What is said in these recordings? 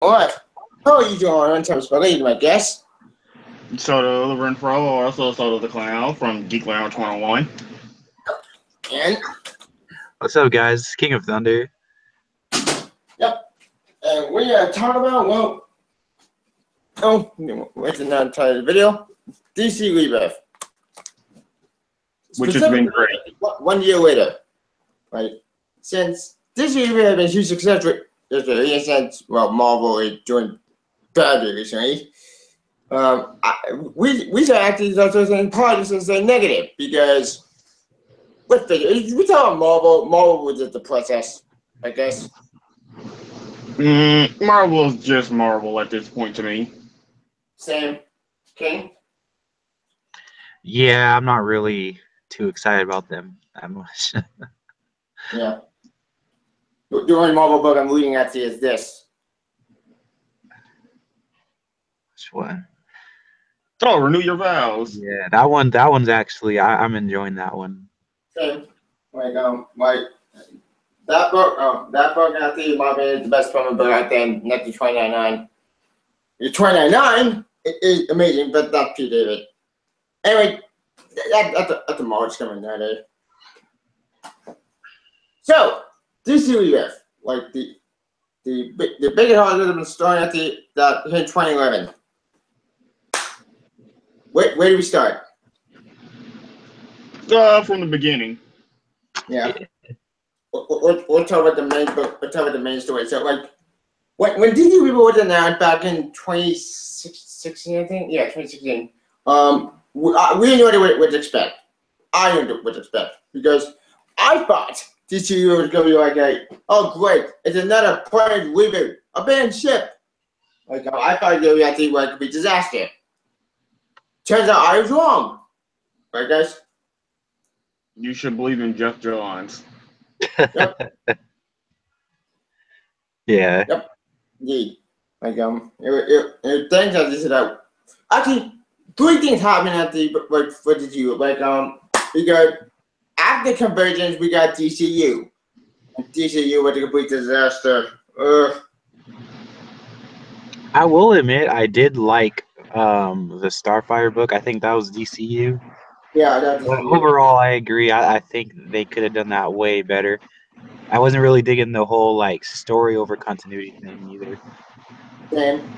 Alright. How are you doing in terms of related, my guess? Soda the Renfro, or also Soda the Clown from Geek Lounge 101. And, What's up, guys? King of Thunder. yep. And we are talking about, well, what's the title of the video? DC Rebirth. Which has been great. 1 year later, right? Since DC Rebirth has been a huge success, since, well, Marvel is doing badly recently. We should actually start saying positive and say negative because let's figure we talk about Marvel was just the process, I guess. Marvel is just Marvel at this point to me. Same. King? Yeah, I'm not really too excited about them that much. Yeah. The only Marvel book I'm reading actually is this. Which one? Oh, Renew Your Vows. Yeah, that one's actually I'm enjoying that one. Same. That book actually might be the best comic book out there next to 2099. The 2099 is amazing, but not P. David. Anyway, that's a March coming that day. So, DC Rebirth, like the biggest holiday that been starting at in 2011. Where do we start? From the beginning. Yeah. We'll talk about the main book. We'll talk about the main story. So, like, when DC Rebirth was announced back in 2016, I think. Yeah, 2016. We knew what to expect. I knew what to expect because I thought DC Rebirth was gonna be like oh great, it's another planned reboot, abandoned ship. Like I thought it would actually like be a disaster. Turns out I was wrong. Right, guys? You should believe in Jeff Johns. Yep. Yeah. Yep. Indeed. Like it things that this is out. Actually, 3 things happened at the for DCU. Like we got after Convergence, we got DCU. And DCU was a complete disaster. I will admit I did like the Starfire book. I think that was DCU. Yeah, that's But overall, I agree. I think they could have done that way better. I wasn't really digging the whole like story over continuity thing either. same.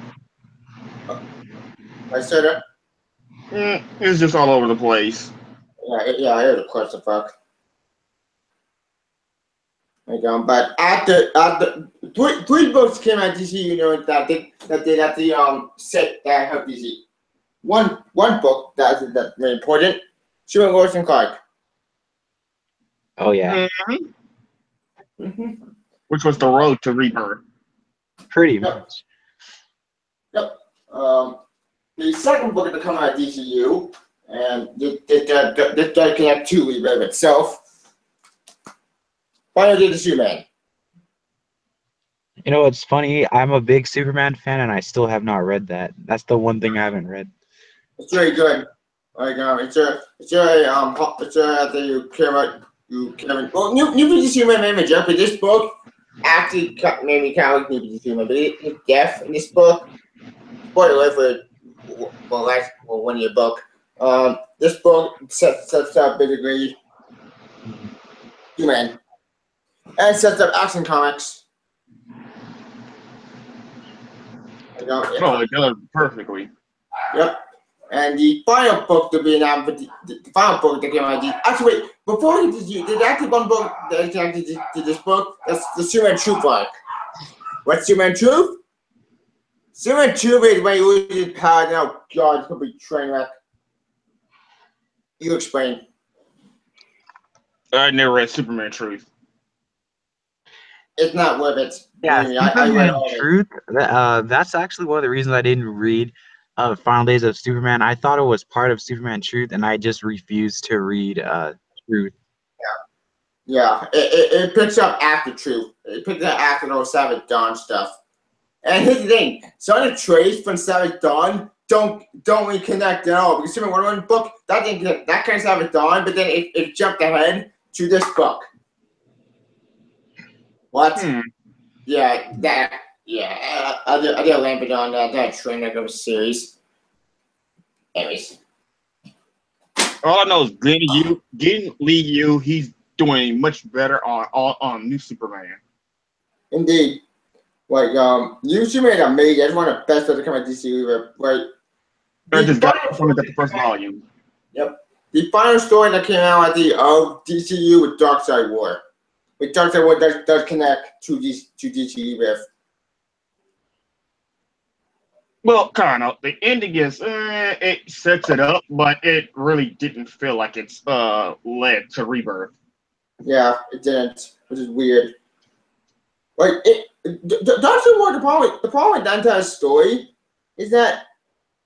I said it. It's just all over the place. Yeah, I heard a clusterfuck. Like but after three books came out DC, that did at the set that helped DC. One book that's very important. Superman Lois and Clark. Oh yeah. Which was the road to Rebirth. Pretty much. Yep. The second book to come out of DCU, and this does connect to Rebirth itself. Final Day of the Superman. You know, it's funny. I'm a big Superman fan, and I still have not read that. That's the one thing I haven't read. It's very good. Like it's a that you care about. Well, New 52 Superman made me joke, but this book actually made me kind of like New 52 Superman. But it's death in this book. Spoiler for one year book. This book sets up basically Superman. And sets up Action Comics. It does perfectly. Yep. And the final book to be announced, the final book that came out. Actually, wait, before we did there's actually one book that actually did this book. That's the Superman Truth arc. What's Superman Truth? Superman Truth is when he loses his power. Now, God, it's gonna be a train wreck. You explain. I never read Superman Truth. It's not worth it. Yeah, I read all Truth. That's actually one of the reasons I didn't read Final Days of Superman. I thought it was part of Superman Truth, and I just refused to read Truth. Yeah. It picks up after Truth. It picks up after those Savage Dawn stuff. And here's the thing: some of the traits from Savage Dawn don't really connect at all. Because Superman 101 book that kind of Savage Dawn, but then it jumped ahead to this book. What? Hmm. Yeah, Yeah, I did lamp it on that train like of a series. Anyways, All I know is getting Lee Yu, he's doing much better on New Superman. indeed, like New Superman amazing. That's one of the best ones to come out DC. Right, I the just got final, the first volume. yep, the final story that came out at the DCU with Darkseid War. With Darkseid War does connect to DCU with. Well, kind of. The ending is it sets it up, but it really didn't feel like it's led to Rebirth. Yeah, it didn't, which is weird. Like Darkseid War, the problem with Dante's story is that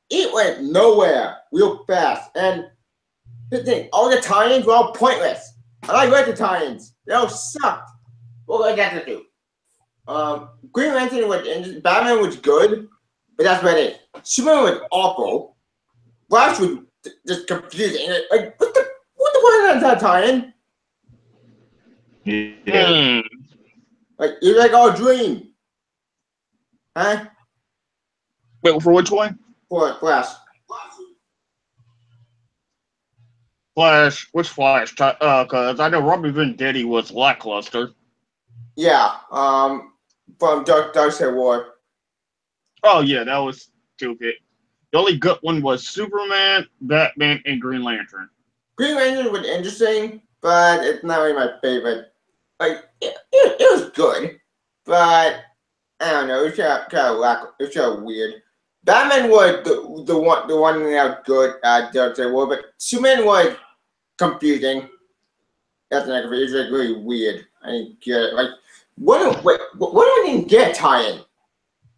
it went nowhere real fast, and the thing, all the tie-ins were all pointless. I read the tie-ins; they all sucked. What was I got to do? Green Lantern was Batman was good, but that's about it. Superman was awful. Flash was just confusing. Like what the point of that tie-in? Yeah. Like it's like our dream, huh? Wait, for which one? For Flash. Flash. Which Flash? Because I know Robin Venditti was lackluster. Yeah. From Darkseid War. Oh yeah, that was stupid. The only good one was Superman, Batman, and Green Lantern. Green Lantern was interesting, but it's not really my favorite. Like it was good, but I don't know. It was kind of weird. Batman was the one that was good at Darkseid War, but Superman was confusing. That's not it was like really weird. I didn't get it. Like what I didn't get tie-in?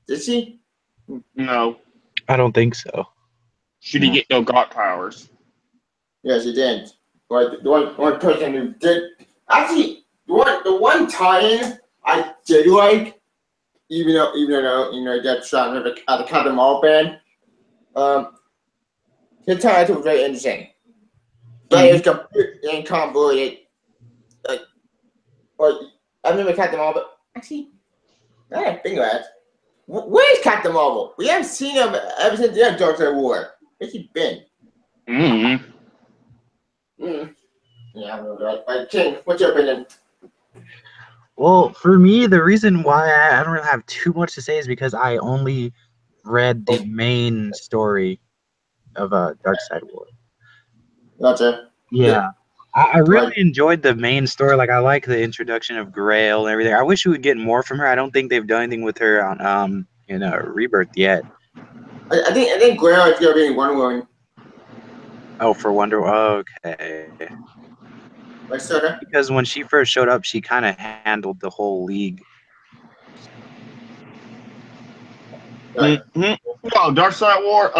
Did she? No, I don't think so. she didn't get no god powers. Yeah, she didn't. Like the one person who did actually the one tie-in I did like, even though that shot at the Cut Them All band. His tie-in was very interesting, but it was completely convoluted. Like, I remember Cut Them All, but actually, I didn't think of that. Where's Captain Marvel? We haven't seen him ever since the end of Darkseid War. Where's he been? Mm-hmm. Yeah, I don't know. Like, King, what's your opinion? Well, for me, the reason why I don't really have too much to say is because I only read the main story of Dark Side War. Gotcha. Yeah. I really Like, enjoyed the main story. Like I like the introduction of Grail and everything. I wish we would get more from her. I don't think they've done anything with her on Rebirth yet. I think Grail is gonna be in Wonder Woman. Oh, for Wonder. Okay. Like, sorta. Because when she first showed up, she kind of handled the whole league. Like, Mm-hmm. No, Dark Side War.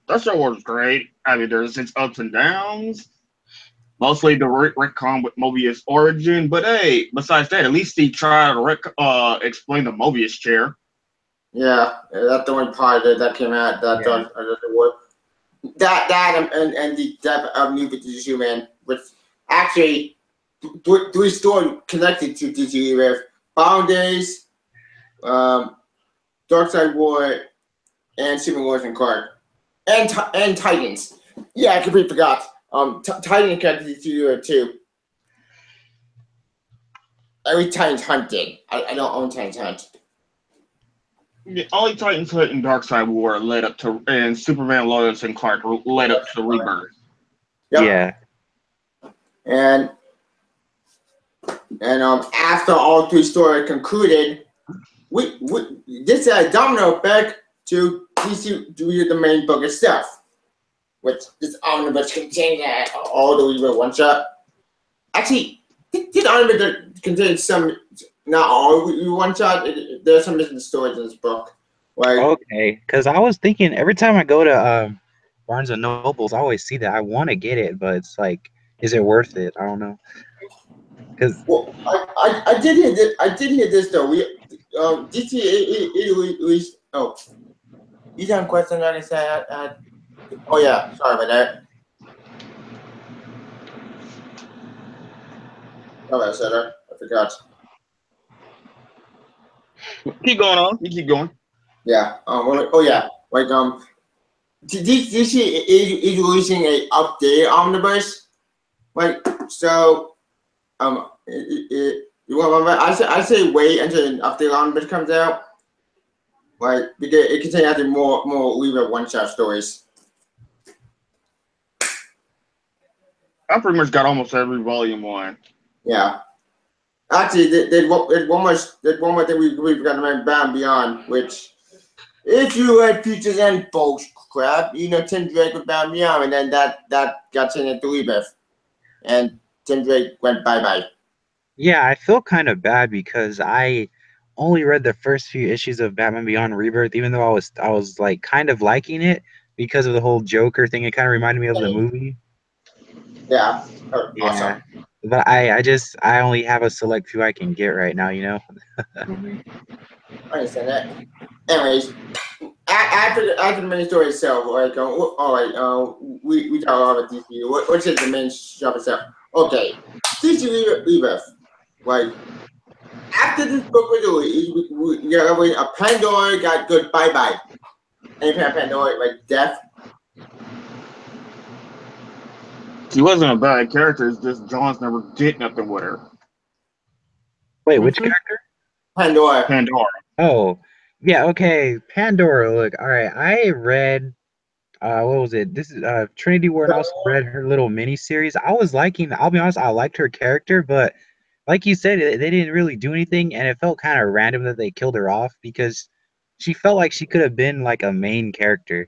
Dark Side War is great. I mean, there's its ups and downs. Mostly the retcon with Mobius' origin, but hey, besides that, at least he tried to explain the Mobius chair. yeah, that's the one part that came out that Yeah. Darkseid War. That and the death of New 52 Man, which actually three stories connected to DCE with Bound Days, Darkseid War, and Superman Lois and Clark, and Titans. Yeah, I completely forgot. Titan connected to DCE too. Every Titans Hunt did. I don't own Titans Hunt. The only Titans Hunt and Dark Side War led up to, and Superman, Lois, and Clark led up to Rebirth. Yep. Yeah. And after all three stories concluded, we this had a domino effect to DC do the main book itself, which this omnibus contained all the Rebirth one shot. Actually, this omnibus contains some, not all one shot. There's some missing stories in this book. Like, Okay. Because I was thinking every time I go to Barnes and Nobles, I always see that. I want to get it, but it's like, is it worth it? I don't know. Because well, I did hear this. I did hear this though. We DC released. Oh, you have a question? I can say. Oh yeah, sorry about that. Oh, I said I forgot. Keep going on. You keep going. Yeah. Oh yeah. Like DC is releasing a update omnibus. Like so. You want I say wait until an update omnibus comes out. Like because it contains actually more Rebirth one-shot stories. I pretty much got almost every volume one. Yeah. Actually, there's one more thing we forgot to mention, Bound Beyond, which, if you read Futures and Folks crap, you know Tim Drake was Bound Beyond, and then that got turned into Rebirth, and Tim Drake went bye-bye. Yeah, I feel kind of bad because I only read the first few issues of Batman Beyond Rebirth, even though I was like kind of liking it because of the whole Joker thing. It kind of reminded me of the movie. Yeah. Yeah. Awesome. But I only have a select few I can get right now, you know? I understand that. Anyways, after the main story itself, like, all right, we talk all about DC. What's the main shop itself? Okay, DC Rebirth. Like, after this book was released, a Pandora got good bye-bye. Anything on Pandora, like death. She wasn't a bad character. It's just John's never did nothing with her. Wait, which character? Pandora. Pandora. Oh, yeah, okay. Pandora, look, all right. I read what was it? This is Trinity War, and I also read her little mini series. I'll be honest, I liked her character, but like you said, they didn't really do anything, and it felt kind of random that they killed her off because she felt like she could have been like a main character.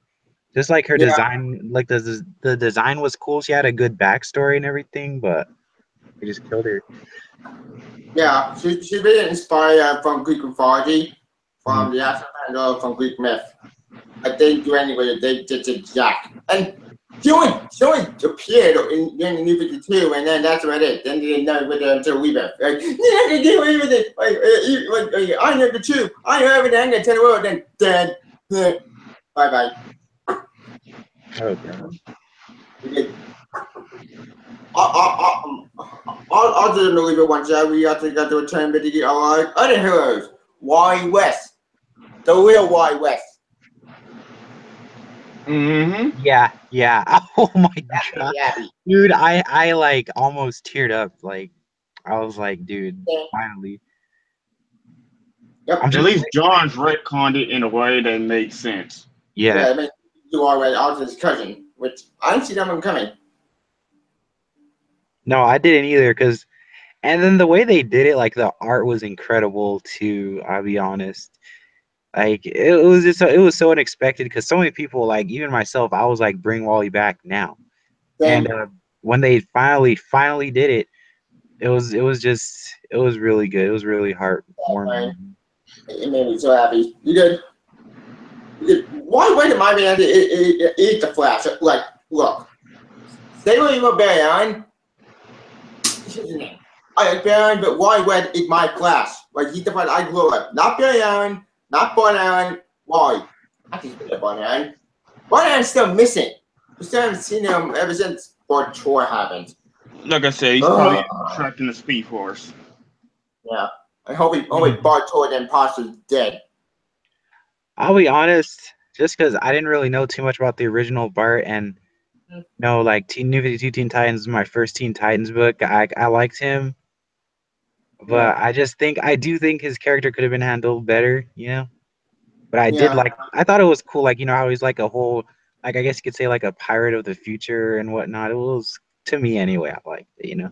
Just like her Yeah. design, like the design was cool. She had a good backstory and everything, but they just killed her. Yeah, she's really inspired from Greek mythology, from the actual Pandora, from Greek myth. I think do anyway, they did exact. And she only appeared in the New 52, and then that's about it. Then they didn't know with her until Rebirth. Like, yeah, they get away with it. I know the truth. I know everything. I'm gonna tell the world. Then dead. Bye. Oh god. Other than the Rebirth one shot, we also got to return to the other heroes. Why West? The real Why West. Mm-hmm. Yeah. Oh my god, Yeah. dude, I like almost teared up. Like I was like, dude, finally. Yep. I'm At just least John's retconned it in a way that made sense. yeah. I mean, you already also his cousin, which I didn't see that one coming. No, I didn't either, and then the way they did it, like the art was incredible too. I'll be honest. Like it was so unexpected because so many people, like even myself, I was like, bring Wally back now. Then And when they finally did it, it was really good. It was really heartwarming. it made me so happy. You did. Why did my man eat the Flash? Like, look, they were even Barry Allen. I like Barry Allen, but why would eat my Flash? Like, eat the Flash I grew up. Not Barry Allen, not Bon Allen. Why? I think it's Bon Allen. Bon Allen's still missing. We still haven't seen him ever since Bart Chor happened. Like I said, he's probably trapped in the Speed Force. Yeah. I hope Bart Chor then possibly dead. I'll be honest, just because I didn't really know too much about the original Bart, and no, like New 52 Teen Titans was my first Teen Titans book. I liked him, but I do think his character could have been handled better, you know. But I thought it was cool, like, you know, how he's like a whole, like, I guess you could say like a pirate of the future and whatnot. It was, to me anyway, I liked it, you know.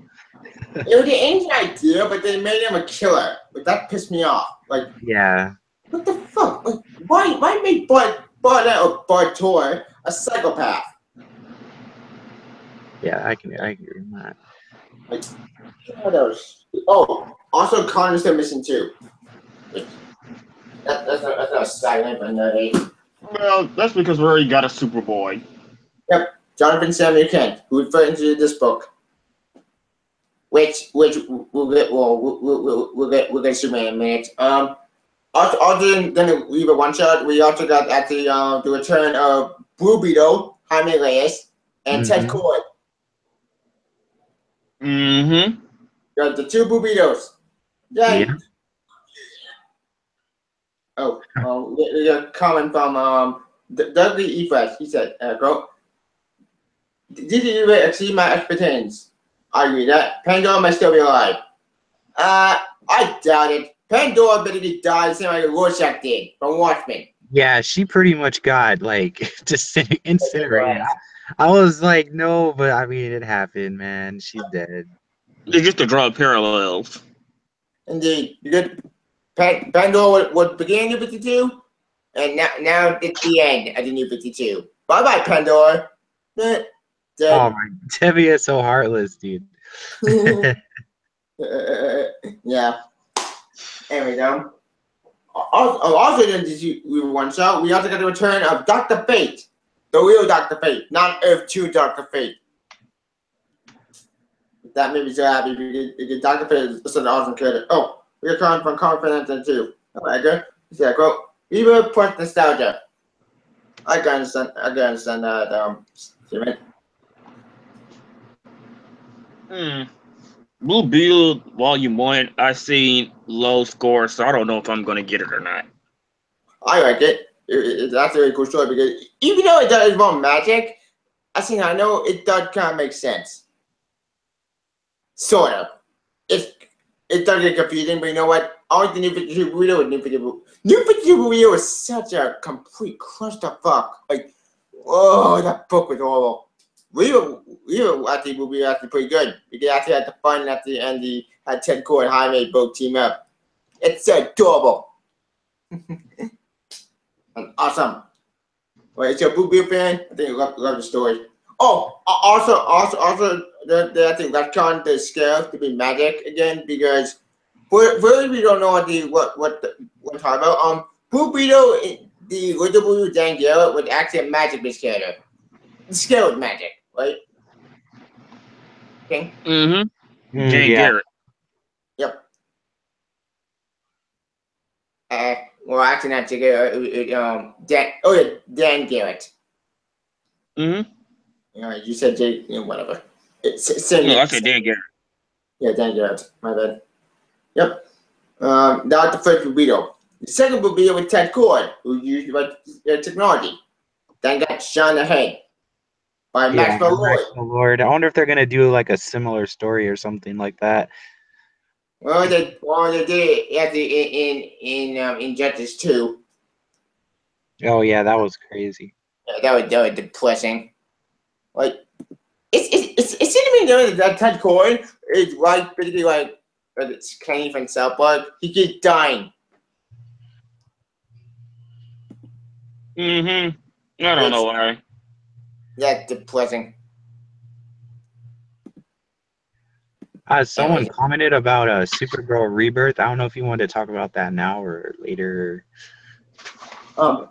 It was the ancient idea, but they made him a killer. Like, that pissed me off. Like, Yeah. what the fuck? Like, why make Bart Tor a psychopath? Yeah, I can agree with that. Like, what else? Oh, also Connor's still missing too. That's not a silent, but no, Well, that's because we already got a Superboy. Yep, Jonathan Samuel Kent, who referred into this book, which we'll get Superman in a minute. Also than the Rebirth one shot, we also got actually the return of Blue Beetle, Jaime Reyes, and Ted Kord. Mm-hmm. Got the two Blue Beetles. Yay! Yeah. We got a comment from Dudley Efresh. He said, "Bro, did you exceed my expectations? I agree that Pandora might still be alive. I doubt it. Pandora basically died, same like Rorschach did from Watchmen. Yeah, she pretty much got like just incinerated. I was like, no, but I mean, it happened, man. She's dead. It's just to draw parallels. Indeed, because Pandora would begin New 52, and now it's the end of the New 52. Bye bye, Pandora. Dead. Oh my, Debbie is so heartless, dude. Yeah. Anyway, also in this one shot, we also got the return of Dr. Fate, the real Dr. Fate, not Earth 2 Dr. Fate. That made me so happy because Dr. Fate is such an awesome character. Oh, we are calling from Confidence too. Alright, good. He said, quote, "Rebirth plus nostalgia." I can understand that, statement. Blue Beetle Volume 1, I seen low score, so I don't know if I'm going to get it or not. I like it. It's actually a really cool story because even though it does involve magic, I know it does kind of make sense. Sort of. It does get confusing, but you know what? I like the New 52 Burrito with New 52. New 52 Burrito was such a complete clusterfuck. Like, oh, that book was horrible. We were actually pretty good. We actually had the fun at the end. He had Ted Core and Jaime both team up. It's adorable. And awesome. Wait, so Blue Beetle fan? I think you love the story. Oh, also, I think retcon the scale to be magic again because for we don't know what talk about. Blue Beetle, the original Blue Dan Garrett was actually a magic based character. The scale was magic, right? Okay. Jane Garrett. Yep. Well, actually, not Jane Garrett. Dan Garrett. You said Jay, whatever. I said Dan Garrett. Yeah, Dan Garrett. My bad. Yep. That was the first Burrito. The second Burrito was Ted Cord, who used technology. Then got shot in the head by Maxwell Lord. Maxwell Lord. I wonder if they're gonna do like a similar story or something like that. Well, they did it in Injustice 2. Oh yeah, that was crazy. Yeah, that was depressing. Like, it seemed to me that Ted Cord is like basically like it's Kenny from South Park. He keeps dying. I don't know why. That's depressing. Someone commented about Supergirl Rebirth. I don't know if you wanted to talk about that now or later. One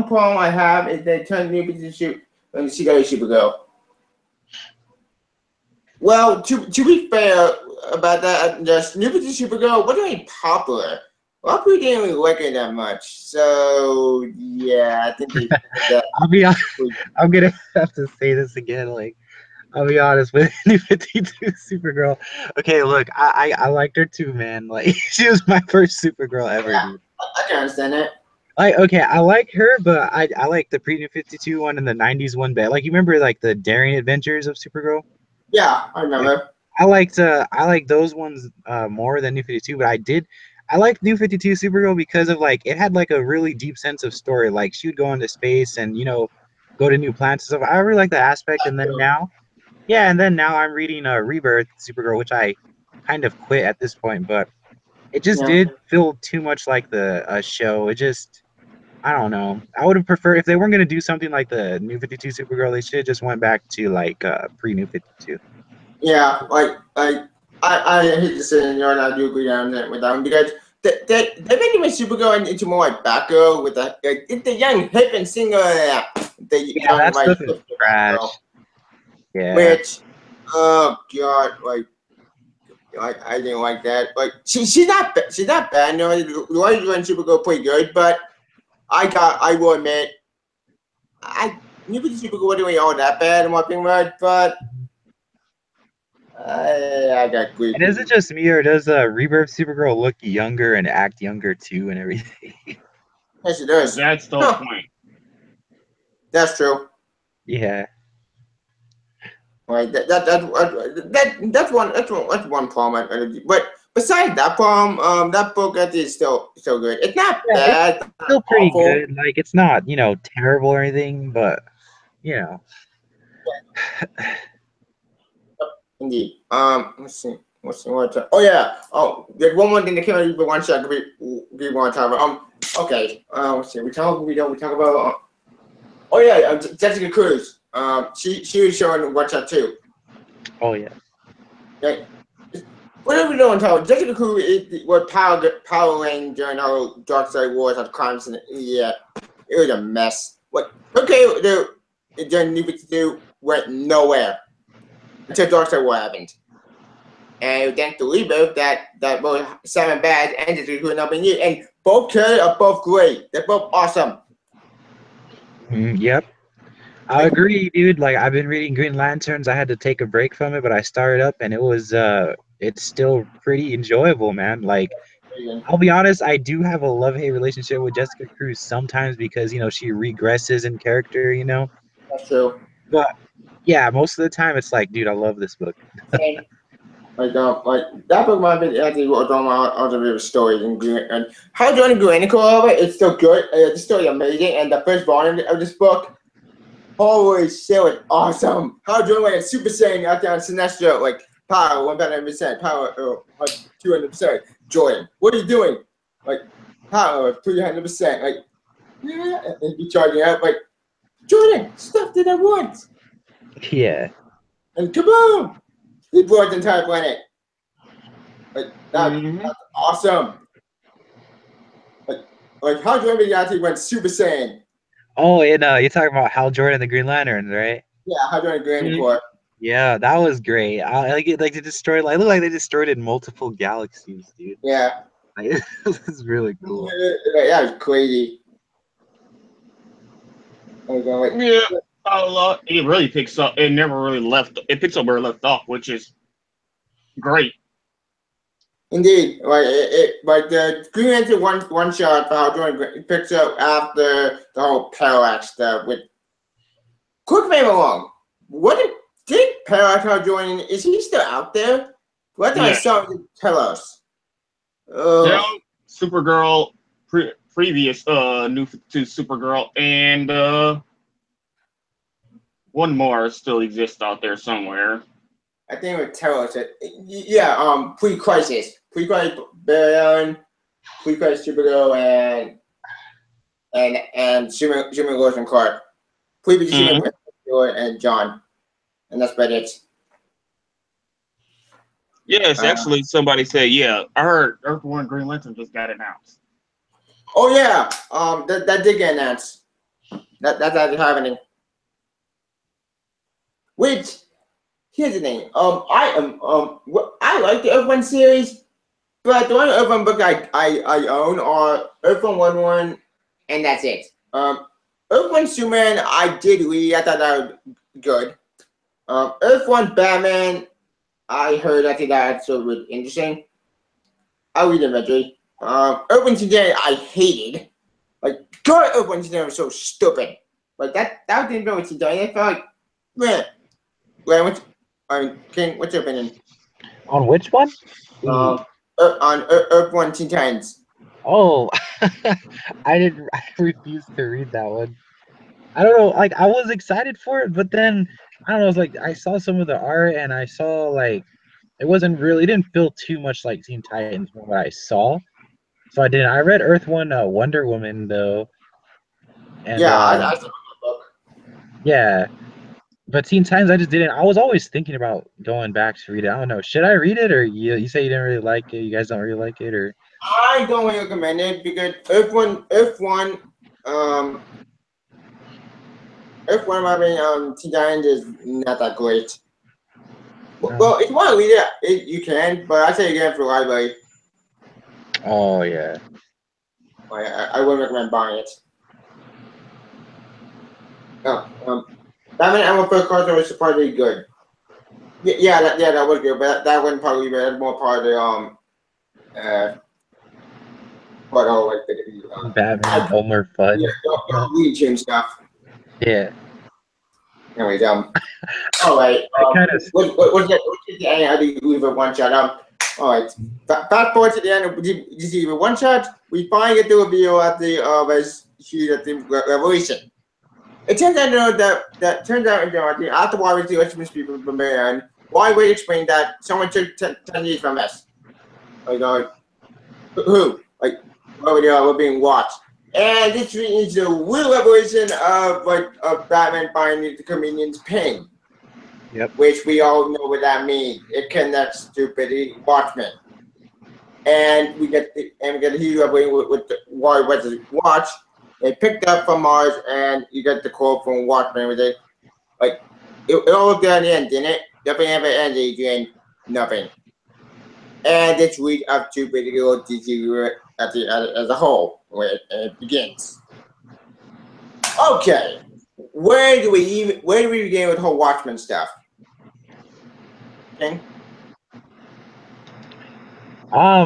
problem I have is they turned me into shoot when the CW Supergirl. Well, to be fair about that, the New 52 Supergirl wasn't really popular. A lot of people didn't really like it that much. So yeah, I think they that. I'm gonna have to say this again. Like, I'll be honest with New 52 Supergirl. Okay, look, I liked her too, man. Like, she was my first Supergirl ever, Yeah, dude. I can understand that. Okay, I like her, but I like the pre-New 52 one and the 90s one better. Like, you remember like the Daring Adventures of Supergirl? Yeah, I remember. I like those ones more than New 52, but I liked New 52 Supergirl because of like it had like a really deep sense of story. Like she would go into space and go to new planets and stuff. I really like that aspect. And then now I'm reading Rebirth Supergirl, which I kind of quit at this point, but it just did feel too much like the show. It just, I don't know. I would have preferred if they weren't going to do something like the New 52 Supergirl, they should have just went back to like pre-New 52. Yeah, I hate to say it, and I do agree on that with that one because they made my Supergirl into more like Batgirl with the young hip and singer. That stuff is trash. Yeah. Which, oh god, I didn't like that. Like she's not bad. No, the way you and Supergirl pretty good, but I will admit, New 52 Supergirl wasn't really all that bad in my opinion, but I got great. And is it just me, or does Rebirth Supergirl look younger and act younger too, and everything? Yes, it does. That's the Huh, point. that's true. Yeah. Right. That's one problem. But besides that problem, that book actually is still good. It's not Yeah, it's bad, not still pretty awful. good. Like it's not, terrible or anything, but you know. Indeed. Let's see. Oh yeah. Oh, there's one more thing that came out of one second. We want to talk about. Okay. Let's see. We talk about. Oh yeah. Jessica Cruz. She was showing Watch Out too. Oh yeah. Right. Whatever we don't talk. Jessica Cruz was powering during her Dark Side Wars of crimes, and yeah, it was a mess. Okay, during New 52 went nowhere until Dark Side War happened. And thanks to Rebirth that both Simon Baz and Jessica Cruz now been used. And both characters are both great. They're both awesome. Yep. I agree, dude. Like I've been reading Green Lanterns. I had to take a break from it, but I started up and it's still pretty enjoyable, man. Like I'll be honest, I do have a love-hate relationship with Jessica Cruz sometimes because, she regresses in character. That's true. But yeah, most of the time it's like, dude, I love this book. Same. Like that book might be actually one of my other favorite stories and how Jordan Granicle of it, it's still good. The story is amazing, and the first volume of this book, holy shit, was awesome. How Jordan went Super Saiyan after on Sinestro, like power 100%, power 200%. Jordan, what are you doing? Like power 300%. Like yeah, and be charging up like Jordan, stuff that I want. Yeah. And kaboom! He blew up the entire planet. Like that's awesome. Like how Jordan actually went Super Saiyan. Oh, and you're talking about Hal Jordan and the Green Lanterns, right? Yeah, how Jordan Granny Corps. Yeah, that was great. I like it. Like they destroyed. Like, it looked like they destroyed it in multiple galaxies, dude. Yeah. Like, it was really cool. That was crazy. Yeah, it really picks up. It never really left. It picks up where it left off, which is great. Indeed, like the Green Lantern one shot for how Jordan picks up after the whole Parallax stuff. With quick name along, did Parallax Hal Jordan? Is he still out there? What did I saw him tell us? Down Supergirl, previous New 52 Supergirl, and one more still exists out there somewhere. I think it would tell us that. Yeah, pre-crisis Barry pre-crisis Supergirl, and Superman Lois and Clark, Superman and John, and that's about it. Yes, actually, somebody said, yeah, I heard Earth War and Green Lantern just got announced. Oh yeah, that did get announced. That's actually happening. Which, here's the thing. I like the Earth One series, but the only Earth One book I own are Earth One 1/1, and that's it. Earth One Superman I did read. I thought that was good. Earth One Batman, I heard. I think that's really interesting. I'll read it eventually. Earth One Today I hated. Like, God, Earth One Today was so stupid. Like that didn't know what today. I felt like, man. King, what's your opinion? On which one? On Earth One Teen Titans. Oh, I refused to read that one. I don't know. Like I was excited for it, but then I don't know. It's like I saw some of the art and I saw like it didn't feel too much like Teen Titans from what I saw. So I didn't. I read Earth One, Wonder Woman though. And yeah, I saw the book. Yeah. But Teen Titans, I just didn't. I was always thinking about going back to read it. I don't know. Should I read it, or you say you didn't really like it? You guys don't really like it, or? I don't recommend it because Earth One, Teen Titans is not that great. Well, if you want to read it, you can, but I say again for the library. Oh yeah. I wouldn't recommend buying it. Batman Animal First Carter was surprisingly good. that was good, but that wouldn't probably be more part of the part of like the Batman, Elmer Fudd. the Legion Tunes stuff. Yeah. Anyways, all right. What's the end of the Weaver one shot? All right. Fast forward to the end of the one shot. We finally get the reveal at the Revolution. It turns out after the Richmond people from Maryland, why would explain that someone took 10 years from us? Like, who? Like, we're being watched. And this is the real revelation of Batman finding the comedian's pain. Yep. Which we all know what that means. It connects to the Watchmen. And we get the huge revelation with the watch. They picked up from Mars, and you get the quote from Watchmen with it. Like, it all looked at the end, didn't it? Nothing ever ended, Adrian. Nothing. And it's lead up to video DC as a whole, where it begins. Okay. Where do we begin with the whole Watchmen stuff? Okay. I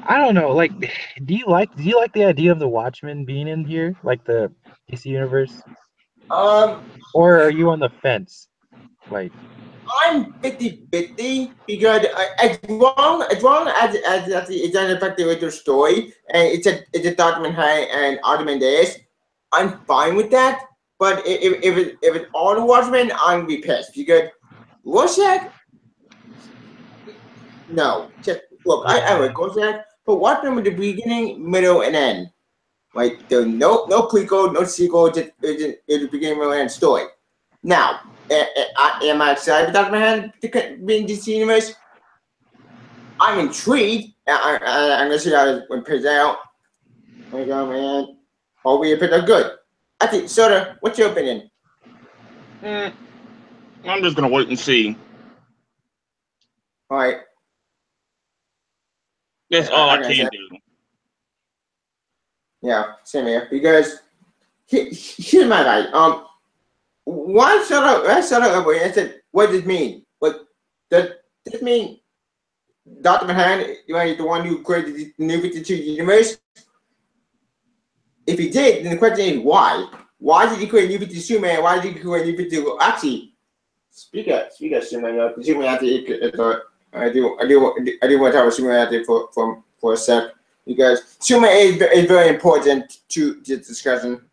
don't know. Like, do you like the idea of the Watchmen being in here, like the DC universe? Or are you on the fence? Like, I'm 50-50 because as long as it doesn't affect the original story and it's a Dr. Manhattan and Ozymandias, I'm fine with that. But if it's all the Watchmen, I'm gonna be pissed because Rorschach. No, just look. I would Rorschach, but Watchmen with the beginning, middle, and end. Like there's no prequel, no sequel. Just it's the beginning, middle, and end story. Now. Am I excited about Dr. Manhattan to be in DC Universe? I'm intrigued. I'm gonna see how it plays out. There you go, man. Hopefully it plays out good. I think, Soda, what's your opinion? I'm just gonna wait and see. All right. That's all I can do. Yeah, same here. Because here's my life. Why shut up? I shut up and said, what does this mean? What does this mean? Dr. Manhattan, the one who created the new 52 universe? If he did, then the question is why? Why did he create new 52 Superman? Why did he create new 52? Actually, speak of Superman, Superman I do want to talk about Superman out there for a sec because Superman is very important to this discussion.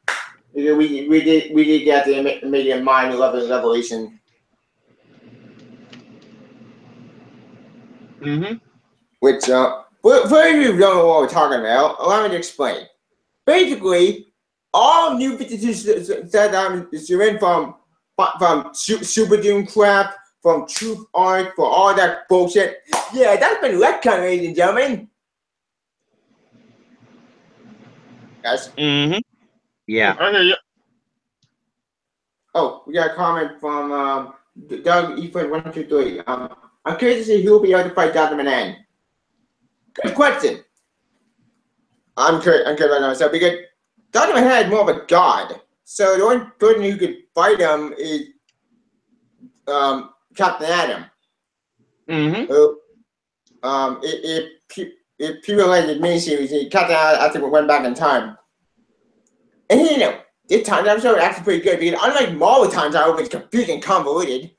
We did get the media mind level revelation. Which for you who don't know what we're talking about, allow me to explain. Basically, all new 52 is driven from Super Doom crap, from Truth Arc, for all that bullshit. Yeah, that's been retconned, ladies and gentlemen. Guys. Yeah. Okay, Oh, we got a comment from Doug E123. I'm curious to see who will be able to fight Dr. Manhattan. Good question. I'm curious about myself because Dr. Manhattan is more of a god. So the only person who could fight him is Captain Atom. Who, if people like the miniseries, Captain Atom went back in time. And this time episode is actually pretty good because unlike Marvel time travel, which is confusing and convoluted,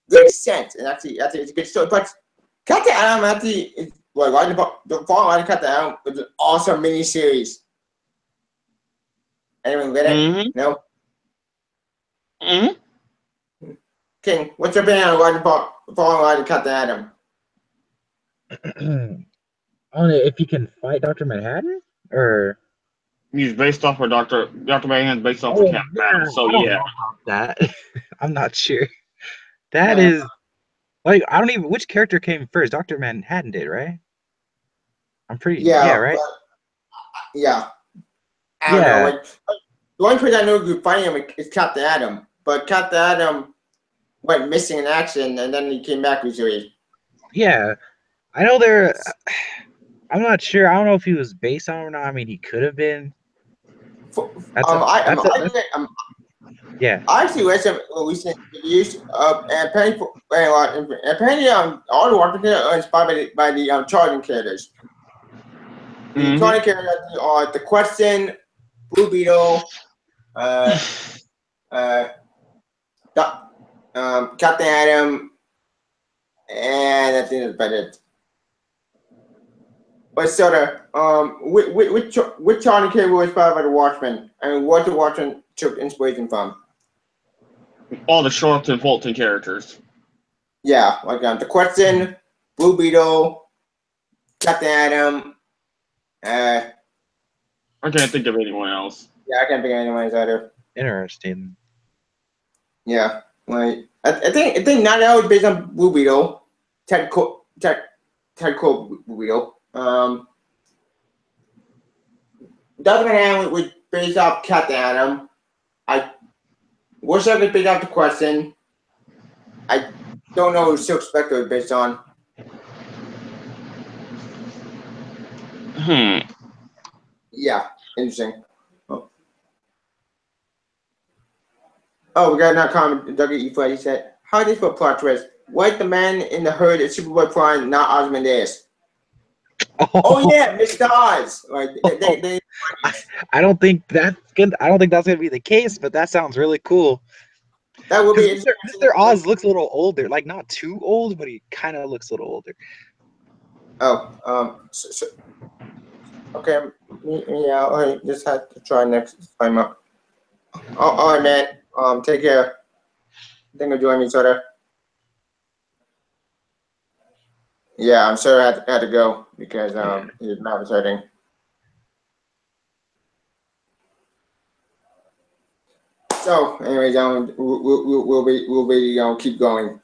makes sense and actually it's a good story. But Captain Atom actually is the fall line of Captain Atom was an awesome miniseries. Anyone get it? No? King, what's your opinion on the fall line of Captain Atom? On if you can fight Dr. Manhattan or he's based off of Dr. Manhattan's based off of Captain Atom. So yeah. That I'm not sure. That is like I don't even which character came first? Dr. Manhattan did, right? I'm pretty right? I don't know. Like, the only person I know who could fight him is Captain Atom. But Captain Atom went missing in action and then he came back recently. Yeah. I know I'm not sure. I don't know if he was based on him or not. I mean he could have been. Yeah. I actually read some recent reviews and apparently all the Walking Dead are inspired by the charting characters. The charting characters are the Question, Blue Beetle, Captain Adam, and I think that's about it. But Soda, which charting character was inspired by the Watchmen, and what the Watchmen took inspiration from? All the Shorten Fulton characters. Yeah, like the Question, Blue Beetle, Captain Adam. I can't think of anyone else. Yeah, I can't think of anyone else either. Interesting. Yeah, like I think not that was based on Blue Beetle, Ted Cole Blue Beetle. Dr. Manhattan was based off Captain Adam. I wish I could based off the Question. I don't know who Silk Spectre was based on. Yeah, interesting. Oh, we got another comment. Doug E. Fred, he said, "How this for plot twist? What the man in the herd is Superboy Prime, not Ozymandias?" Oh yeah, Mr. Oz. Like they I don't think that's good. I don't think that's gonna be the case, but that sounds really cool. That would be Mr. Oz looks a little older, like not too old, but he kind of looks a little older. Oh, okay, yeah, I just had to try next time up. All right, man. Take care. Thank you for joining me, Soda. Yeah, I'm sorry I had to go because his mouth was hurting. So, anyways, we'll be keep going.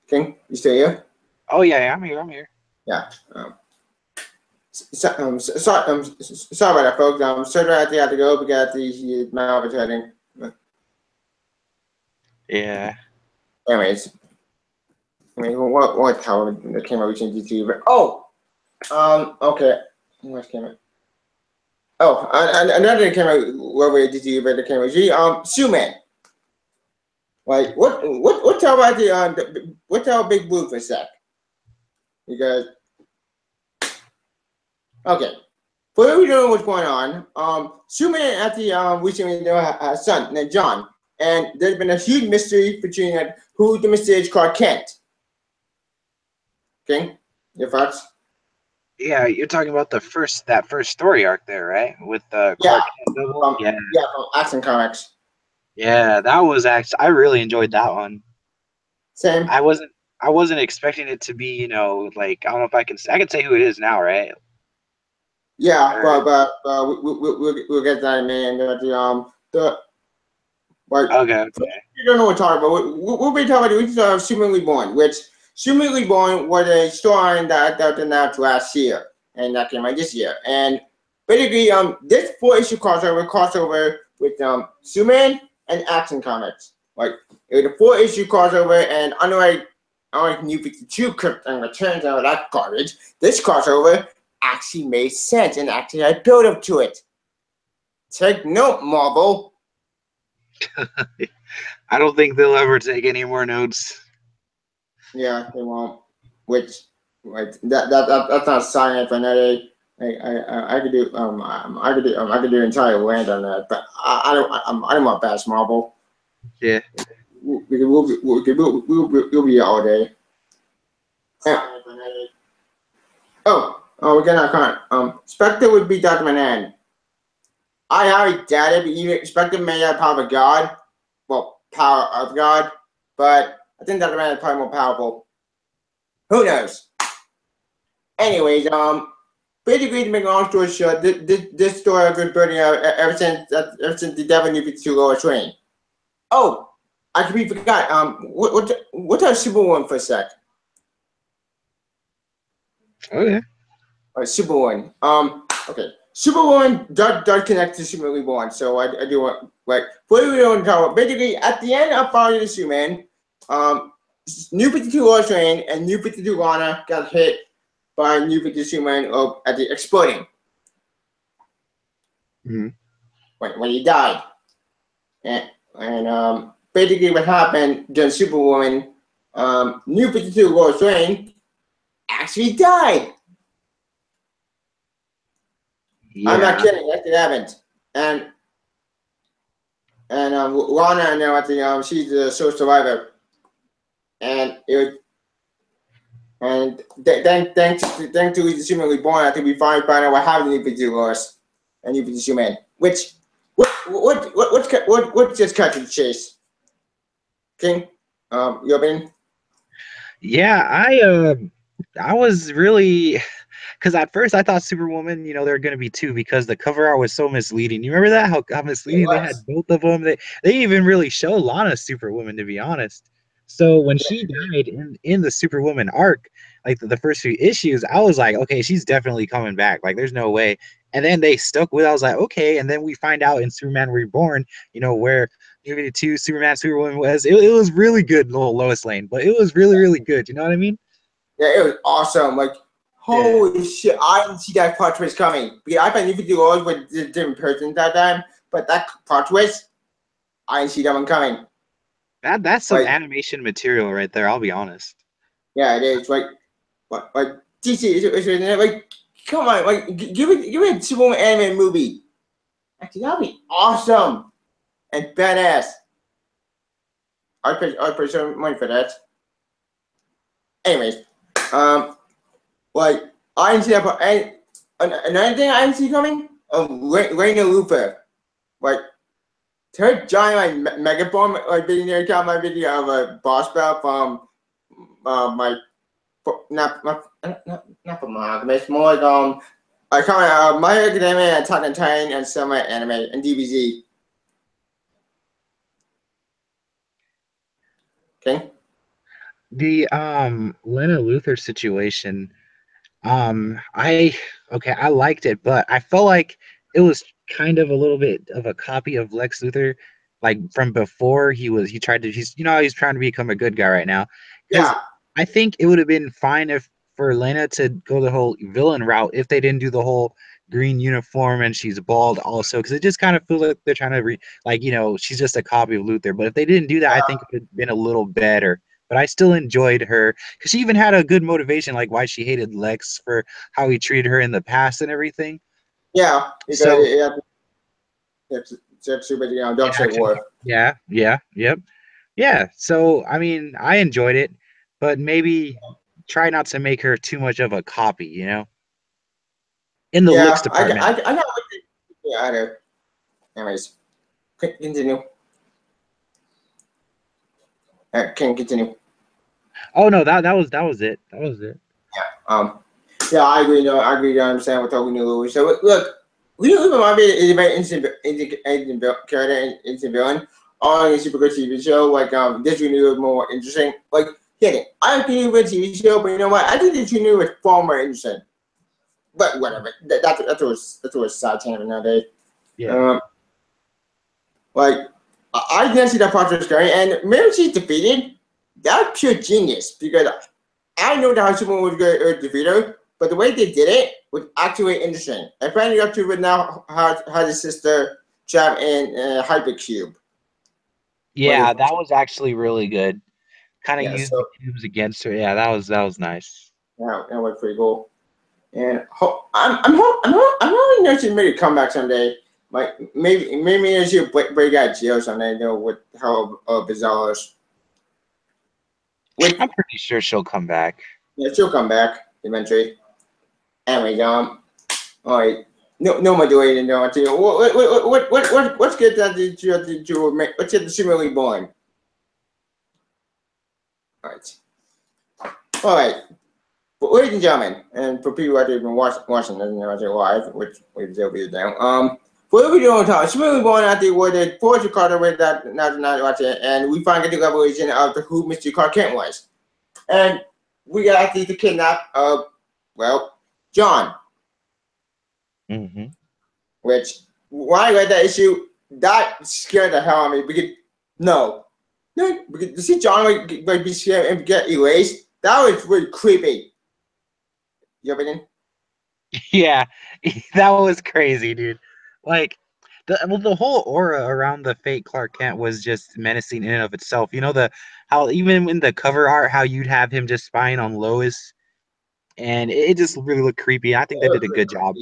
King, you still here? Oh yeah, I'm here. Yeah. Sorry about that, folks. Sorry I had to go because his mouth was hurting. Yeah. Anyways, I mean, what how the camera reaching DT? Oh, okay. Where's camera? Oh, another camera where DT the camera. Suman. Like what tell about what tell Big Blue for a sec? Because okay, for everyone know what's going on, Suman actually recently had a son named John, and there's been a huge mystery between who the mysterious Clark Kent. Okay, your thoughts? Yeah, you're talking about that first story arc there, right? With the Clark Kent double? Yeah, from Action Comics. Yeah, that was actually I really enjoyed that one. Same. I wasn't expecting it to be, like I don't know if I can say who it is now, right? Yeah, but we'll get that, man. Okay. You don't know what we're talking about. We'll be talking about Superman Reborn, which Superman Reborn was a story that announced last year, and that came out this year. And basically, this 4-issue crossover with Superman and Action Comics. Like it was a 4-issue crossover, and unlike New 52 Krypton Returns and all that garbage, this crossover actually made sense and actually had build up to it. Take note, Marvel. I don't think they'll ever take any more notes. Yeah, they won't. Which, like that's not science for another. I could do I could do an entire rant on that, but I don't want to bash Marvel. Yeah. We'll be here all day. Yeah. Oh, we got our comment. Spectre would be Dr. Manhattan. I already doubt it, but even Spectre may have power of God. Well, power of God, but I think Dr. Manhattan is probably more powerful. Who knows? Anyways, basically to make a long story short, this story has been building up ever since the Devil New 52 Lower Train. Oh, I completely forgot. What type of Superwoman for a sec? Okay. Superwoman. Okay. Superwoman does connect to Superman Reborn, so I do want for everyone to talk about. Basically, at the end of Falling the Superman, New 52 Lower Train and New 52 Lana got hit by New 52 Superman at the exploding. Mm-hmm. When he died. and basically what happened during Superwoman, New 52 Lois Lane actually died. I'm not Yeah. kidding. That's what happened. And Lana, and I think she's the sole survivor. And it was, and thanks to the Superman Reborn, I think we finally found out what happened to New 52 Lois and New 52 Superman. Which what just cut to the chase? King, your opinion? Yeah, I was really because at first I thought Superwoman, you know, there were going to be two because the cover art was so misleading. You remember that? How It misleading they was. had both of them. They even really show Lana Superwoman, to be honest. So when she died in the Superwoman arc, like the first few issues, I was like, okay, she's definitely coming back. Like, there's no way. And then they stuck with. I was like, okay. And then we find out in Superman Reborn, you know, where maybe two Superman Superwoman was. It was really good, little Lois Lane, but it was really really good. You know what I mean? Yeah, it was awesome. Like, Yeah. holy shit, I didn't see that plot twist coming. Because I thought New 52 Lois was a different person that time, but that plot twist, I didn't see that one coming. That's some Like, animation material right there. I'll be honest. yeah, it is. Like DC is like, come on, like, give it a Superman animated movie. Actually, that'd be awesome and badass. I'd pay some money for that. Anyways, like I didn't see that part. And another thing I didn't see coming, Raina Lufa, like her giant like megaphone like video account my video of a boss battle from my not from Mahakam. It's more like I comment My Hero Academia, Attack on Titan, and some anime and DBZ. Okay. The Lena Luthor situation, I okay, I liked it, but I felt like it was kind of a little bit of a copy of Lex Luthor, like from before he tried to he's you know he's trying to become a good guy right now. Because Yeah. I think it would have been fine if for Lena to go the whole villain route if they didn't do the whole green uniform and she's bald also, because it just kind of feels like they're trying to like you know she's just a copy of Luthor. But if they didn't do that, I think it would have been a little better. But I still enjoyed her because she even had a good motivation, like why she hated Lex for how he treated her in the past and everything. Yeah, because So it's super, Dark Side War. yeah, yep, yeah. So I mean, I enjoyed it, but maybe try not to make her too much of a copy, you know, in the looks Yeah, department. I got yeah, I know. Anyways, continue. Can continue. Oh no, that was it. That was it. Yeah, I agree. No, I agree. I understand what talking to Louis. So look, we don't even mind being a very instant character and instant villain on a super good TV show. Like this one was more interesting. Like, yeah, I think it was a TV show, but you know what? I think this one was far more interesting. But whatever. That's was side tangent nowadays. Yeah. Like I didn't see that part was scary, and maybe she's defeated. That's pure genius because I know that how Superman was going to defeat her, but the way they did it was actually interesting. I finally got to it now how his sister trapped in Hypercube. Yeah, that was actually really good. Kind of Yeah, used the so cubes against her. Yeah, that was nice. yeah, that was pretty cool. And I'm hoping that she made a comeback someday. Like maybe she'll break out of jail someday. You know with how bizarre. With I'm pretty sure she'll come back. yeah, she'll come back eventually. Anyway, all right. No more doing no. What's good that what's get the Superman Reborn? All right. But ladies and gentlemen, and for people out there who've been watching this live, which they'll be down. For the video on top, Superman Reborn out there where the Fortune Carter with that not watching, and we finally get the revelation of who Mr. Clark Kent was, and we got actually the kidnap of John. Mm-hmm. Which when I read that issue, that scared the hell out of me because because to see John like be scared and get erased, that was really creepy. You opinion? Yeah, that was crazy, dude. Like the whole aura around the fake Clark Kent was just menacing in and of itself. You know the how even in the cover art how you'd have him just spying on Lois, and it just really looked creepy. I think they did a good job,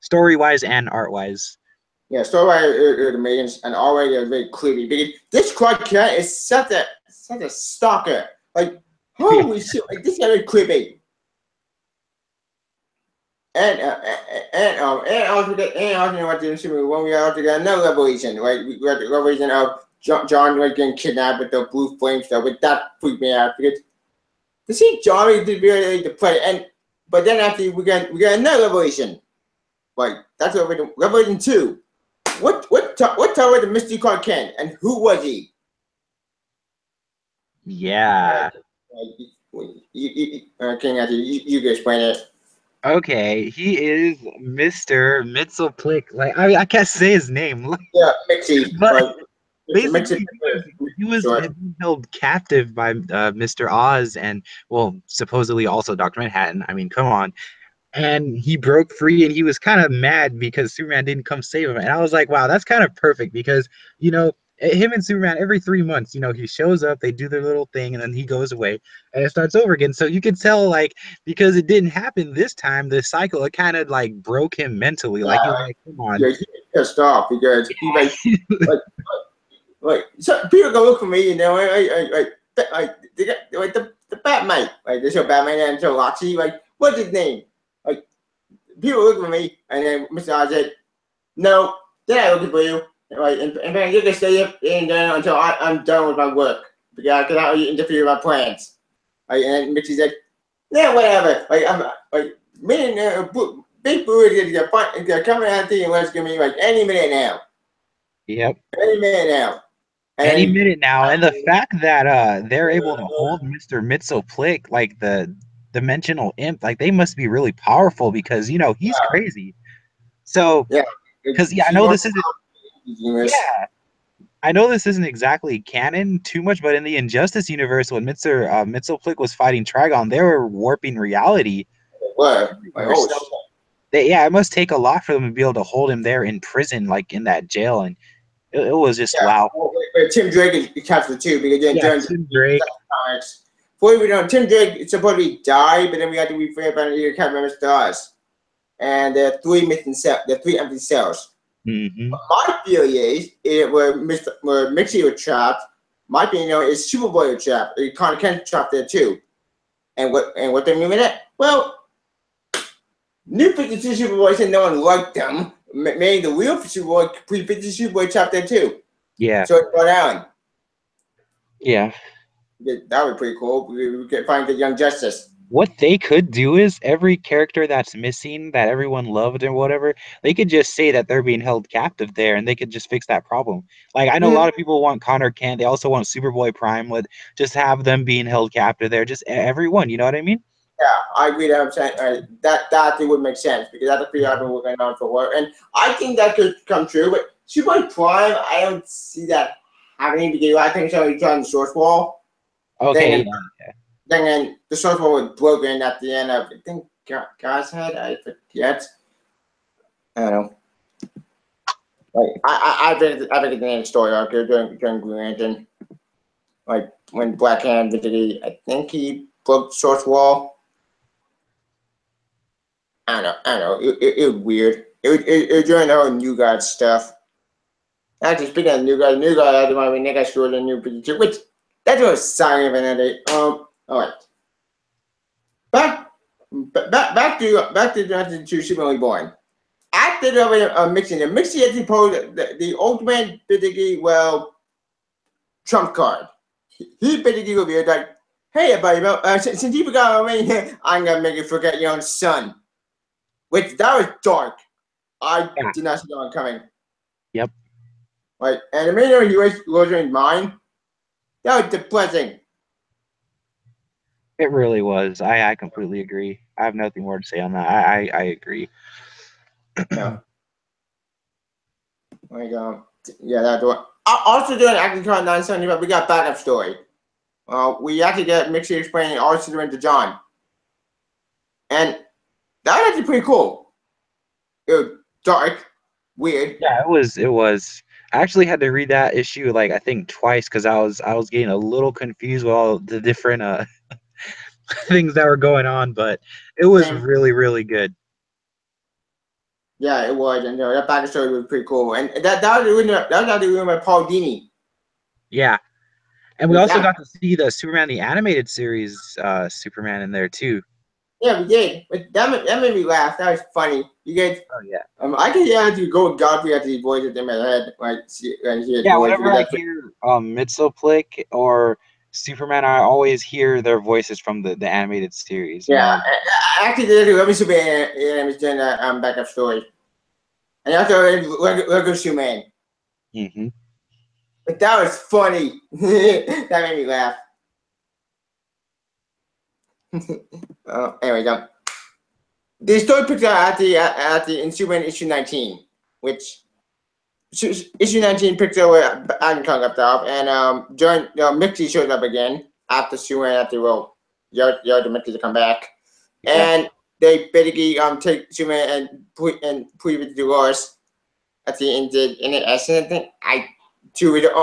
story wise and art wise. Yeah, story the millions and already are very creepy because this Clark Kent is such a stalker. Like holy shit, like this guy is creepy. And also you know what the movie when we also got another revelation, right? We got the revelation of John like getting kidnapped with the blue flame stuff, but that freaked me out because to see Johnny did really to play, and but then after we got another revelation, like that's revelation 2. What tower the mystery Clark Kent and who was he? Yeah. King Arthur, you can explain it. Okay, he is Mr. Mitzelplick. Like I can't say his name, Yeah, Mixie, but Mixie, basically he was held captive by Mr. Oz and well, supposedly also Dr. Manhattan. I mean, come on. And he broke free and he was kind of mad because Superman didn't come save him. And I was like, wow, that's kind of perfect because, you know, him and Superman every 3 months, you know, he shows up, they do their little thing, and then he goes away and it starts over again. So you could tell, like, because it didn't happen this time, the cycle, it kind of like broke him mentally. Like, he was like, come on. Yeah, he pissed off because he like so people go look for me, you know, like they got like the Batman, like they show Batman and show Roxy, like what's his name? Like people look for me, and then Mr. Oz said, "No, they're not looking for you. Right, and fact, you can stay up and down until I'm done with my work because I cannot interfere with my plans." Like, and Mitchie said, "Yeah, whatever. Like I'm like me and Big Boo is coming out there and let's give me like any minute now. Yep. Any minute now." Any minute now, and the fact that they're able to hold Mr. Mitzelplick, like the dimensional imp, like they must be really powerful because you know he's crazy. So yeah, because I know this isn't I know this isn't exactly canon too much, but in the Injustice universe, when Mitzelplick was fighting Trigon, they were warping reality. What? Like, oh, so it must take a lot for them to be able to hold him there in prison, like in that jail, and it was just wow. Well, Tim Drake is captured too because then Tim Drake. Comics. Before we know, Tim Drake supposedly died, but then we had to refer about it. You can't remember stars, and there are 3 missing cells. There are 3 empty cells. Mm-hmm. My theory is where Mixie was trapped. My theory is Superboy was trapped. Connor Kent trapped there too. And what they mean by that? Well, New 52 Superboy said no one liked them. Meaning the real Superboy, pre-52 Superboy trapped there too. Yeah. So it brought down. Yeah. That would be pretty cool. We could find the Young Justice. What they could do is every character that's missing that everyone loved or whatever, they could just say that they're being held captive there and they could just fix that problem. Like I know a lot of people want Connor Kent, they also want Superboy Prime with just have them being held captive there, just everyone, you know what I mean? Yeah, I agree that I'm saying that thing would make sense because that's a pretty I've been working on for work. And I think that could come true, but Superboy Prime, I don't see that happening because I think so he's trying the source wall. Okay. Then the source wall was broken at the end of I think God's Head. I forget. I don't know. Like I think it's the end story arc during Green Lantern. Like when Black Hand basically, I think he broke the source wall. I don't know. It was weird. It was during the whole New God stuff. Actually, speaking of New God had to be Nick Stewart and New 52, which that's what a sign of another. All right. Back to Johnson to Superman Reborn. After the mixing actually posed the ultimate basically trump card. He basically revealed like, hey everybody, since you forgot about me, I'm gonna make you forget your own son. Which that was dark. I did not see that one coming. Yep. Right, and the minute he was losing his mind, that was depressing. It really was. I completely agree. I have nothing more to say on that. I agree. Yeah. Like yeah, that's what. Also doing Acting Con 970, but we got backup story. We actually get Mixie explaining all she's doing to John, and that was actually pretty cool. It was dark, weird. Yeah, it was. It was. I actually had to read that issue like I think twice because I was getting a little confused with all the different things that were going on, but it was Same. really really good. Yeah, it was, and that backstory was pretty cool. And that was actually written by Paul Dini. Yeah, and we Like also that. got to see the Superman the animated series Superman in there too. Yeah, we did. But that made me laugh. That was funny. You guys, Oh yeah. I can hear to go with Godfrey after he voices in my head, like hear his Yeah, voice whenever because I that's hear Mitzelplick or Superman, I always hear their voices from the animated series. You yeah. know. I actually did it. Let me Superman is doing that backup story, and also Lego Superman. Hmm. But that was funny. That made me laugh. Anyway, the story picks up at the in Superman issue 19, which issue 19 picks up where Adam Kong left off, and John Mixie shows up again after Superman after Yard the Mixie to come back, Yeah. and they basically take Superman and put it with Dolores at the end in an accident thing. To their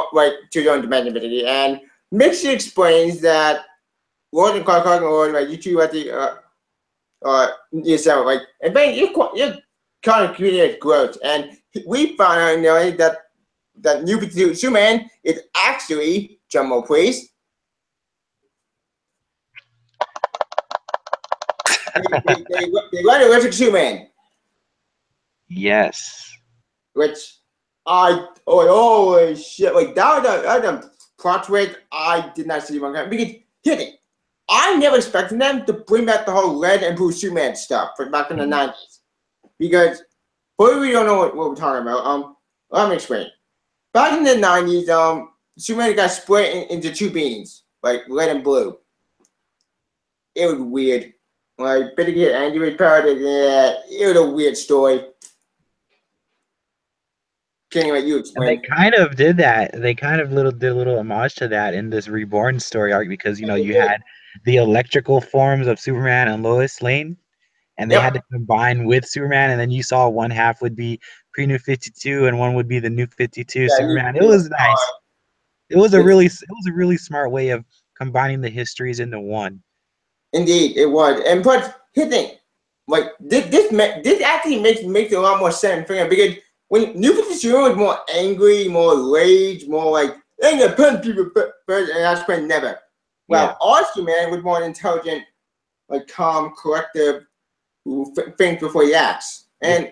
own dimension basically, and Mixie explains that Lord and Clark and Lord, like you two at the yourself, like, and Ben, you're kind of creating growth, and we found out, that new Superman is actually Jumbo Priest. They run Electric Superman, Yes. which holy shit, like that was a plot twist I did not see one coming because hit it. I never expected them to bring back the whole Red and Blue Superman stuff from back in the 90s because. But we don't know what we're talking about. Let me explain. Back in the 90s, Superman got split into two beings, like red and blue. It was weird. Like, better get angry with power. Yeah, it was a weird story. Can't let you And they explain. kind of did that. They kind of did a little homage to that in this Reborn story arc because you had the electrical forms of Superman and Lois Lane, and they had to Yep. combine with Superman, and then you saw one half would be pre-New 52 and one would be the New 52 Yeah, you Superman. It do. was nice. It was a really smart way of combining the histories into one. Indeed, it was. And but here's the thing, like this actually makes a lot more sense for him because when New 52 was more angry, more rage, more like I'm gonna punch people first, and that's when never. Yeah. Well, Austin Man was more intelligent, like calm, collective, who thinks before he acts. And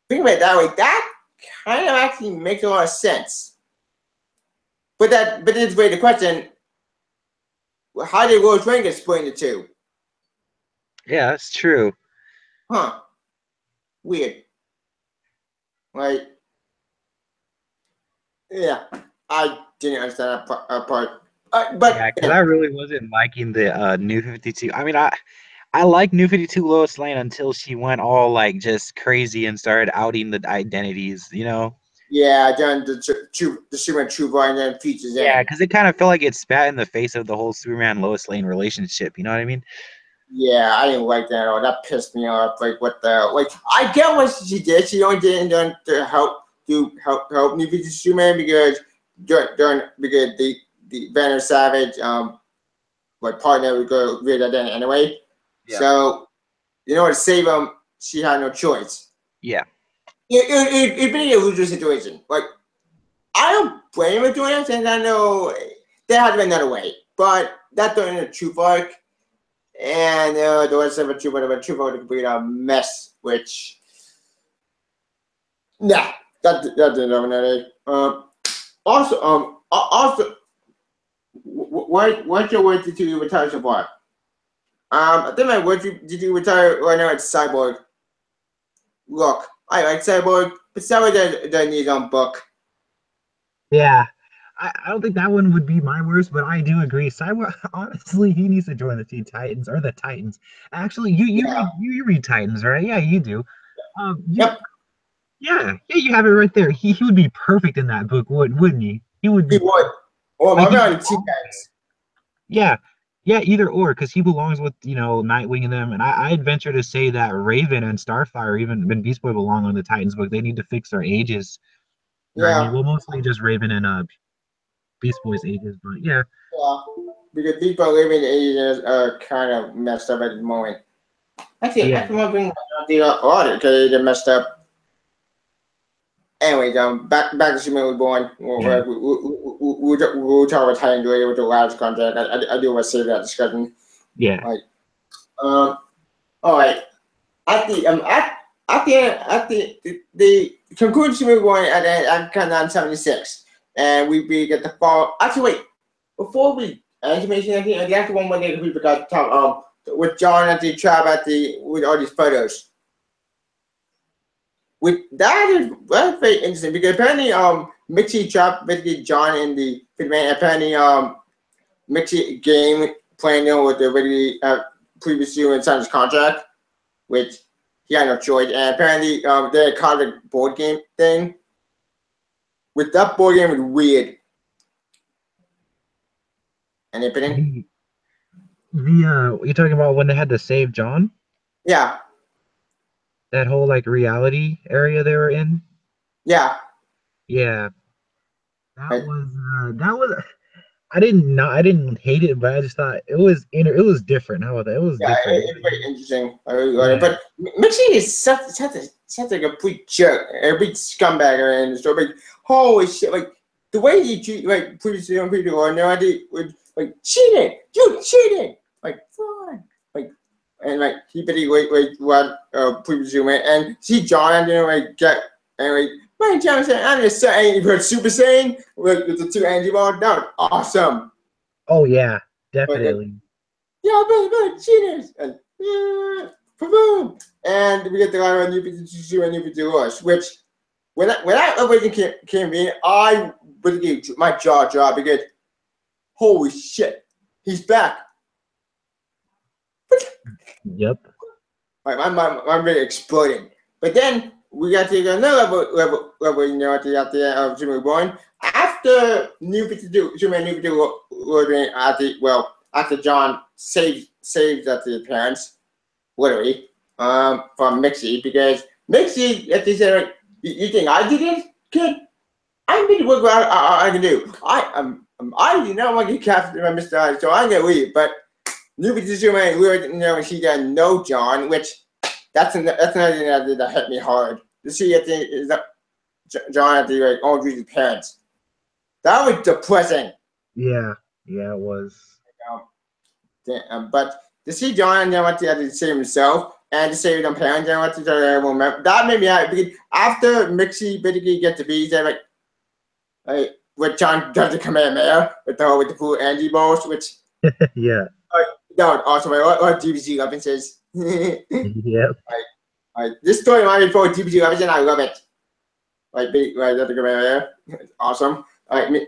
think about it that way, that kind of actually makes a lot of sense. But it's really the question: how did Lois Lane get split into two? Yeah, that's true. Huh? Weird. Like, yeah, I didn't understand that part. Yeah, But because I really wasn't liking the New 52. I mean, I like New 52 Lois Lane until she went all like just crazy and started outing the identities, you know? yeah, then the Superman True and then features Yeah, in. because it kind of felt like it spat in the face of the whole Superman Lois Lane relationship. You know what I mean? Yeah, I didn't like that at all. That pissed me off. Like, what the? Like, I get what she did. She only did it to help New 52 Superman because because the Banner Savage like partner would go rid of that anyway. Yeah. So in order to save him, she had no choice. Yeah. It'd been a loser situation. Like, I don't blame her doing it, and I know there had to be another way. But that turned into a truth arc, and the rest of a truth arc, would complete a mess, which, nah, that didn't happen that day. Also, what's your word to you retire so far? I think my word did you retire right now? It's Cyborg. Look, I like Cyborg, but Cyborg doesn't need his own book. Yeah. I don't think that one would be my worst, but I do agree. Cyborg, honestly, he needs to join the Teen Titans or the Titans. Actually, Yeah. you read Titans, right? Yeah, you do. You Yep. yeah, you have it right there. He would be perfect in that book, wouldn't he? He would He be would. Oh, like my he man, would T-Tags. yeah, Yeah, either or, because he belongs with, Nightwing and them. And I'd venture to say that Raven and Starfire, even when Beast Boy belong on the Titans book, they need to fix their ages. You know what I mean? Yeah, Well, mostly just Raven and Beast Boy's ages, but yeah. yeah. Because people living ages are kind of messed up at the moment. Actually, Yeah. I want to bring the audit because they're messed up. Anyway, back to Superman Reborn. Yeah. We'll talk about Titan later with the last contract. I do want to save that discussion. Yeah. Like, all right. At the conclusion we won at countdown 76, and we get the fall. Actually, wait, before we information, I think that's the one more thing we forgot to talk with John at the trap with all these photos. That's very interesting because apparently Mixie trap basically John in the apparently Mixie game playing with the really previous year and signed his contract, which he had no choice. And apparently, they called a board game thing. With that board game, was weird. Any opinion? You're talking about when they had to save John? Yeah, That whole like reality area they were in? yeah. Yeah. Right. That was I didn't hate it, but I just thought it was different. How about that? It was Yeah, different. it's very interesting. I really like it. Yeah. But Mixie is such like a complete jerk, a big scumbag in the story. Like, holy shit! Like the way he treat like previous young people or no idea would like cheating, you cheating, like fine, like and like he pretty like what previous human and see John like get and like my John said I'm just saying you Super Saiyan like with the two energy balls. That was awesome. Oh yeah, Like, definitely. yeah, but cheaters and boom, and we get the line on New Pizza and New Pizza Rush, which when that originally came in, I really gave my jaw dropped because holy shit, he's back. Yep. My really exploding. But then we got to another level, at the end of Superman Reborn. After New 52, Superman New 52 ordering after John saved at the parents, literally, from Mixie, because Mixie, if they said, you think I did it, kid? I need to work what I can do. I do not want to get captured by Mr. I, so I'm gonna leave. But New 52 Superman lured, she doesn't know John, which that's another thing that hit me hard. To see at the John at the his parents. That was depressing. Yeah. Yeah, it was. But to see John and to save himself and to save them parents and that made me happy because after Mixie basically gets the bees, like with John does the Kamehameha with the full energy balls, which Yeah. that was awesome. What DBZ references. Yep. This story reminded me for DBZ references and I love it. Like that's the Kamehameha. It's awesome.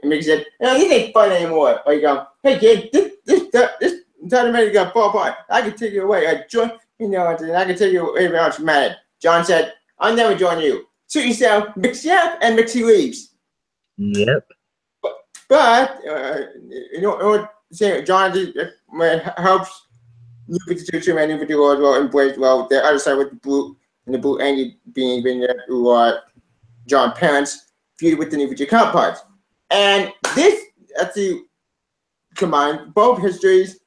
Mix it. This ain't fun anymore. Hey kid, this tournament is gonna fall apart. I can take you away. I can take you away without you mad. John said, I'll never join you. Suit yourself, mix it up, and Mixie leaves. Yep. But John helps New 52 and New 52 as well embrace the other side with the blue and the blue angel being there who are John parents feud with the New 52 counterparts. And this actually combine both histories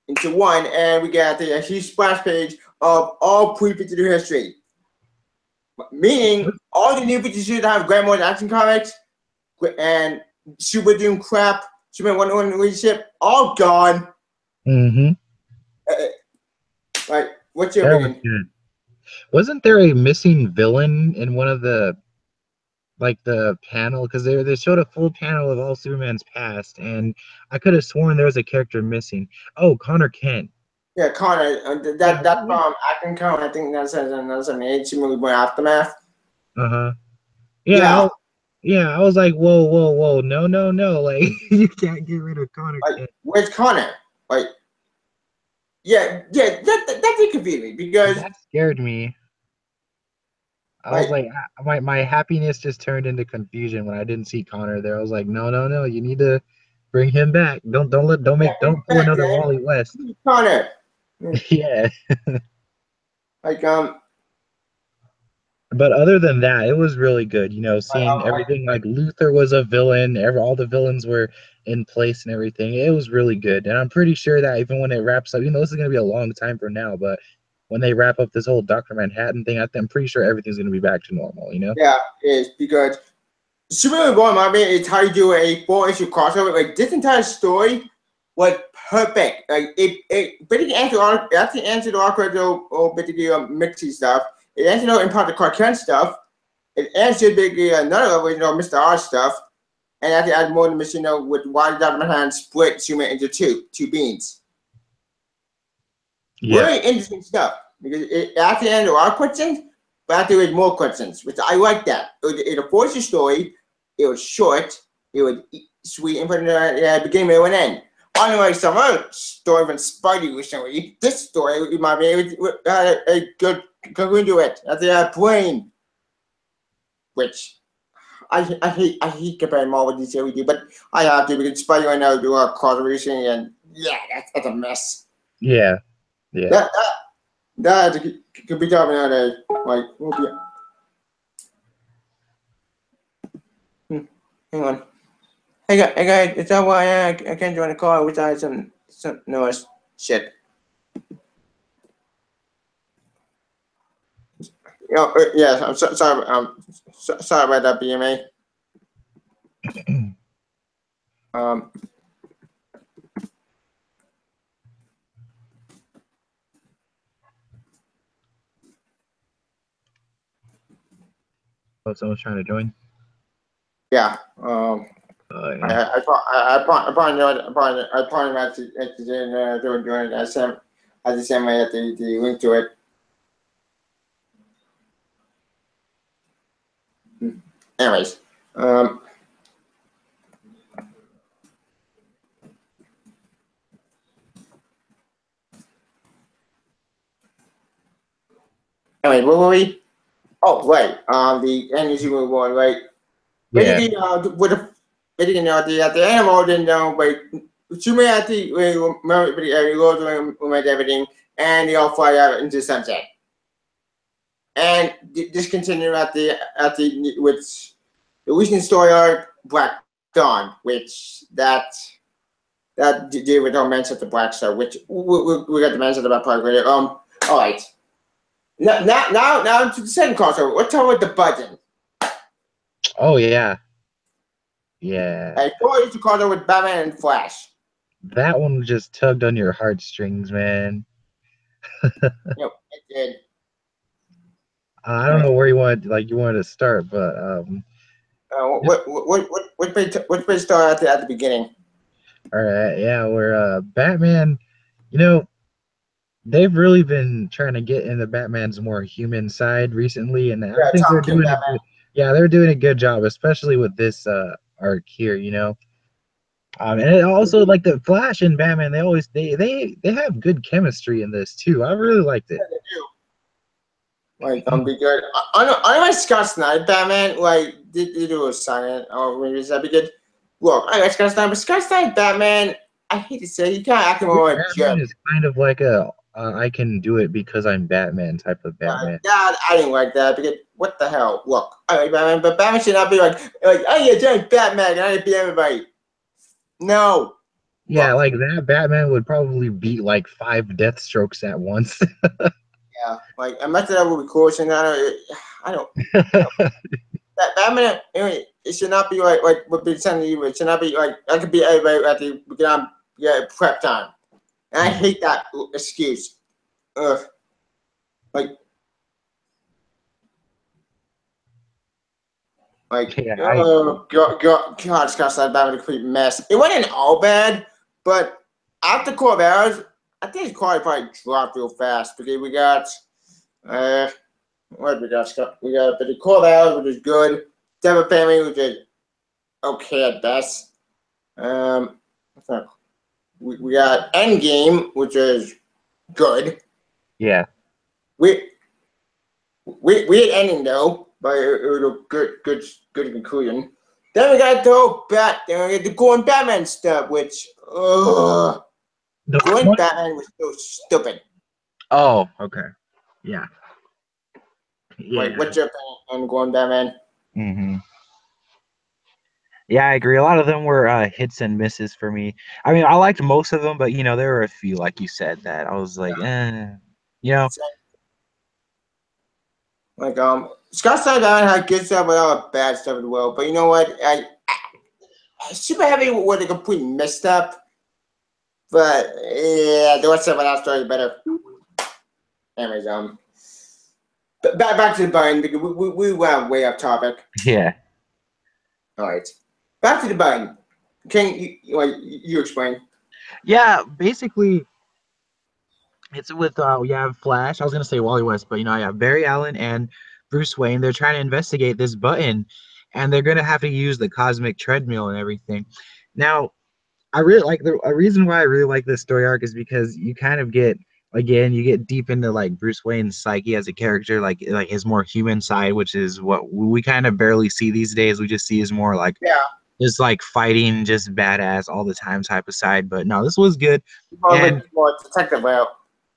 into one, and we got a huge splash page of all pre-52 history. Meaning all the New 52 that have Grandma's action comics and Super Doom crap, Superman 101 leadership, all gone. Mm-hmm. What's your That was opinion? good. Wasn't there a missing villain in one of the panel? Because they showed a full panel of all Superman's past, and I could have sworn there was a character missing. Oh, Connor Kent. Yeah, Connor. Yeah. That's from Action Con. I think that's an age movie Aftermath. Uh-huh. Yeah. Yeah, I was like, whoa, no. Like, you can't get rid of Connor Kent. Where's Connor? That did confuse me because That scared me. I was like, my happiness just turned into confusion when I didn't see Connor there. I was like, no, you need to Bring him back. Don't pull another Wally West. Connor. Yeah. Like But other than that, it was really good. You know, seeing everything like Luther was a villain, all the villains were in place and everything. It was really good. And I'm pretty sure that even when it wraps up, this is gonna be a long time from now, but when they wrap up this whole Dr. Manhattan thing, I'm pretty sure everything's gonna be back to normal, Yeah, it is because Superman Born Marvel is how you do a 4-issue crossover. Like this entire story was perfect. Like it basically answered all questions or basically mixy stuff. It answered in part the Clark Kent stuff. It answered basically another level, Mr. R stuff. And I think add more than with why Dr. Manhattan split Superman into two beings. Yeah. Really interesting stuff. Because at the end there are questions, but after there was more questions, which I like that. It was a 4-issue story. It was short. It was sweet and from the beginning, middle, and end. Unlike some other story from Spidey recently, this story had a good conclusion to it. At the plane, which I hate comparing Marvel with DC we do, but I have to because Spidey right now do a cross recently, and yeah, that's a mess. Yeah. That could be talking about hang on. Hey guys, it's all why I can't join the call without some noise shit. Yes, I'm sorry. Sorry about that, BMA. Oh, someone's trying to join. Yeah. Yeah. I probably actually doing it. I sent my the link to it. Anyways, anyway, where were we? Oh, right. The energy reward, right? Yeah. Basically, with the at the animal didn't know, but Superman at the remember everything, and they all fly out into sunset. And this continued at the with the recent story arc Black Dawn, which that deal with our mention of the Black Star, which we got the mention about part later. All right. Now to the second crossover. Let's talk about the button. Oh yeah. Yeah. I thought it was a crossover with Batman and Flash. That one just tugged on your heartstrings, man. It did. I don't know where you wanted to start, but what page start at the beginning? all right, yeah, where Batman, they've really been trying to get into Batman's more human side recently, and I think they're doing it. They're doing a good job, especially with this arc here, and it also like the Flash and Batman, they have good chemistry in this too. I really liked it. Yeah, they do. Like, be good. I like Scott Snyder Batman. Like, did do a silent or maybe that be good? Look, I like Scott Snyder, but Scott Snyder Batman. I hate to say, he kind of acting more like Batman is kind of like a I can do it because I'm Batman type of Batman. I didn't like that because what the hell? Look, I like Batman, but Batman should not be like oh yeah, giant Batman, and I beat everybody. No. Yeah, like that Batman would probably beat like 5 Deathstrokes at once. Yeah, like I imagine that would be cool. So I don't. That Batman, it should not be like what be telling you. It should not be like I could beat everybody at the beginning. Prep time, and I hate that excuse. Ugh. Oh God, Scott Snyder Batman a complete mess. It wasn't all bad, but after Core of Arrows, I think his quality probably dropped real fast because we got what did we got, Scott? We got the Core of Arrows, which is good. Devil Family, which is okay at best. We got Endgame, which is good. Yeah. We had ending though, but it was a good conclusion. Then we got the whole the Going Batman stuff, which The Going what? Batman was so stupid. Oh, okay. Yeah. Like, Yeah. what's your opinion on Going Batman? Hmm. Yeah, I agree. A lot of them were hits and misses for me. I mean, I liked most of them, but there were a few, like you said, that I was like, you know, Like, Scott Snyder had good stuff but all the bad stuff as well. But you know what? Super Heavy was a complete messed up. But yeah, the rest of that story is better. Anyways, back to the button because we went way off topic. yeah. All right, back to the button. Can you explain? Yeah, basically, it's with you have Flash. I was gonna say Wally West, but I have Barry Allen and Bruce Wayne. They're trying to investigate this button, and they're gonna have to use the cosmic treadmill and everything. Now, I really like a reason why I really like this story arc is because you kind of get you get deep into like Bruce Wayne's psyche as a character, like his more human side, which is what we kind of barely see these days. We just see his more like Yeah, just like fighting, just badass all the time type of side. But no, this was good, and more detective route.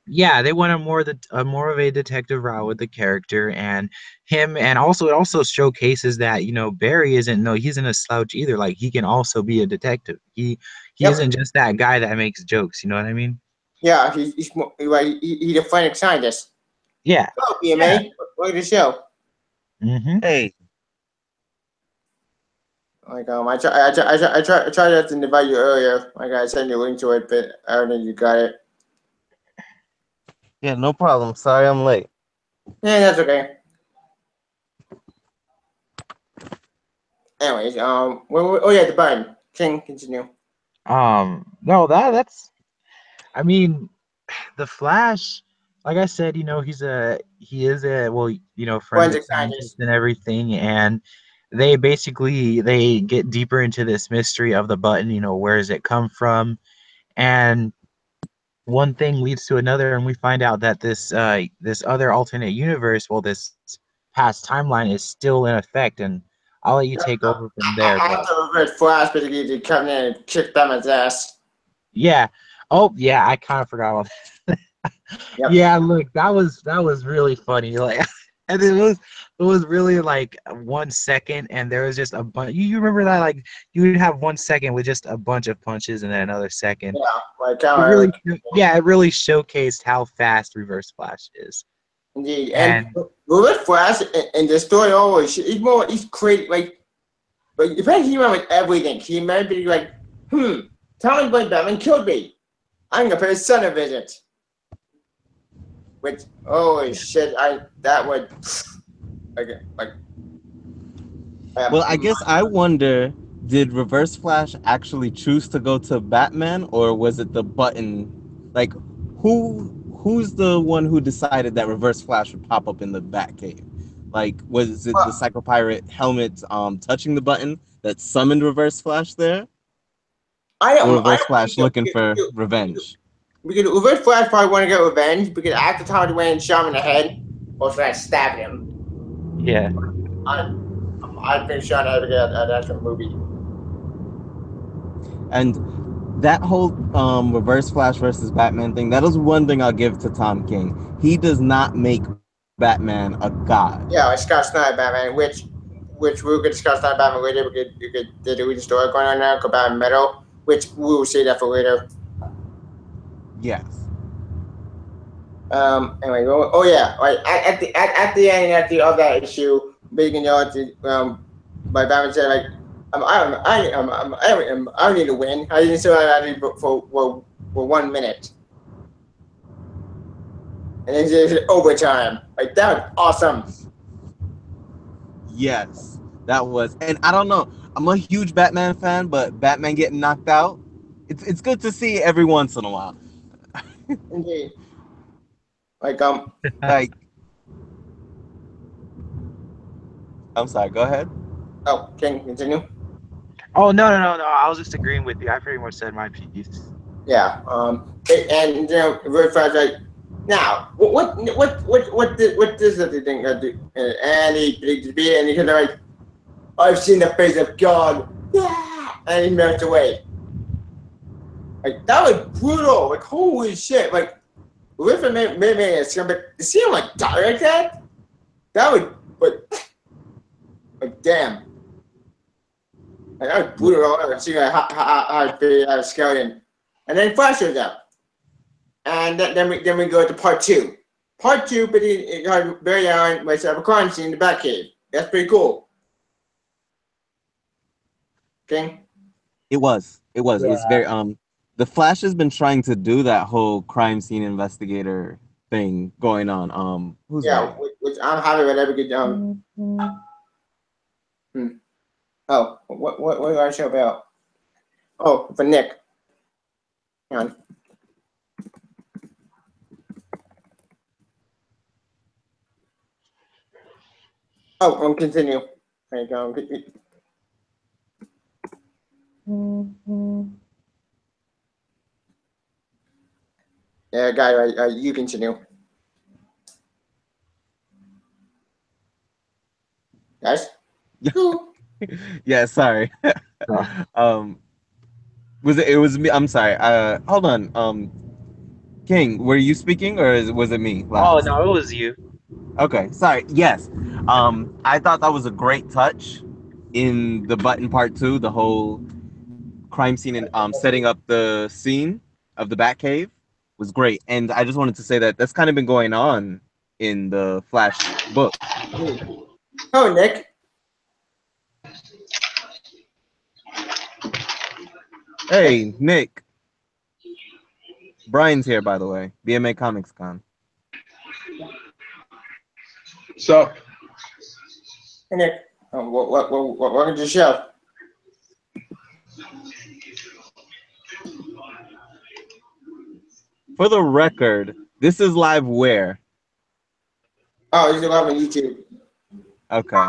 yeah, they went a more of a detective route with the character and him, and also it also showcases that Barry isn't no he's in a slouch either. Like he can also be a detective. He isn't Yep. just that guy that makes jokes. You know what I mean? Yeah, he's a forensic scientist. Yeah. Oh, BMA, look at the show. Mm-hmm. Hey, Like I tried to invite you earlier. Like I sent you a link to it, but I don't think you got it. Yeah, no problem. Sorry I'm late. Yeah, that's okay. Anyways, oh yeah, the button. King, continue. No, that's I mean, the Flash, like I said, he is a well, forensic Forensic scientist scientist. and everything, and they get deeper into this mystery of the button. Where does it come from? And one thing leads to another, and we find out that this other alternate universe, well, this past timeline is still in effect, and I'll let you take over from there. But After reverse flash, basically, to come in and kick Batman's ass. yeah, oh yeah, I kind of forgot about Yep. Yeah, look, that was really funny. Like, and it was really like 1 second, and there was just a bunch. You remember that? Like, you would have 1 second with just a bunch of punches, and then another second. Yeah, like It really, like yeah, it really showcased how fast Reverse Flash is. indeed. And And reverse flash in the story always he's crazy. Like if I hear him with everything, he might be like, tell me when Batman killed me. I'm gonna pay his son a visit. Which holy shit, that would like. Well, I guess I wonder, did Reverse Flash actually choose to go to Batman, or was it the button? Like, who's the one who decided that Reverse Flash would pop up in the Batcave? Like, was it the Psycho Pirate helmet touching the button that summoned Reverse Flash there? Or Reverse Flash looking for revenge? Because Reverse Flash probably want to get revenge because after Tom Dwayne shot him in the head, or should I stab him? yeah, I've been shot at that movie. And that whole Reverse Flash versus Batman thing, that is one thing I'll give to Tom King. He does not make Batman a god. Yeah, like Scott Snyder Batman, which we could discuss that Batman later. We could do the story going on now, go Batman Metal, which we will see that for later. Yes. Anyway, oh yeah, like at the end at the of that issue, Big and Yellow, my Batman said like, I don't need to win. I didn't say that for 1 minute, and then it's overtime. Like that was awesome. Yes, that was, and I don't know. I'm a huge Batman fan, but Batman getting knocked out, it's good to see every once in a while. Indeed. Like Like, I'm sorry. Go ahead. oh, can you continue? Oh no. I was just agreeing with you. I pretty much said my piece. Yeah. And very fast. Like now, what does the thing do? And he predicted to be, and he kind of like, I've seen the face of God. Yeah! And he melts away. Like, that was brutal. Like, holy shit. Like, if it made a scumbag, to see him, like, die like that? That would, like, damn. Like, that was brutal. I would see how a skeleton. And then Flash shows up. And then we go to part 2. Part 2, but Barry Allen was a crime scene in the Batcave. That's pretty cool. Okay? It was very the Flash has been trying to do that whole crime scene investigator thing going on. Who's yeah, which I'm happy with every good Oh, what do I show about? Oh, for Nick. Hang on. Oh, I'll continue. There you go. Yeah, guy, you continue. Guys? Yeah, sorry. It was me. I'm sorry. Hold on. King, were you speaking or was it me last? Oh no, it was you. Okay, sorry. Yes. I thought that was a great touch in the Button Part 2, the whole crime scene and setting up the scene of the Batcave was great. And I just wanted to say that that's kind of been going on in the Flash book. Oh, Nick. Hey, Nick. Brian's here, by the way. BMA Comics Con. So, Hey, Nick. Welcome to the show. For the record, this is live where? Oh, this is live on YouTube. Okay.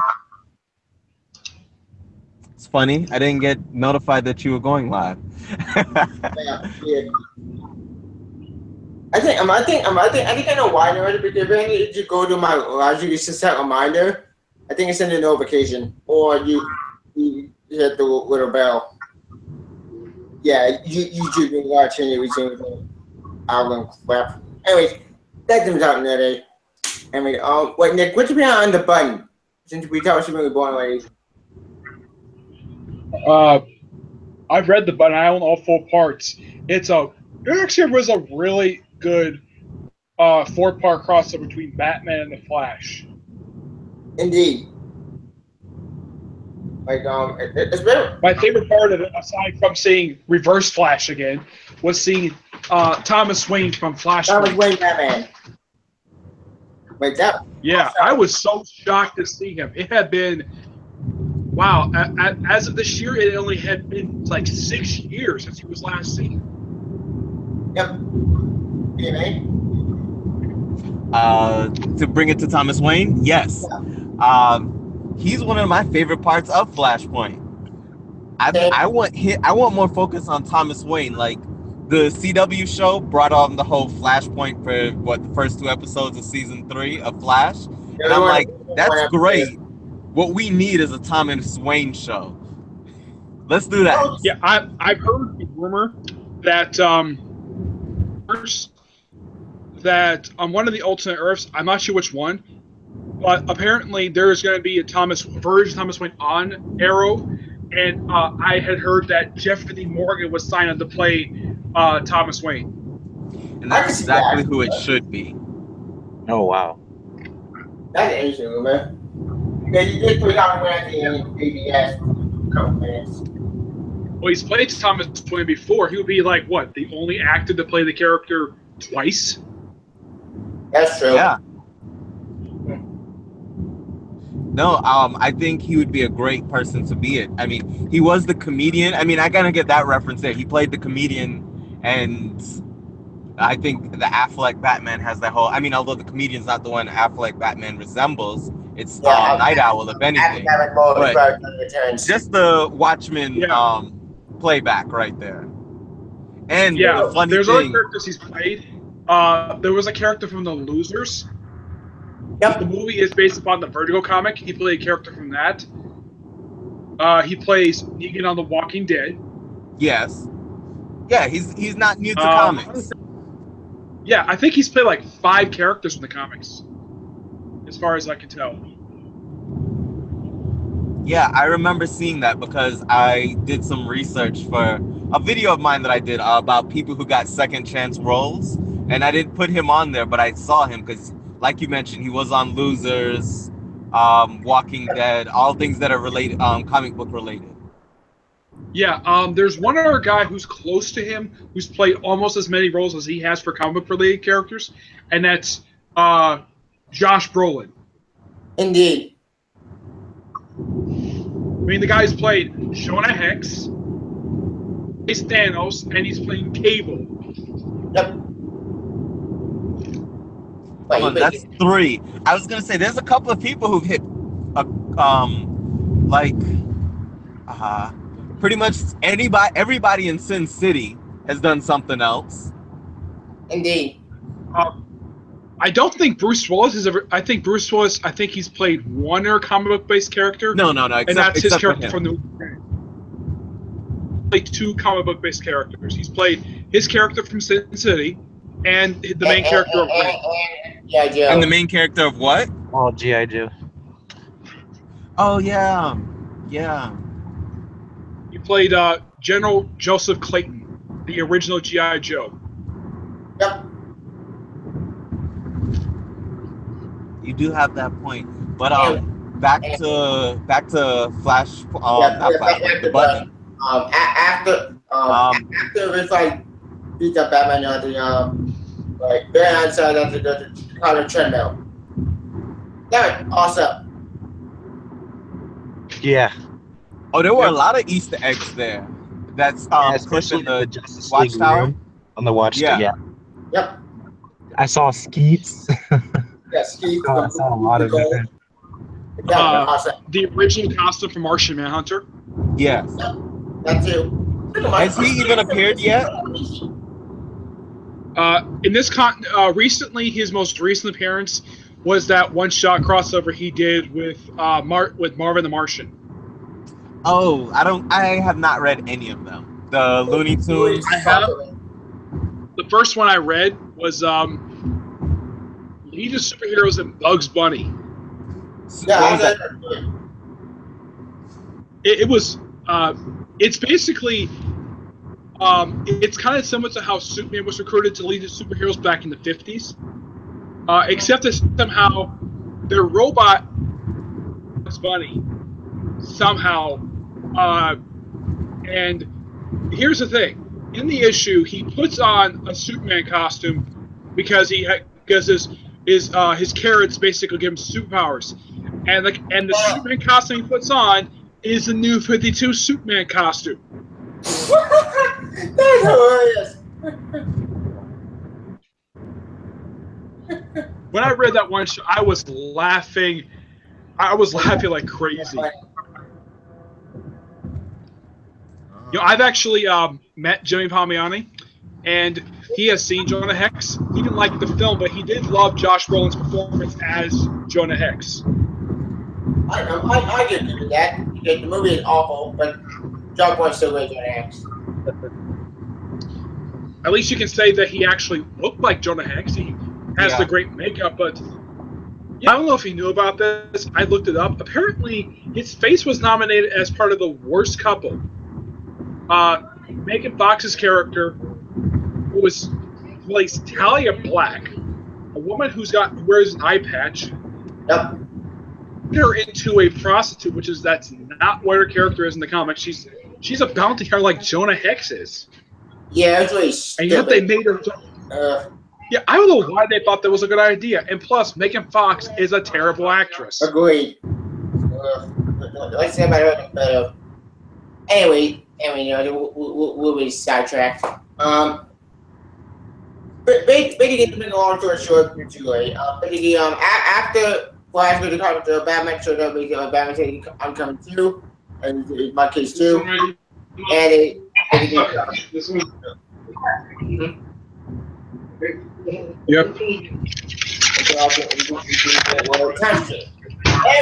It's funny. I didn't get notified that you were going live. Yeah. I think I know why I already because if you go to my live, you set a reminder. I think it's send a notification, or you hit the little bell. Yeah, YouTube can watch every single album crap. Anyways, that comes out in that day. Anyway, wait, Nick, what's your opinion on the Button? Since we talked about really born ladies. I've read the Button. I own all 4 parts. It actually was a really good 4-part crossover between Batman and the Flash. Indeed. Like it's better. My favorite part of it, aside from seeing Reverse Flash again, was seeing Thomas Wayne from Flashpoint. Thomas Wayne Batman. Wait, that. Yeah, I was so shocked to see him. It had been, wow, as of this year, it only had been like 6 years since he was last seen. Yep. BMA? To bring it to Thomas Wayne, yes. He's one of my favorite parts of Flashpoint. I want more focus on Thomas Wayne. Like the CW show brought on the whole Flashpoint for the first 2 episodes of season 3 of Flash, and I'm like, that's great. What we need is a Thomas Wayne show. Let's do that. Yeah, I've heard the rumor that that on one of the alternate Earths, I'm not sure which one, but apparently there's going to be a version of Thomas Wayne on Arrow, and I had heard that Jeffrey D. Morgan was signed on to play Thomas Wayne. And that's exactly who it should be. Oh wow. That's an interesting rumor. Yeah, you did put Thomas Wayne in PBS couple minutes. Well, he's played Thomas Wayne before. He would be like, what, the only actor to play the character twice? That's true. Yeah. No, I think he would be a great person to be it. I mean, he was the comedian. I mean, I gotta get that reference there. He played the comedian, and I think the Affleck Batman has that whole. I mean, although the comedian's not the one Affleck Batman resembles, it's Night Owl, if anything. But just the Watchmen playback right there. And the funny there's thing, other characters he's played. There was a character from The Losers. Yep. The movie is based upon the Vertigo comic. He played a character from that. He plays Negan on The Walking Dead. Yes. Yeah, he's not new to Um, comics. Yeah, I think he's played like 5 characters in the comics, as far as I can tell. Yeah, I remember seeing that because I did some research for a video of mine that I did about people who got second chance roles, and I didn't put him on there, but I saw him because, like you mentioned, he was on Losers, Walking Dead, all things that are related, comic book related. Yeah, there's one other guy who's close to him who's played almost as many roles as he has for comic book related characters, and that's Josh Brolin. Indeed. I mean, the guy's played Jonah Hex, he's Thanos, and he's playing Cable. Yep. Hold on, that's 3. I was gonna say there's a couple of people who've hit, pretty much everybody in Sin City has done something else. Indeed. I don't think Bruce Willis has ever. I think Bruce Willis. I think he's played one other comic book based character. No. And that's his character from the. Played 2 comic book based characters. He's played his character from Sin City, and the main character of Red. G.I. Joe. And the main character of what? Oh, G.I. Joe. Oh yeah. He played General Joseph Clayton, the original G.I. Joe. Yep. You do have that point, but back to Flash. Not Flash, the Button. After it's like beat up Batman on the like very outside of the kind of treadmill. That was awesome. Yeah. Oh, there were a lot of Easter eggs there. That's especially in the Justice League Watchtower. room on the Watchtower. Yeah. Yep. I saw Skeets. Yeah, Steve. I saw a lot of different. Awesome. The original costume from Martian Manhunter. Yes. That too. Has he even appeared yet? In this recently, his most recent appearance was that one-shot crossover he did with Marvin the Martian. Oh, I have not read any of them. The Looney Tunes. I have. The first one I read was Legion of Superheroes and Bugs Bunny. Yeah, It was. It's basically. It's kind of similar to how Superman was recruited to Legion of Superheroes back in the 50s. Except that somehow their robot Bugs Bunny somehow. And here's the thing: in the issue, he puts on a Superman costume because his carrots basically give him superpowers, and the Superman costume he puts on is the new 52 Superman costume. That's hilarious. When I read that one shot, I was laughing. I was laughing like crazy. I've actually met Jimmy Palmiotti, and he has seen Jonah Hex. He didn't like the film, but he did love Josh Brolin's performance as Jonah Hex. I get into that. The movie is awful, but Josh Brolin's still great Jonah Hex. At least you can say that he actually looked like Jonah Hex. He has the great makeup, but I don't know if he knew about this. I looked it up. Apparently, his face was nominated as part of the worst couple. Megan Fox's character, who plays Talia Black, a woman who wears an eye patch. Yep. Her into a prostitute, that's not what her character is in the comics. She's a bounty hunter like Jonah Hex is. Yeah, it's really stupid. And yet they made her. Yeah, I don't know why they thought that was a good idea. And plus, Megan Fox is a terrible actress. Agreed. Let's say about it, but anyway, we'll be sidetracked. But basically, to make a long story short, too late. Basically, after Flash with the comic, Batman showed up. Batman said, "I'm coming too," and in my case too. And this one. Yep. And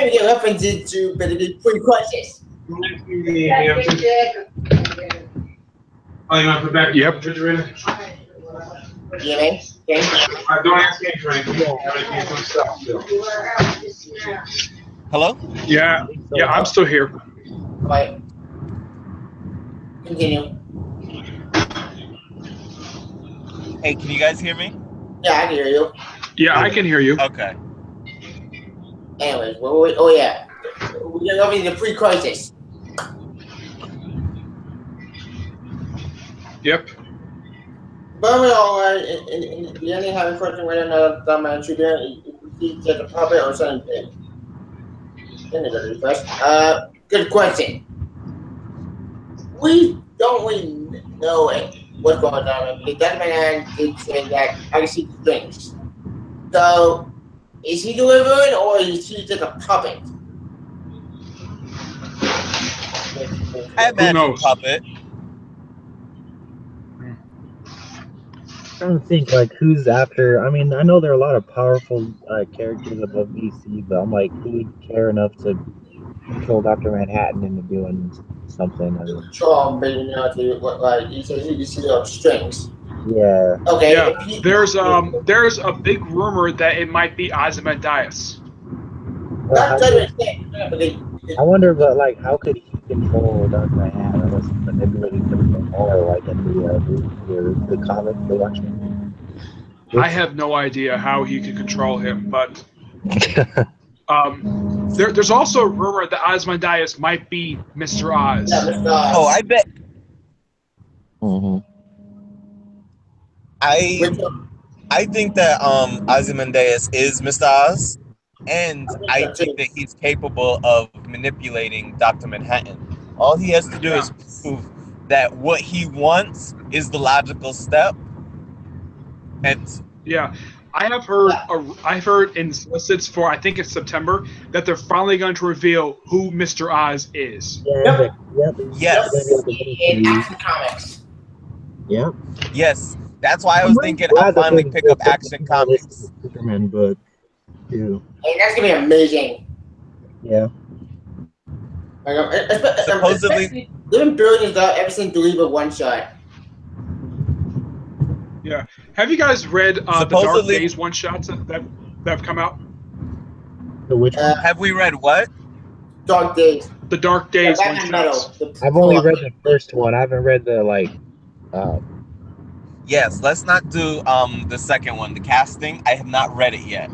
we get references to basically 3 questions. Oh, you want to put back? Yep. Refrigerator. Yeah, man. Okay. Don't ask me for anything. Everything's on stuff still. Hello? Yeah, yeah, I'm still here. Right. Continue. Hey, can you guys hear me? Yeah, I can hear you. Yeah, I can hear you. Okay. Anyways, oh yeah. We're going to the pre-crisis. Yep. But we all in the ending have a question whether or not the man should he get a puppet or something. Good question. We don't really know what's going on. The dead man did say that I can see things. So, is he delivering or is he just a puppet? I imagine puppet. I don't think like who's after. I mean, I know there are a lot of powerful characters above DC, but I'm like, who would care enough to control Dr. Manhattan into doing something? I mean, Control, but you know, like you see the strings. yeah. Okay. Yeah. There's a big rumor that it might be Ozymandias. That's I wonder, but like, how could he control Dr. Manhattan unless he manipulated him more, like in the comic production? I have no idea how he could control him, but there's also a rumor that Ozymandias might be Mr. Oz. Yeah, Mr. Oz. Oh, I bet. Mm-hmm. I think that Ozymandias is Mr. Oz, and I think that he's capable of manipulating Dr. Manhattan. All he has to do is prove that what he wants is the logical step. And yeah, I've heard in solicits for I think it's September that they're finally going to reveal who Mr. Oz is. Yep. Yes. In Action Comics. Yep. Yes. That's why I was thinking I'll finally pick up Action Comics. Superman book too. And that's gonna be amazing. Yeah. Supposedly, Living Billions ever since Deliver one shot. Yeah. Have you guys read the Dark Days one shots that have come out? The which one? Have we read what? Dark Days. The Dark Days one shots. I've only read the first one. I haven't read the Yes, let's not do the second one, the casting. I have not read it yet.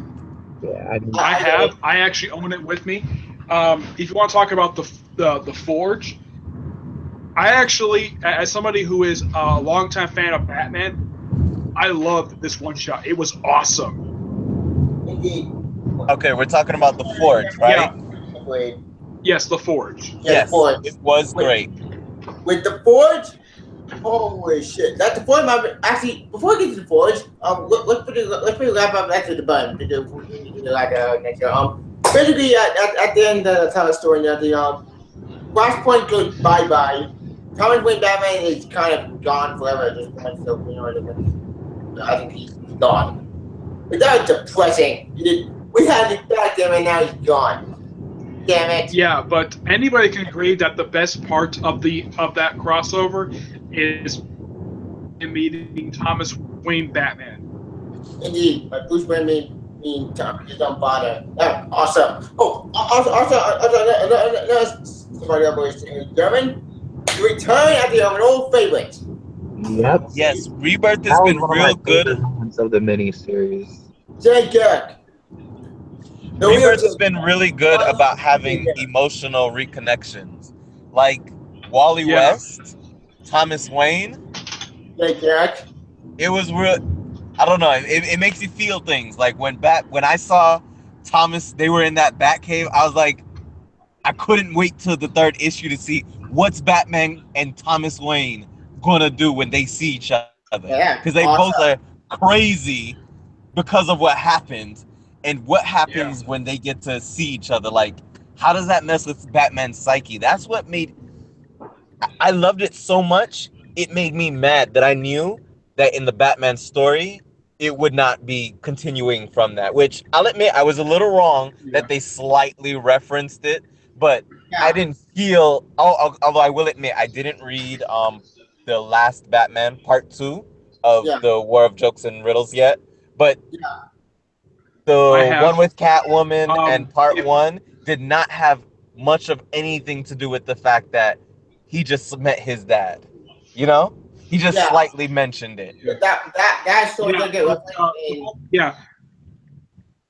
Yeah, I have. I actually own it with me. If you want to talk about the Forge, I actually, as somebody who is a longtime fan of Batman, I loved this one shot. It was awesome. Indeed. Okay, we're talking about the Forge, right? Yeah. Yes, the Forge. Yes, it was great. With the Forge. Holy shit! That's the Forge. Actually, before we get to the Forge, let's put it wrap up after the button. Basically, at the end of the tell story, the Flashpoint goes bye bye. Thomas Wayne Batman is kind of gone forever at this point, so I think he's gone. But that was depressing. We had it back there, and now he's gone. Damn it. Yeah, but anybody can agree that the best part of that crossover is meeting Thomas Wayne Batman. Indeed, but Bruce Wayne mean Tom just don't bother. That's awesome. Oh, also, somebody else was German. Return at the old favorite. Yep. Yes, Rebirth has been real good. Of the miniseries. Jay Kirk. Rebirth has been really good about having emotional reconnections, like Wally West, Thomas Wayne. Jay Kirk. It was real. I don't know. It makes you feel things. Like when I saw Thomas, they were in that Batcave. I was like, I couldn't wait till the third issue to see what's Batman and Thomas Wayne gonna do when they see each other. Yeah, because they both are crazy because of what happened, and what happens when they get to see each other. Like, how does that mess with Batman's psyche? That's what made. I loved it so much. It made me mad that I knew that in the Batman story, it would not be continuing from that, which I'll admit I was a little wrong that they slightly referenced it, but Yeah. I didn't feel. Although I will admit, I didn't read the last Batman Part 2 of Yeah. the War of Jokes and Riddles yet, but I the one have. with Catwoman and Part If, 1 did not have much of anything to do with the fact that he just met his dad. You know, he just Yeah. slightly mentioned it. That story yeah, did get yeah,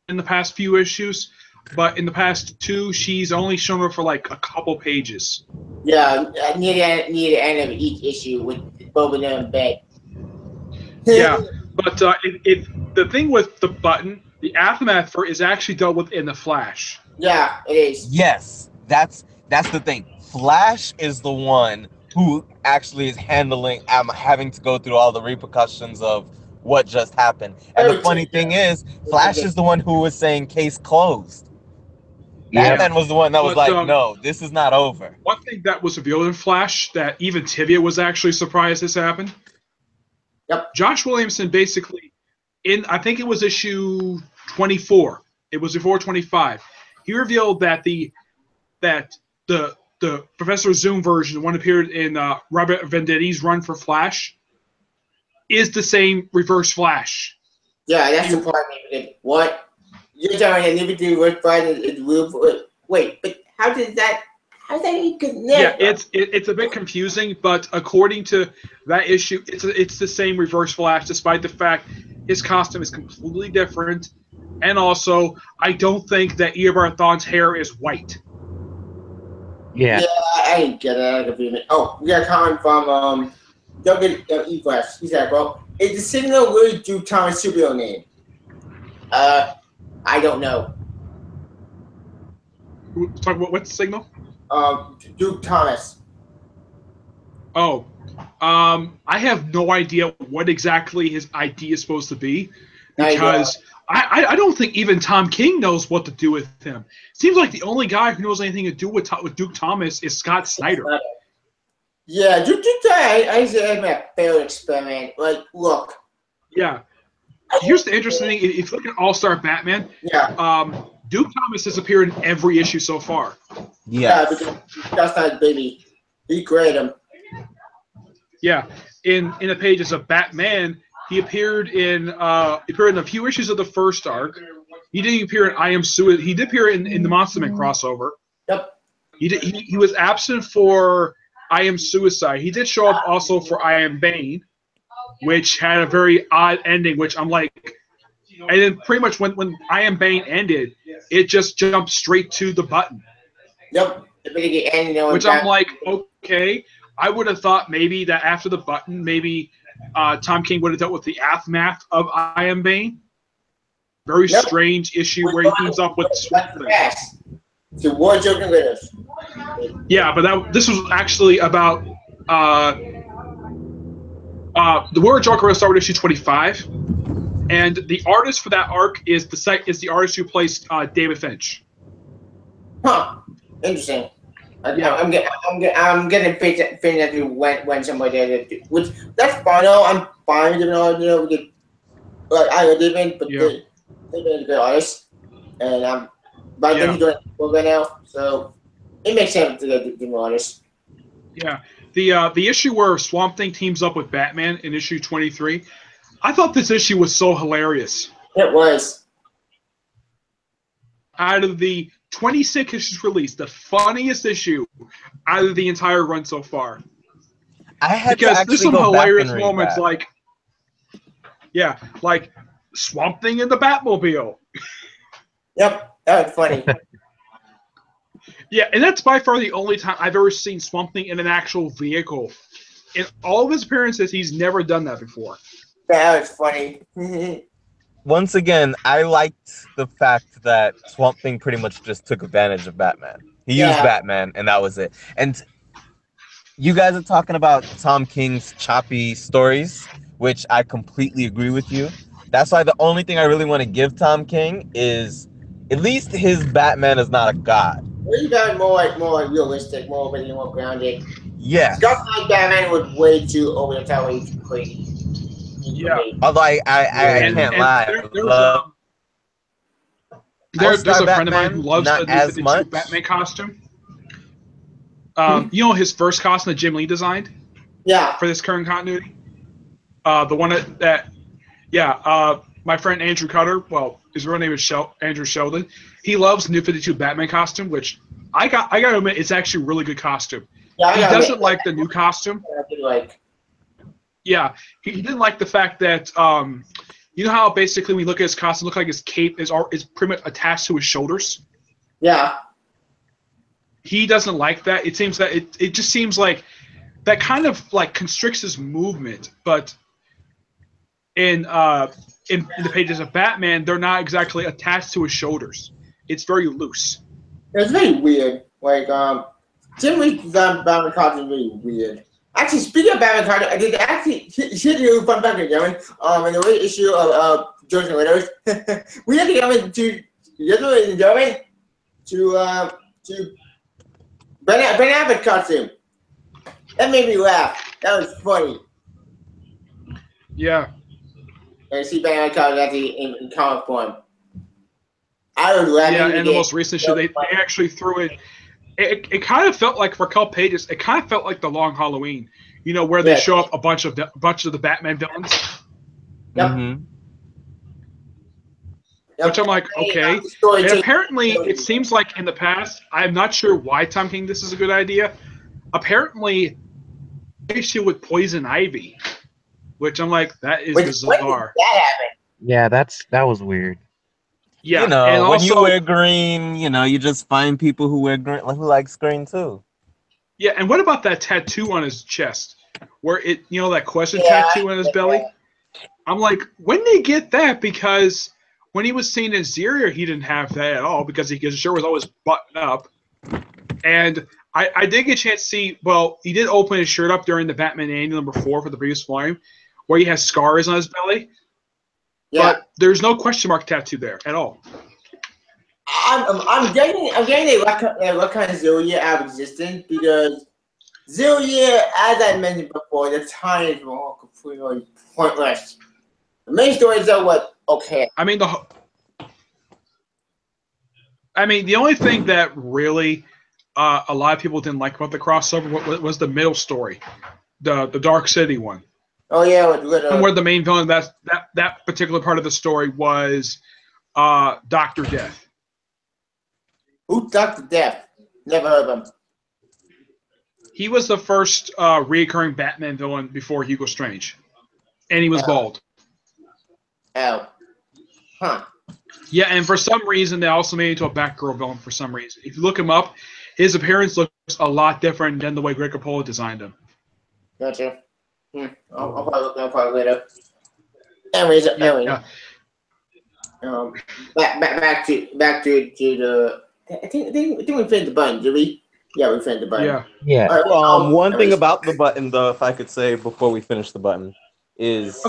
in the past few issues, but in the past two, she's only shown up for like a couple pages. yeah, near the end of each issue with both of them in bed. Yeah, but if the thing with the button, the aftermath for is actually dealt with in the Flash. Yeah, it is. Yes, that's the thing. Flash is the one who actually is handling having to go through all the repercussions of what just happened. And the funny thing is, Flash is the one who was saying case closed. Yeah. Batman was the one that was But, like, no, this is not over. One thing that was revealed in Flash that even Tivia was actually surprised this happened. Yep. Josh Williamson basically, I think it was issue 24. It was before 25. He revealed that the Professor Zoom version, one appeared in Robert Venditti's run for Flash, is the same Reverse Flash. Yeah, that's the part. What? You're telling me that Liberty was fighting is real? Wait, but how did that even connect? Yeah, it's a bit confusing, but according to that issue, it's the same Reverse Flash, despite the fact his costume is completely different, and also I don't think that Eobard Thawne's hair is white. Yeah. Yeah, I didn't get it. Oh, we got a comment from E-Flash. He said, "Bro, is the signal really Duke Thomas' superhero name?" I don't know. Talk about what's the signal? Duke Thomas. Oh, I have no idea what exactly his ID is supposed to be, because I don't think even Tom King knows what to do with him. Seems like the only guy who knows anything to do with Duke Thomas is Scott Snyder. Yeah, Duke Thomas. I said a failed experiment. Like, look. Yeah. Here's the interesting thing: if you look at All-Star Batman, Duke Thomas has appeared in every issue so far. Yeah, because that's not baby. He created him. Yeah, in the pages of Batman, he appeared in a few issues of the first arc. He didn't appear in I Am Suicide. He did appear in the Monster Man crossover. Yep. He was absent for I Am Suicide. He did show up also for I Am Bane, which had a very odd ending, which I'm like, and then pretty much when I Am Bane ended, it just jumped straight to the button. Yep. Which I'm like, okay. I would have thought maybe that after the button, maybe Tom King would have dealt with the aftermath of I Am Bane. Very strange issue where he teams up with Swamp Thing. The War Joke and Riddles. Yeah, but this was actually about the War Joker will start with issue 25, and the artist for that arc is the artist who placed David Finch. Huh. Interesting. I'm getting things that you when somebody did, which that's fine. I'm fine with it. We get I didn't, but they've been a good artist, and but then he's doing it right now, so it makes sense to get the artist. Yeah, the issue where Swamp Thing teams up with Batman in issue 23, I thought this issue was so hilarious. It was. Out of the 26 issues released, the funniest issue out of the entire run so far. I had because to actually there's some go hilarious back and moments, read that. like Swamp Thing in the Batmobile. Yep, that was funny. Yeah, and that's by far the only time I've ever seen Swamp Thing in an actual vehicle. In all of his appearances, he's never done that before. That was funny. Once again, I liked the fact that Swamp Thing pretty much just took advantage of Batman. He used Batman, and that was it. And you guys are talking about Tom King's choppy stories, which I completely agree with you. That's why the only thing I really want to give Tom King is at least his Batman is not a god. He's got more realistic, more grounded. Yes. Scott Knight Batman was way too over the top, way too crazy. Yeah. Although I can't lie. There's a friend of mine who loves the the Batman costume. You know his first costume that Jim Lee designed Yeah. for this current continuity? The one my friend Andrew Cutter, well, his real name is Andrew Sheldon. He loves New 52 Batman costume, which I got to admit, it's actually a really good costume. Yeah, He doesn't like the new costume. Like. Yeah, he didn't like the fact that you know how basically when you look at his costume, it looks like his cape is pretty much attached to his shoulders. Yeah. He doesn't like that. It seems that it just seems like that kind of like constricts his movement, but in the pages of Batman, they're not exactly attached to his shoulders. It's very loose. It's very weird. Like Jim Lee's Batman costume is really weird. Actually, speaking of Batman costume, I did actually here's a fun fact, gentlemen. In the latest issue of George and Widows, we had to go into Ben Affleck costume. That made me laugh. That was funny. Yeah. And I see Ben Affleck costume actually in comic form. I was laughing. Yeah, and the most recent issue, they actually threw it. It kind of felt like, for a couple pages, it kind of felt like The Long Halloween. You know, where they show up a bunch of the Batman villains. Yep. Mm-hmm. Which I'm like, okay. And apparently, it seems like in the past, I'm not sure why Tom King this is a good idea. Apparently, issue with Poison Ivy, which I'm like, that is bizarre. When did that happen? Yeah, that was weird. Yeah, you know, and when also, you wear green, you know, you just find people who wear green, who likes green too. Yeah, and what about that tattoo on his chest, where that question tattoo on his belly? I'm like, when did he get that? Because when he was seen in Xeria, he didn't have that at all because his shirt was always buttoned up. And I did get a chance to see, well, he did open his shirt up during the Batman Annual #4 for the previous volume, where he has scars on his belly. Yeah. But there's no question mark tattoo there at all. I'm getting a what kind of Xeria out of existence because Xeria, as I mentioned before, the times were all completely pointless. The main stories though was okay. I mean the only thing that really a lot of people didn't like about the crossover was the middle story, the Dark City one. Oh yeah, where the main villain that particular part of the story was Dr. Death. Who's Dr. Death? Never heard of him. He was the first reoccurring Batman villain before Hugo Strange, and he was bald. Oh, huh. Yeah, and for some reason they also made him into a Batgirl villain for some reason. If you look him up, his appearance looks a lot different than the way Greg Capullo designed him. Gotcha. I'll probably look that part later. Anyways, yeah. Back to the. I think we finished the button, did we? Yeah, we finished the button. Yeah. Right, one thing about the button, though, if I could say before we finish the button, is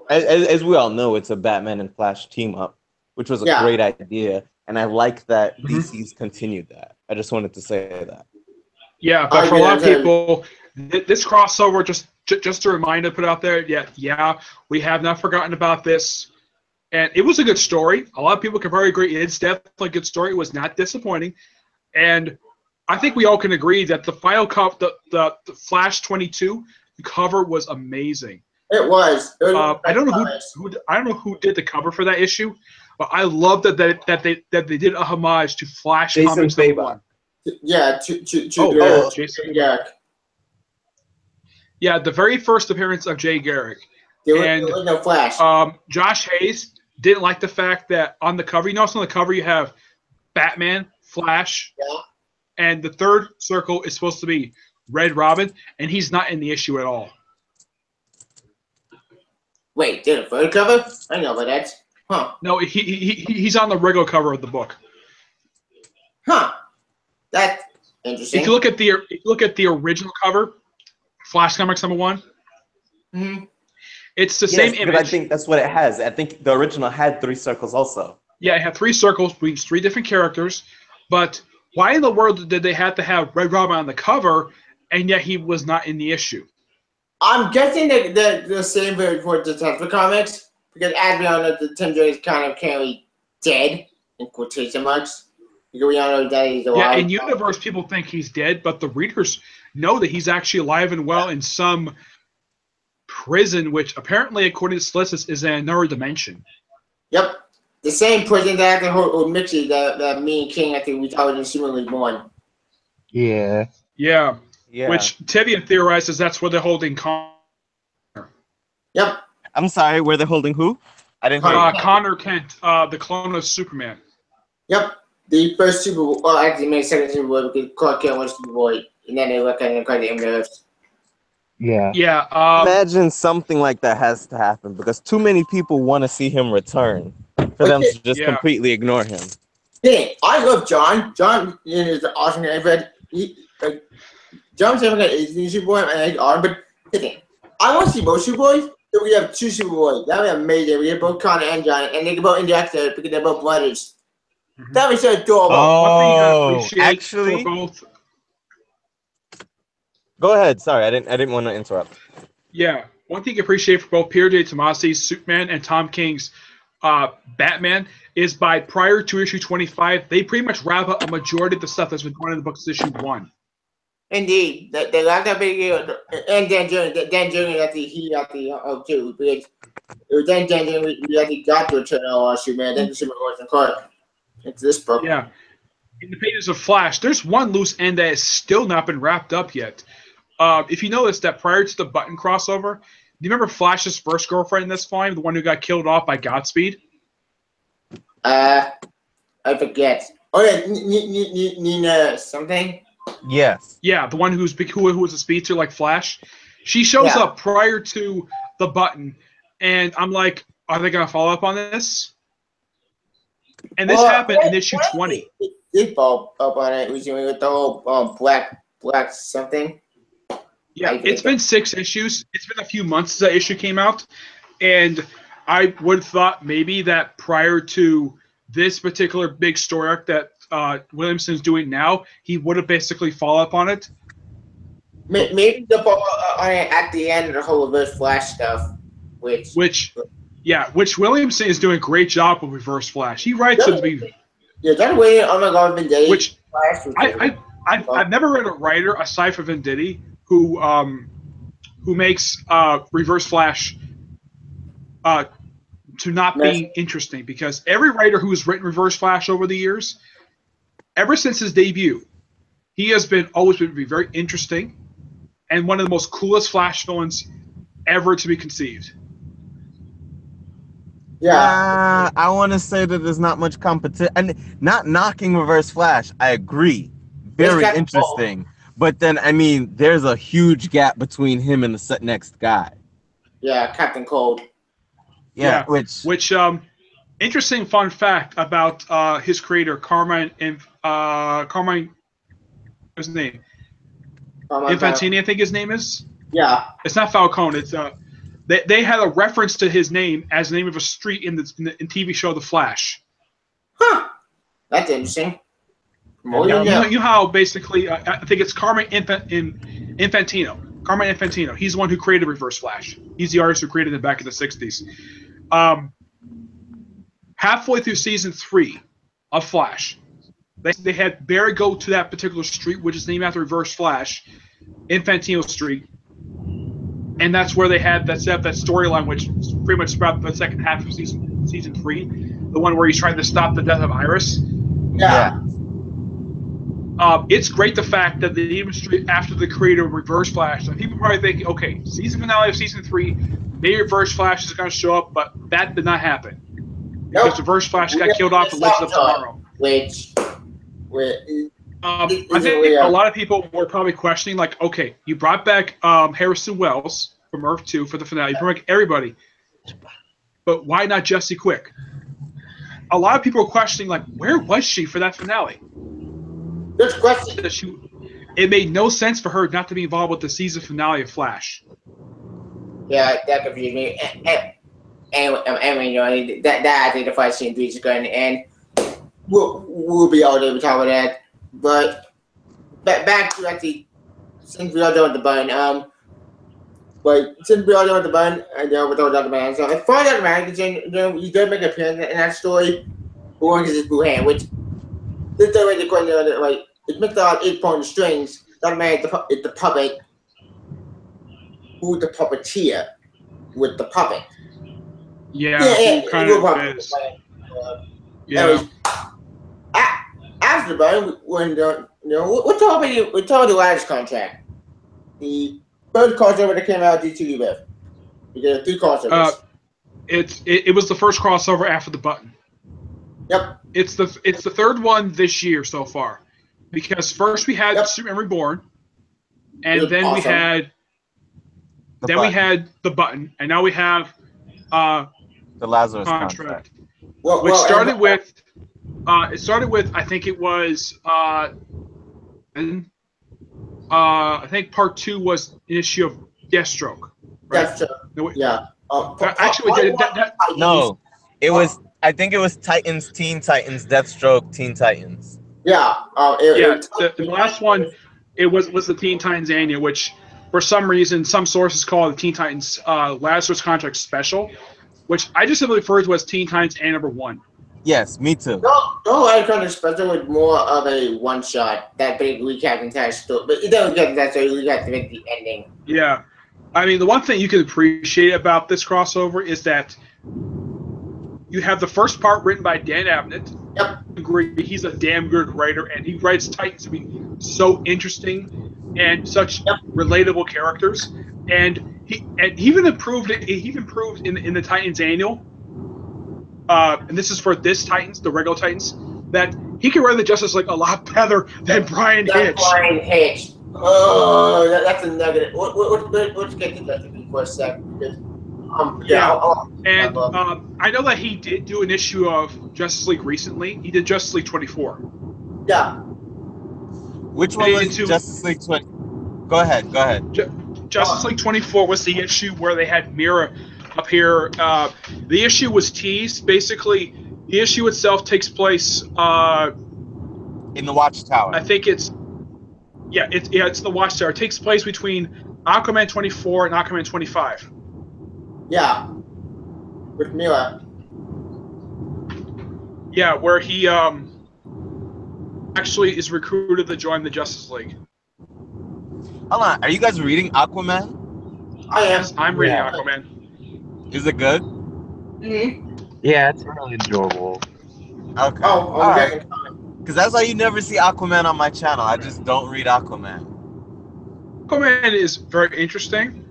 as we all know, it's a Batman and Flash team up, which was a great idea, and I like that DC's continued that. I just wanted to say that. Yeah, but for a lot of people, this crossover, just a reminder to put out there, yeah, we have not forgotten about this. And it was a good story. A lot of people can probably agree it's definitely a good story. It was not disappointing. And I think we all can agree that the final cover, the Flash 22, the cover was amazing. It was. I don't know who did the cover for that issue, but I love that they did a homage to Flash Comics #1. Yeah, Jason Garrick. Yeah, the very first appearance of Jay Garrick. There was no Flash. Josh Hayes didn't like the fact that on the cover, on the cover you have Batman, Flash, and the third circle is supposed to be Red Robin, and he's not in the issue at all. Wait, did a photo cover? I know about that. Huh. No, he's on the regular cover of the book. Huh. That's interesting. If you look at the original cover, Flash Comics #1, it's the same image. But I think that's what it has. I think the original had 3 circles also. Yeah, it had 3 circles between 3 different characters, but why in the world did they have to have Red Robin on the cover, and yet he was not in the issue? I'm guessing the same for Detective Comics, because as we all know, the Tim Drake is kind of dead, in quotation marks. Because we all know that he's Yeah, alive. in universe, people think he's dead, but the readers know that he's actually alive and well in some prison, which apparently, according to Solicits, is in another dimension. Yep. The same prison that I can hold Mixie that me and King, I think we thought was in Super League 1. Yeah. Yeah. Yeah. Which Tivian theorizes that's where they're holding Connor. Yep. I'm sorry, where they're holding who? I didn't hear you. Connor Kent, the clone of Superman. Yep. The first Superboy, well, actually made second Superboy because Clark Kent was Superboy, and then they look at him and the Earth. Yeah. Yeah. Imagine something like that has to happen because too many people want to see him return for them to just completely ignore him. Yeah, I love John. John is an awesome guy, but John's never got a Superboy, and I like Arm, but the thing, I want to see both Superboys. So we have two Superboys. That would be amazing. We have both Connor and John, and they can both interact there because they're both brothers. That would be so adorable. One thing I appreciate actually, for both. Go ahead. Sorry, I didn't want to interrupt. Yeah, one thing I appreciate for both Pierre J. Tomasi's Superman and Tom King's Batman is by prior to issue 25, they pretty much wrap up a majority of the stuff that's been going in the books issue 1. Indeed, they like that big, and Dan Jr. He got the too, because it was Dan Jr. we actually got to Eternal Superman, then the Superman was in Clark. It's this book. Yeah. In the pages of Flash, there's one loose end that has still not been wrapped up yet. If you notice that prior to the Button crossover, do you remember Flash's first girlfriend in this volume, the one who got killed off by Godspeed? I forget. Oh yeah, Nina something. Yes. Yeah, the one who was a speedster like Flash. She shows up prior to the Button, and I'm like, are they gonna follow up on this? And this happened in issue 20. It did follow up on it recently with the whole black something. Yeah, it's been 6 issues. It's been a few months since that issue came out, and I would have thought maybe that prior to this particular big story arc that Williamson's doing now, he would have basically followed up on it. Maybe the follow on it at the end of the whole Reverse Flash stuff, which Williamson is doing a great job with Reverse Flash. He writes it to be. Yeah, John Wayne. Oh my God, Venditti. Which I've never read a writer aside from Venditti who makes Reverse Flash to not being interesting, because every writer who has written Reverse Flash over the years, ever since his debut, he has always been very interesting and one of the most coolest Flash villains ever to be conceived. Yeah, I want to say that there's not much competition, and not knocking Reverse Flash. I agree, very interesting. But then, I mean, there's a huge gap between him and the next guy. Yeah, Captain Cold. Yeah, which interesting fun fact about his creator, Carmine, what's his name? Infantini, I think his name is. Yeah. It's not Falcone. It's they had a reference to his name as the name of a street in TV show The Flash. Huh. That's interesting. You know how basically I think it's Carmine Infantino. Carmine Infantino. He's the one who created Reverse Flash. He's the artist who created it back in the 60s. Halfway through season 3 of Flash, they had Barry go to that particular street, which is named after Reverse Flash, Infantino Street, and that's where they had that storyline, which pretty much about the second half of season 3, the one where he's trying to stop the death of Iris. Yeah. It's great the fact that the industry, after the creator of Reverse Flash, and people probably think, okay, season finale of season 3, maybe Reverse Flash is going to show up, but that did not happen. Because Reverse Flash got killed off in Legends of Tomorrow. I think a lot of people were probably questioning, like, okay, you brought back Harrison Wells from Earth 2 for the finale. You brought back everybody. But why not Jessie Quick? A lot of people were questioning, like, where was she for that finale? Good question. It made no sense for her not to be involved with the season finale of Flash. Yeah, that confused me. Anyway, you know, that I think the fight scene 3 is going to end. We'll be all day to talk about that. But back to actually, since we all done with the Button, and then with all Dr. Man. So as far as Dr. Man is concerned, you know, he did make an appearance in that story, but one is his blue hand, which This way the question, like, it's Mr. 8-point strings. That man is the puppet. Who's the puppeteer with the puppet? Yeah, who kind of is. Yeah. Anyways, after the when we're talking the last contract. The first crossover that came out due with. We did 3 crossovers. It was the first crossover after the button. Yep. It's the third one this year so far, because first we had Superman Reborn, and then we had we had the button, and now we have the Lazarus contract. Which started with I think it was I think part 2 was an issue of Deathstroke. Right? Deathstroke. Yeah. Actually, no, it was. I think it was Titans, Teen Titans, Deathstroke, Teen Titans. Yeah. The last one, it was the Teen Titans Annual, which for some reason some sources call the Teen Titans Lazarus Contract Special, which I just simply refer to as Teen Titans Annual #1. Yes, me too. No, I Contract Special was more of a one-shot that big recap entire story, but it doesn't get that, so you got to make the ending. Yeah. I mean, the one thing you can appreciate about this crossover is that you have the first part written by Dan Abnett. Yep. I agree. He's a damn good writer, and he writes Titans to be so interesting and such relatable characters. And he even improved it. He even improved in the Titans Annual. And this is for this Titans, the regular Titans, that he can write the Justice League a lot better than Brian Hitch. Brian Hitch. Oh, that's a negative. Let's get to that for a second. I know that he did do an issue of Justice League recently. He did Justice League 24. Yeah. Which one was Justice League 20? Go ahead. Justice League 24 was the issue where they had Mira up here. The issue was teased. Basically, the issue itself takes place in the Watchtower. I think it's the Watchtower. It takes place between Aquaman 24 and Aquaman 25. Yeah. With Mira. Yeah, where he actually is recruited to join the Justice League. Hold on, are you guys reading Aquaman? I am. Yes, I'm reading Aquaman. Is it good? Mm-hmm. Yeah, it's really enjoyable. Okay. All right. Because that's why you never see Aquaman on my channel. I just don't read Aquaman. Aquaman is very interesting.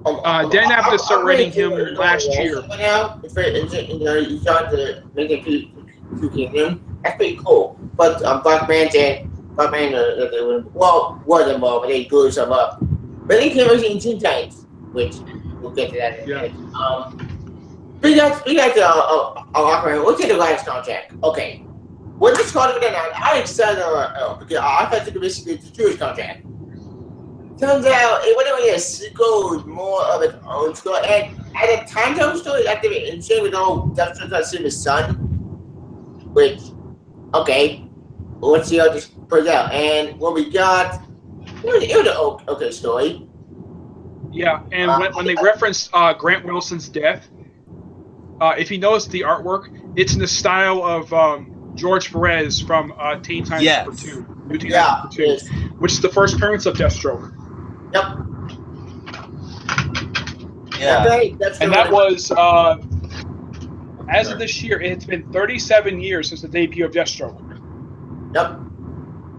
Dan Abnett started writing him last year. Now, it's very interesting. You start to make it two kingdom. That's pretty cool. But Black Manta, was involved, but they grew some up. But they came in Teen Titans, which we'll get to that in a minute. We got Aquaman. We'll take the last contract. Okay. When this contract went out, I excited because I thought it was basically the Jewish contract. Turns out it wasn't really a sequel, it was more of its own story. And at the time, the story actually was interesting with the whole Deathstroke got to see his son. Which, okay, let's see how this plays out. And what we got, it was an okay story. Yeah, and when they referenced Grant Wilson's death, if you notice the artwork, it's in the style of George Perez from Teen Titans #2, New Teen Titans #2, which is the first appearance of Deathstroke. Yep. Yeah. And that was, as of this year, it's been 37 years since the debut of Deathstroke. Yep.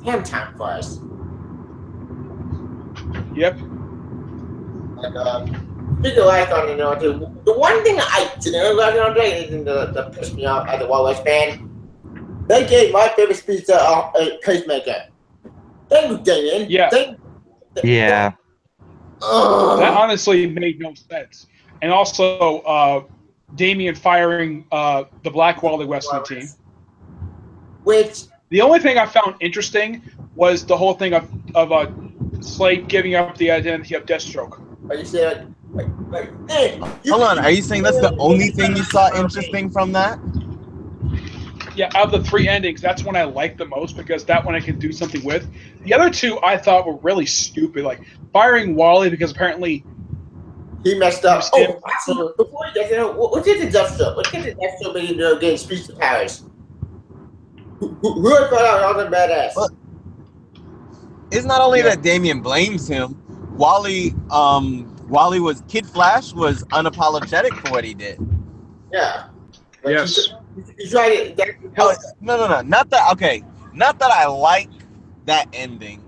Damn time flies. Yep. Like, speaking of last on the one thing I didn't like on today, and that pissed me off as a Wild West fan, they gave my favorite speech to a pacemaker. Thank you, Damien. Yeah. Yeah. That honestly made no sense. And also, Damian firing the Black Wally West on the team. Which the only thing I found interesting was the whole thing of Slade giving up the identity of Deathstroke. Are you saying hold on, are you saying that's the only thing you saw interesting from that? Yeah, out of the 3 endings, that's one I liked the most because that one I could do something with. The other 2 I thought were really stupid, like firing Wally because apparently he messed up. Oh, actually, before you get there, what's the Deathstroke? What's the Deathstroke making against speech to Paris? Who would thought out all the badass? But it's not only Yeah. that Damian blames him. Wally was Kid Flash was unapologetic for what he did. Yeah. Like, Yes. He tried to. No. Not that I like that ending,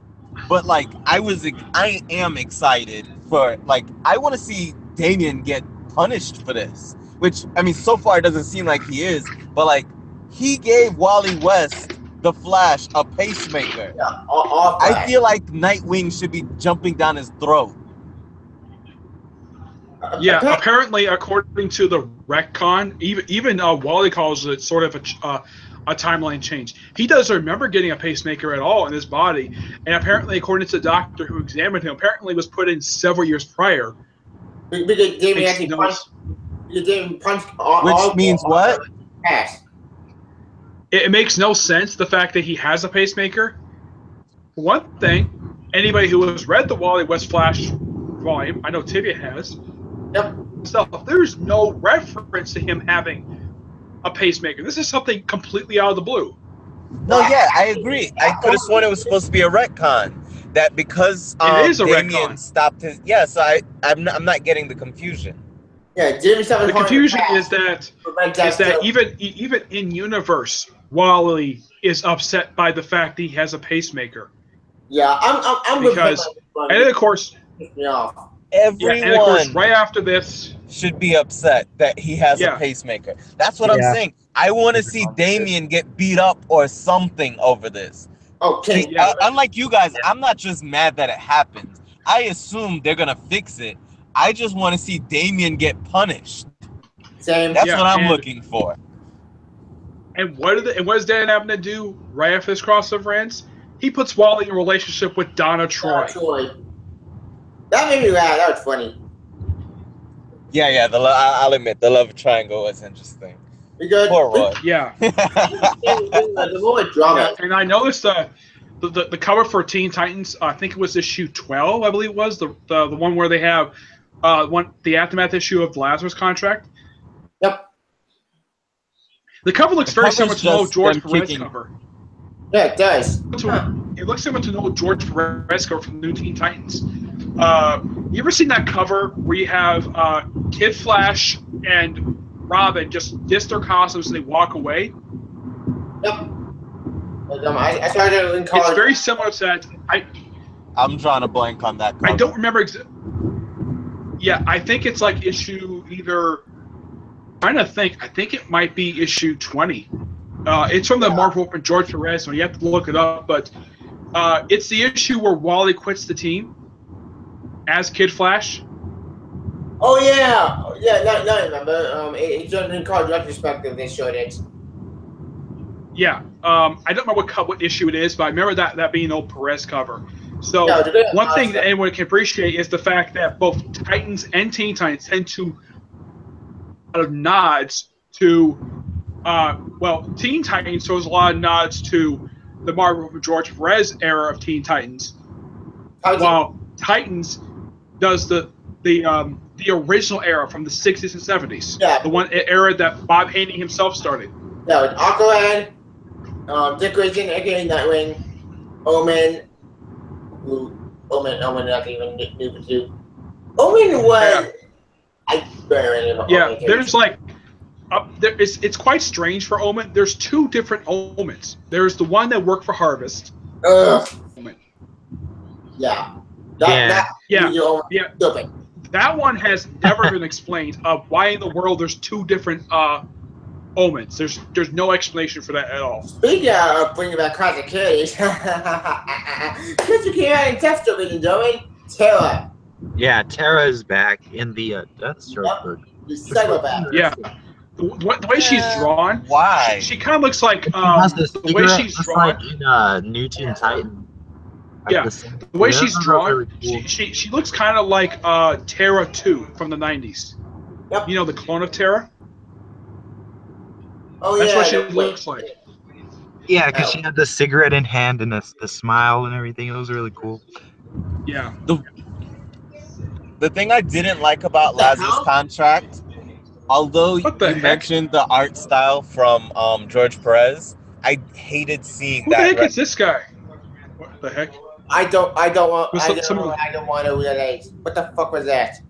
but like I am excited for, like, I want to see Damian get punished for this. Which, I mean, so far it doesn't seem like he is, but like, he gave Wally West, the Flash, a pacemaker. Yeah, all I feel like Nightwing should be jumping down his throat. Yeah, apparently, according to the retcon, even Wally calls it sort of a timeline change. He doesn't remember getting a pacemaker at all in his body, and apparently, according to the doctor who examined him, apparently was put in several years prior. Because Damian actually punched all. Which means what? Pass. It makes no sense, the fact that he has a pacemaker. For one thing, anybody who has read the Wally West Flash volume, I know Tibia has. Yep. Stuff. There's no reference to him having a pacemaker. This is something completely out of the blue. No, yeah, I agree. I could have sworn it was supposed to be a retcon. That because It is a Damian retcon. stopped his. Yeah, so I'm not getting the confusion. Yeah, Damian stopped The his confusion heart is that pass. even in universe, Wally is upset by the fact that he has a pacemaker. Yeah, I'm Because, and then of course, yeah. Everyone and of course, right after this, should be upset that he has a pacemaker. That's what I'm saying. I want to see Damian get beat up or something over this. Okay. See, unlike you guys, I'm not just mad that it happened. I assume they're gonna fix it. I just want to see Damian get punished. Same. That's what I'm looking for. And what does Dan happen to do right after this crossover ends? He puts Wally in a relationship with Donna Troy. That made me laugh. That was funny. Yeah. I'll admit the love triangle was interesting. Because poor Roy. Yeah. The more drama. Yeah, and I noticed the cover for Teen Titans. I think it was issue 12. I believe it was the one where they have the aftermath issue of Lazarus Contract. Yep. The cover looks very similar to the old George Perez cover. Yeah, it does. It looks similar to the old George Perez cover from the new Teen Titans. You ever seen that cover where you have Kid Flash and Robin just diss their costumes and they walk away? Yep. I started in college. It's very similar to that. I'm drawing a blank on that cover. I don't remember. Yeah, I think it's like issue either. I'm trying to think. I think it might be issue 20. It's from the Marvel from George Perez, so you have to look it up. But it's the issue where Wally quits the team as Kid Flash. Oh yeah. No, I remember. It's in college retrospective. They showed it. Yeah. I don't remember what issue it is, but I remember that being an old Perez cover. So one thing that anyone can appreciate is the fact that both Titans and Teen Titans tend to nods to, Teen Titans shows a lot of nods to the Marvel from George Perez era of Teen Titans, while Titans does the original era from the 60s and 70s. Yeah. The one era that Bob Haney himself started. Yeah, with Aquaman, Dick Grayson, aka Nightwing, Omen, not even new for two. Omen was. There's like, it's quite strange for Omen. There's two different Omens. There's the one that worked for Harvest. Omen. Yeah. That one has never been explained of why in the world there's two different Omens. There's no explanation for that at all. Speaking of bringing back classic characters, Christian came out in Deathstroke with Omen, Terra. Yeah, Terra is back in the Deathstroke book. Yeah. The way she's drawn, why? She kind of looks like the way she's drawn like in New Teen Titan. Yeah, the way she's drawn, she looks kind of like Terra 2 from the 90s. Yep. You know, the clone of Terra? Oh, That's what she yeah, looks like. Yeah, because she had the cigarette in hand and the smile and everything. It was really cool. Yeah. The thing I didn't like about Lazarus Contract, although you mentioned the art style from George Perez, I hated seeing Who the that. heck is this guy? What the heck? I don't want Someone- to realize. What the fuck was that?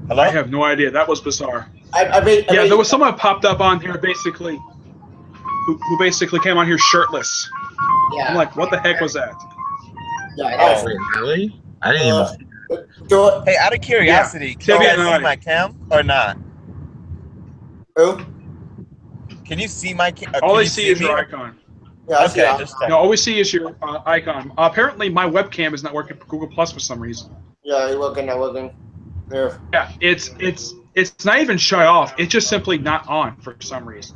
Hello? I have no idea. That was bizarre. I mean, There was someone popped up on here basically, who basically came on here shirtless. Yeah. I'm like, what the heck was that? Yeah, that's Wait, really? I didn't even see do Hey, out of curiosity, can Timmy you and guys I. see my cam or not? Who? Can you see my cam? All Can I you see is me? your icon. Yeah, I see Okay, that. just check. No, all we see is your icon. Apparently, my webcam is not working for Google Plus for some reason. Yeah, you're looking. Yeah. Yeah, it's not even shut off. It's just simply not on for some reason.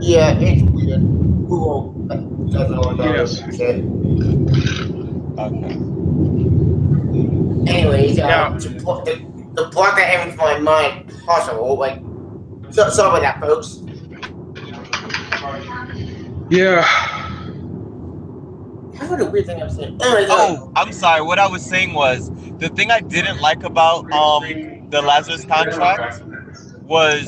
Yeah, it's weird. Google doesn't know what that Yes. is. Shit. Okay. Anyways, Yeah. the block I have in my mind possible. Like, sorry about that, folks. Yeah. That's what a weird thing I'm saying. Anyways, Oh, I'm sorry. What I was saying was the thing I didn't like about the Lazarus contract was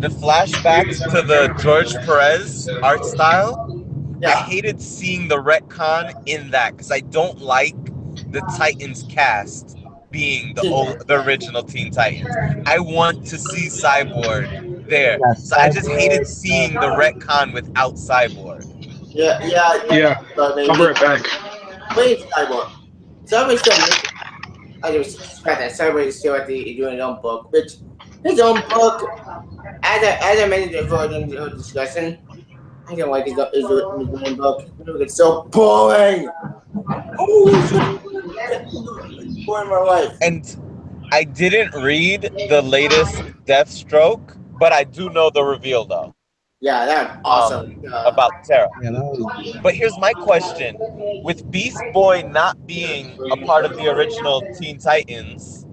the flashbacks to the George Perez art style. I yeah, hated seeing the retcon in that because I don't like the Titans cast being the original Teen Titans. I want to see Cyborg there. Yeah, So I just hated Cyborg, seeing the retcon without Cyborg. Yeah. But I'll be right back. wait, Cyborg. Cyborg's still missing. I just forgot that Cyborg is still doing his own book, which his own book, as I mentioned before in the discussion, I don't like his own book. It's so boring. Holy shit! It's boring my life. And I didn't read the latest Deathstroke, but I do know the reveal though. Yeah, that's awesome. About Terra. yeah, that was. But here's my question. With Beast Boy not being a part of the original Teen Titans,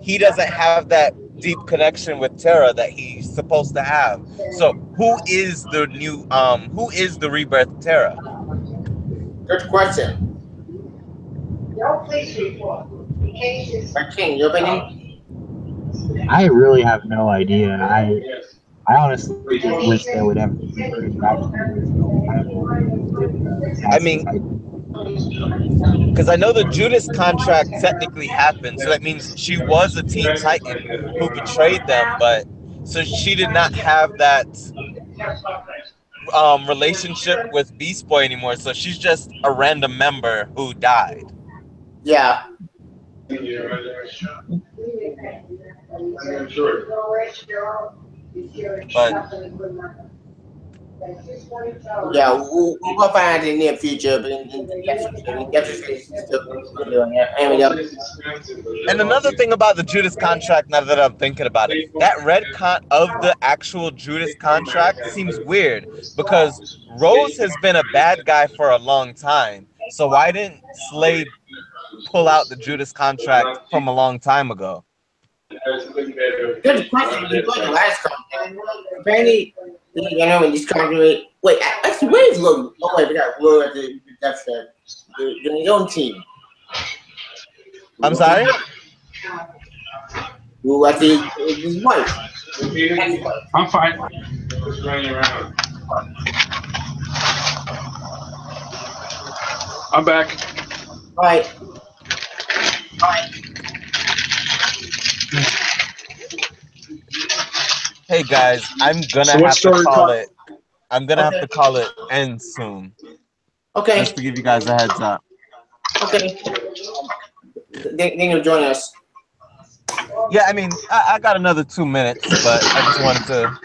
he doesn't have that deep connection with Terra that he's supposed to have. So who is the rebirth Terra? Good question. King, your opinion? I really have no idea. I honestly wish they would have reverted back to the original title. I mean, because I know the Judas contract technically happened, so that means she was a Teen Titan who betrayed them, but so she did not have that relationship with Beast Boy anymore. So she's just a random member who died. Yeah. But yeah, we'll find out in the near future, but in yesterday, still doing it. And another thing about the Judas contract, now that I'm thinking about it, that red con of the actual Judas contract seems weird because Rose has been a bad guy for a long time. So why didn't Slade pull out the Judas contract from a long time ago? Good question. You played the last contract. Apparently, you know, in this contract. Wait, actually, where is Logan? Oh, wait, we got Logan at the depth set. Doing his own team. I'm sorry? Who at his wife. I'm fine. Just running around. I'm back. All right. Hey guys, I'm gonna have to call it. I'm gonna have to call it end soon. Okay. Just to give you guys a heads up. Okay. Then you'll join us. Yeah, I mean, I got another 2 minutes, but I just wanted to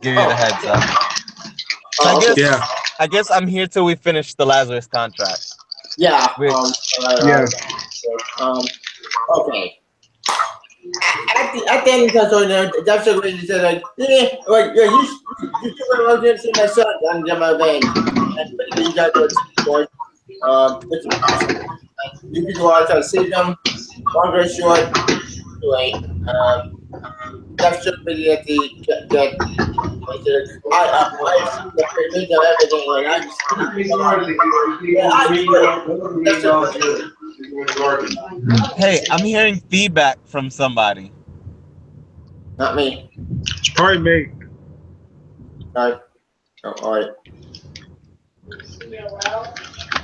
give you the heads up. So I guess I'm here till we finish the Lazarus contract. Yeah. Which, Okay. At the end of the that's the way you said, like, you should see my son on my van. And you got those boys. Which is awesome. You can go out and see them. Long very short. Anyway, that's just really at the get. Hey, I'm hearing feedback from somebody. Not me. It's probably me. All right.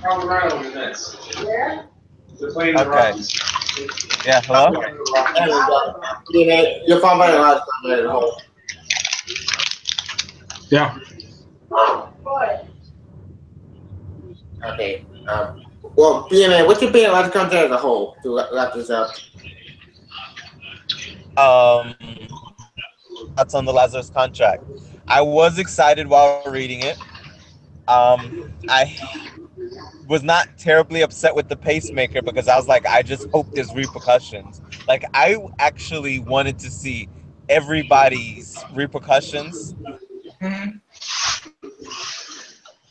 Colorado was next. Where? They're playing the Okay. Rockies. Yeah, hello? There we go. BMA, your phone by the last contract. Yeah. Okay. Well, BMA, what's your opinion about the contract as a whole to wrap this up? That's on the Lazarus contract. I was excited while reading it. I was not terribly upset with the pacemaker because I was like, I just hope there's repercussions. Like, I actually wanted to see everybody's repercussions.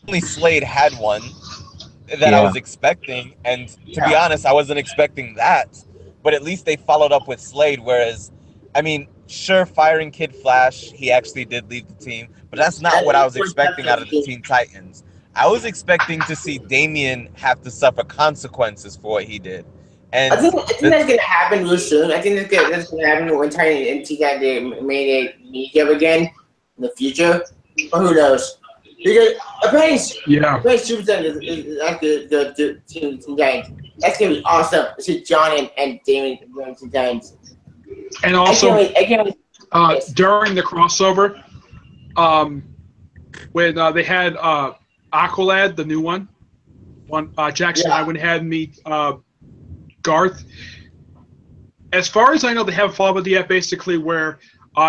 Only Slade had one that I was expecting, and to be honest, I wasn't expecting that. But at least they followed up with Slade. Whereas, I mean, sure, firing Kid Flash, he actually did leave the team, but that's not what I was expecting out of the Teen Titans. I was expecting to see Damian have to suffer consequences for what he did. And I think that's gonna happen real soon. I think that's gonna happen when Titan and Teen Titans made it meet up again in the future. But who knows? Because apparently Super Saiyan is like the Teen Titans. That's gonna be awesome to see John and Damon Teen Titans. And also, yes. during the crossover, when they had Aqualad, the new one, Jackson and I went ahead and meet Garth. As far as I know, they haven't followed it yet, basically, where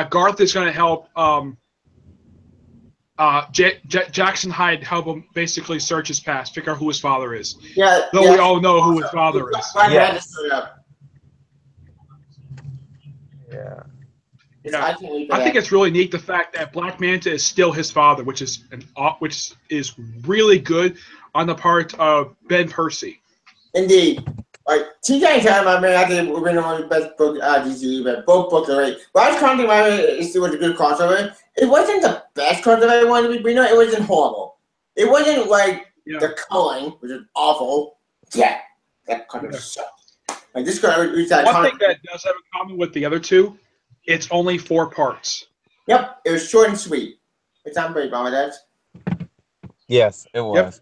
Garth is going to help Jackson Hyde help him basically search his past, figure out who his father is. Yeah. Though we all know who his father is. Yes. Yeah. I think it's really neat the fact that Black Manta is still his father, which is really good on the part of Ben Percy. Indeed. Like Teen Titans Time, I mean, I think we're one of the best books DC, but both books are great. Rise Content, it was a good crossover. It wasn't the best crossover I wanted to be, but it wasn't horrible. It wasn't like the culling, which is awful. Yeah, that crossover sucked. Like this crossover, one thing that does have in common with the other two, it's only 4 parts. Yep, it was short and sweet. It's not very bad with that. Yes, it was.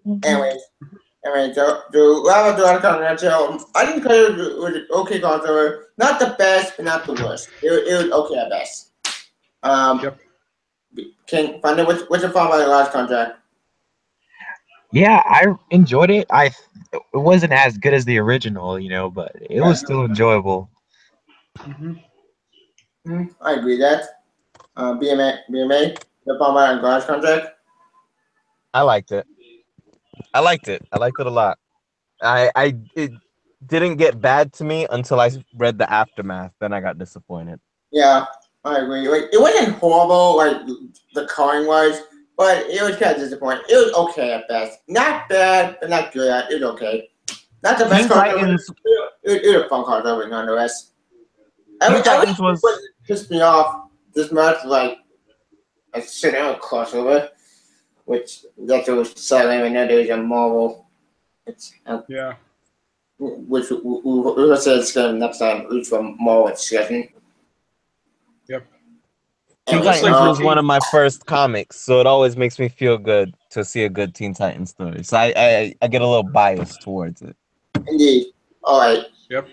Yep. Anyway, so wrap up the last content, I think it was an okay crossover. Not the best, but not the worst. It was okay at best. Can find out what's your thought about the last contract? Yeah, I enjoyed it. It wasn't as good as the original, but it was still enjoyable. I agree with that. BMA, your thought about the last contract? I liked it. I liked it a lot. It didn't get bad to me until I read the aftermath. Then I got disappointed. Yeah, I agree. Like, it wasn't horrible, like the coloring was, but it was kind of disappointing. It was okay at best. Not bad, but not good. It was okay. Not the best crossover. It was a fun crossover nonetheless. Titans was pissed me off this much, like a sit-down crossover, which that's what was selling. I know there's a Marvel. It's which we'll say it's next time. Which from Marvel discussion. Yep. Teen Titans was one of my first comics, so it always makes me feel good to see a good Teen Titans story. So I get a little biased towards it. Indeed. All right. Yep.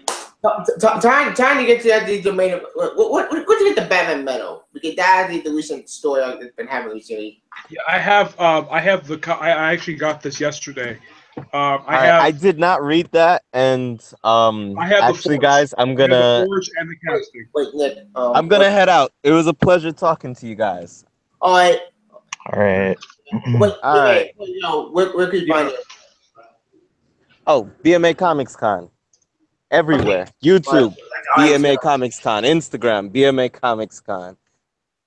Trying to get to the main. What do you get the Batman medal? Because that is the recent story that's been happening recently. Yeah, I have I actually got this yesterday. I did not read that, and I have actually, guys, I'm gonna the Forge and the casting. Wait, Nick. I'm gonna head out. It was a pleasure talking to you guys. All right. All right. All right. Where could you find it? Oh, BMA Comics Con. Everywhere. YouTube, BMA Comics Con. Instagram, BMA Comics Con.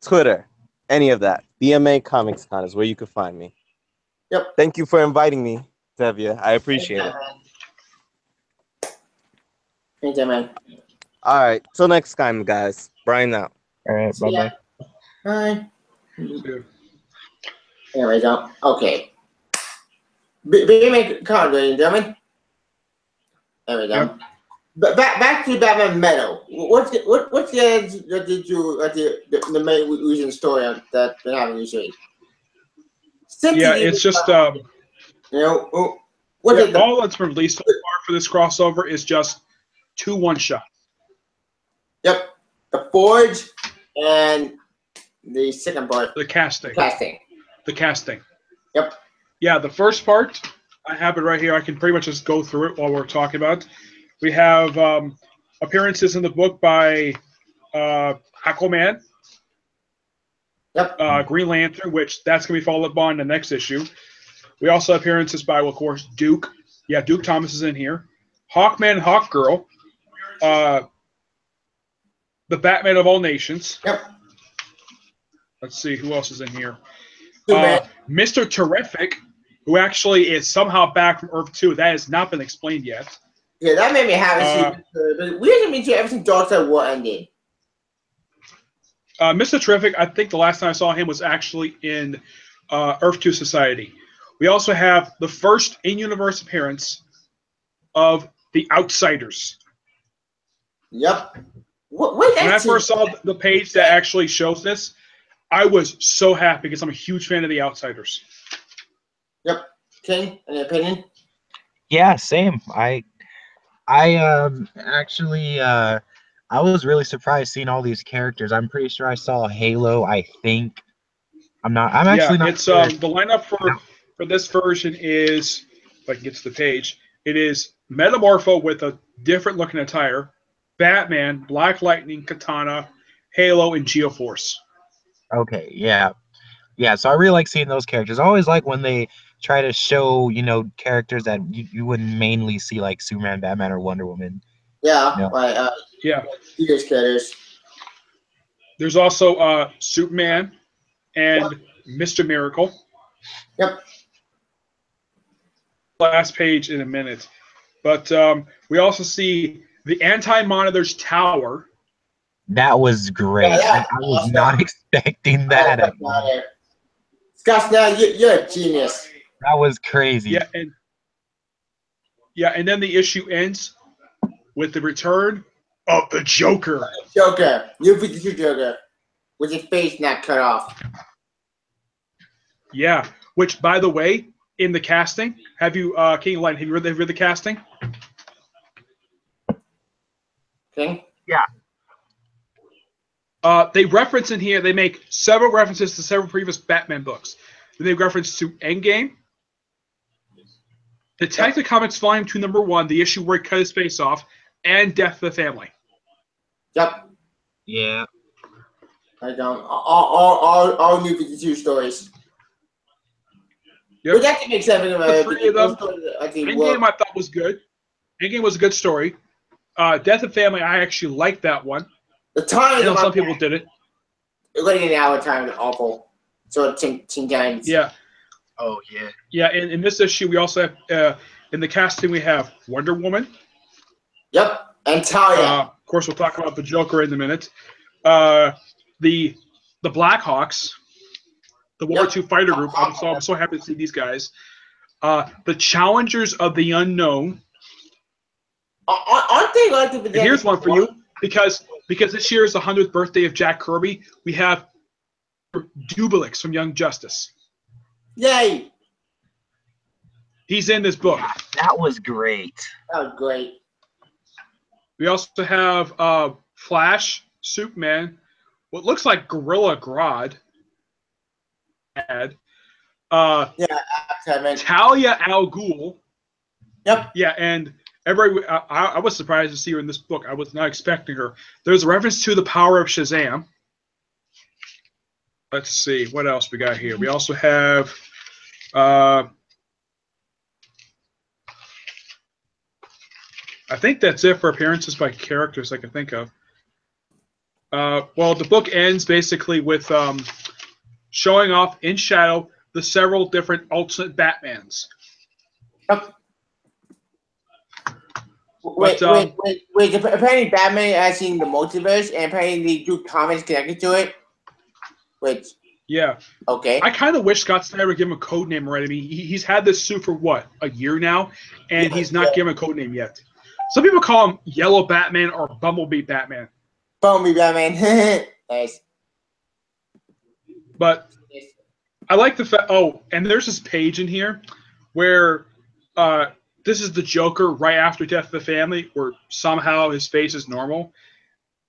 Twitter, any of that. BMA Comics Con is where you can find me. Yep. Thank you for inviting me, Tevya. I appreciate it. Thank you, man. All right. Till next time, guys. Brian out. All right. Bye-bye. Bye. Anyway, okay. BMA Con, ladies and gentlemen. There we go. Yep. But back to Batman Meadow. What's the main reason story that's been happening recently? Yeah, it's just you know, what yeah, did the all that's released so far for this crossover is just 2 one-shots. yep, the Forge and the second part, The casting. casting. The casting. Yep. Yeah, the first part, I have it right here. I can pretty much just go through it while we're talking about it. We have appearances in the book by Aquaman, Yep. Green Lantern, which that's going to be followed up on in the next issue. We also have appearances by, well, of course, Duke. Yeah, Duke Thomas is in here. Hawkman and Hawkgirl. The Batman of all nations. Yep. Let's see, who else is in here? Superman. Mr. Terrific, who actually is somehow back from Earth 2. That has not been explained yet. Yeah, that made me happy. But we haven't been to everything Dark Side War ended. Mr. Terrific, I think the last time I saw him was actually in Earth 2 Society. We also have the first in-universe appearance of the Outsiders. Yep. When I first saw the page that actually shows this, I was so happy because I'm a huge fan of the Outsiders. Yep. King, any opinion? Yeah, same. I actually I was really surprised seeing all these characters. I'm pretty sure I saw Halo, I think. I'm actually not it's sure. the lineup for this version is, if I can get to the page, it is Metamorpho with a different looking attire, Batman, Black Lightning, Katana, Halo, and Geoforce. Okay, yeah. Yeah, so I really like seeing those characters. I always like when they try to show, characters that you wouldn't mainly see, like Superman, Batman, or Wonder Woman. Yeah, No. right. Yeah. These characters. There's also Superman and Mr. Miracle. Yep. Last page in a minute. But we also see the Anti-Monitor's Tower. That was great. Yeah, I was not expecting that at all. Scott, now you're a genius. That was crazy. And then the issue ends with the return of the Joker. Joker. New 52 Joker. With his face not cut off. Yeah. Which, by the way, in the casting, have you, King Light, have you read the casting? King? Yeah. They reference in here, they make several references to several previous Batman books. They make reference to Endgame, Detective Comics Volume 2, Number 1, the issue where he cut his face off, and Death of the Family. Yep. Yeah. I don't. All new 52 stories. Yep. But that can make sense of The three of them. Endgame I thought was good. Endgame was a good story. Death of the Family, I actually liked that one. The time. I know some people did it. Like an hour time is awful. So Teen Titans. Yeah. Oh yeah. Yeah, in this issue we also have in the casting we have Wonder Woman. Yep. And Talia. Of course, we'll talk about the Joker in a minute. The Blackhawks, the World War II fighter group. I'm so happy to see these guys. The Challengers of the Unknown. Aren't they like the? And here's one for you because this year is the 100th birthday of Jack Kirby. We have Dubalix from Young Justice. Yay! He's in this book. That was great. That was great. We also have Flash, Superman, what looks like Gorilla Grodd. Talia al Ghul. Yep. Yeah, and I was surprised to see her in this book. I was not expecting her. There's a reference to the power of Shazam. Let's see what else we got here. We also have I think that's it for appearances by characters I can think of. Well, the book ends basically with showing off in shadow the several different alternate Batmans. Yep. Wait. Apparently, Batman has seen the multiverse, and apparently they do comics connected to it. Which. Yeah. Okay. I kind of wish Scott Snyder would give him a code name already. I mean, he's had this suit for what, a year now, and he's not given a code name yet. Some people call him Yellow Batman or Bumblebee Batman. Bumblebee Batman. Nice. But I like the fact. Oh, and there's this page in here where this is the Joker right after Death of the Family, where somehow his face is normal,